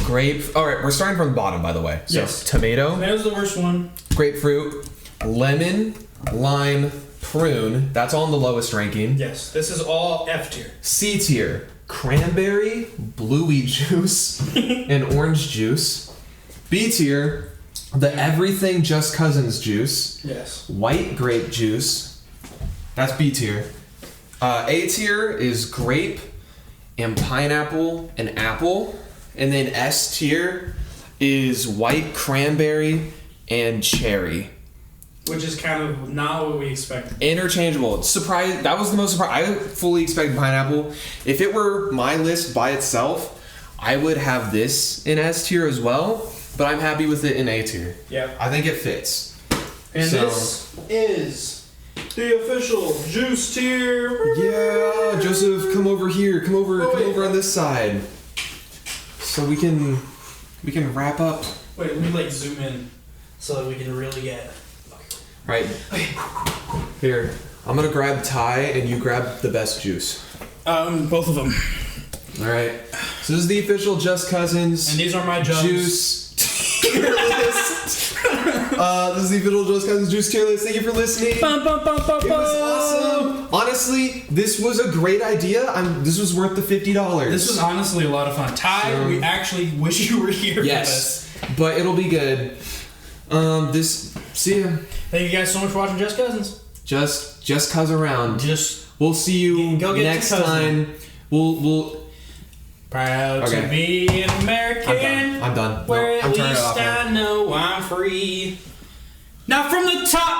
[SPEAKER 1] Grape. Alright, we're starting from the bottom by the way. So
[SPEAKER 2] Yes.
[SPEAKER 1] tomato,
[SPEAKER 2] That was the worst one.
[SPEAKER 1] grapefruit, lemon, lime, prune. That's all in the lowest ranking.
[SPEAKER 2] Yes. This is all F tier.
[SPEAKER 1] C tier. Cranberry, bluey juice, and orange juice. B tier. The everything just cousins juice.
[SPEAKER 2] Yes.
[SPEAKER 1] White grape juice. That's B tier. A tier is grape and pineapple and apple. And then S tier is white cranberry and cherry.
[SPEAKER 2] Which is kind of not what we expected.
[SPEAKER 1] Interchangeable. Surprise. That was the most surprise. I fully expected pineapple. If it were my list by itself, I would have this in S tier as well. But I'm happy with it in A tier.
[SPEAKER 2] Yeah.
[SPEAKER 1] I think it fits.
[SPEAKER 2] And
[SPEAKER 1] So-
[SPEAKER 2] this is the official juice tier.
[SPEAKER 1] Yeah, Joseph, come over here. Come over
[SPEAKER 2] wait.
[SPEAKER 1] on this side. So we can wrap up.
[SPEAKER 2] Wait, let me like zoom in so that we can really get.
[SPEAKER 1] Right. Here. I'm gonna grab Thai and you grab the best juice.
[SPEAKER 2] Both of them.
[SPEAKER 1] Alright. So this is the official Just Cousins
[SPEAKER 2] And these are my jugs.
[SPEAKER 1] juice tier list. This is the official Just Cousins juice tier list. Thank you for listening. It was awesome. Honestly, this was a great idea. This was worth the $50.
[SPEAKER 2] This was honestly a lot of fun. Ty,
[SPEAKER 1] So-
[SPEAKER 2] we actually wish you were here
[SPEAKER 1] yes, but it'll be good. See ya.
[SPEAKER 2] Thank you guys so much for watching Just Cousins.
[SPEAKER 1] Just cuz around.
[SPEAKER 2] Just
[SPEAKER 1] We'll see you
[SPEAKER 2] Go get
[SPEAKER 1] next
[SPEAKER 2] your cousin.
[SPEAKER 1] time. We'll.
[SPEAKER 2] proud
[SPEAKER 1] Okay.
[SPEAKER 2] to be an American.
[SPEAKER 1] I'm done.
[SPEAKER 2] Where
[SPEAKER 1] No,
[SPEAKER 2] at
[SPEAKER 1] I'm turning it
[SPEAKER 2] least
[SPEAKER 1] off now.
[SPEAKER 2] I know I'm free. Now from the top.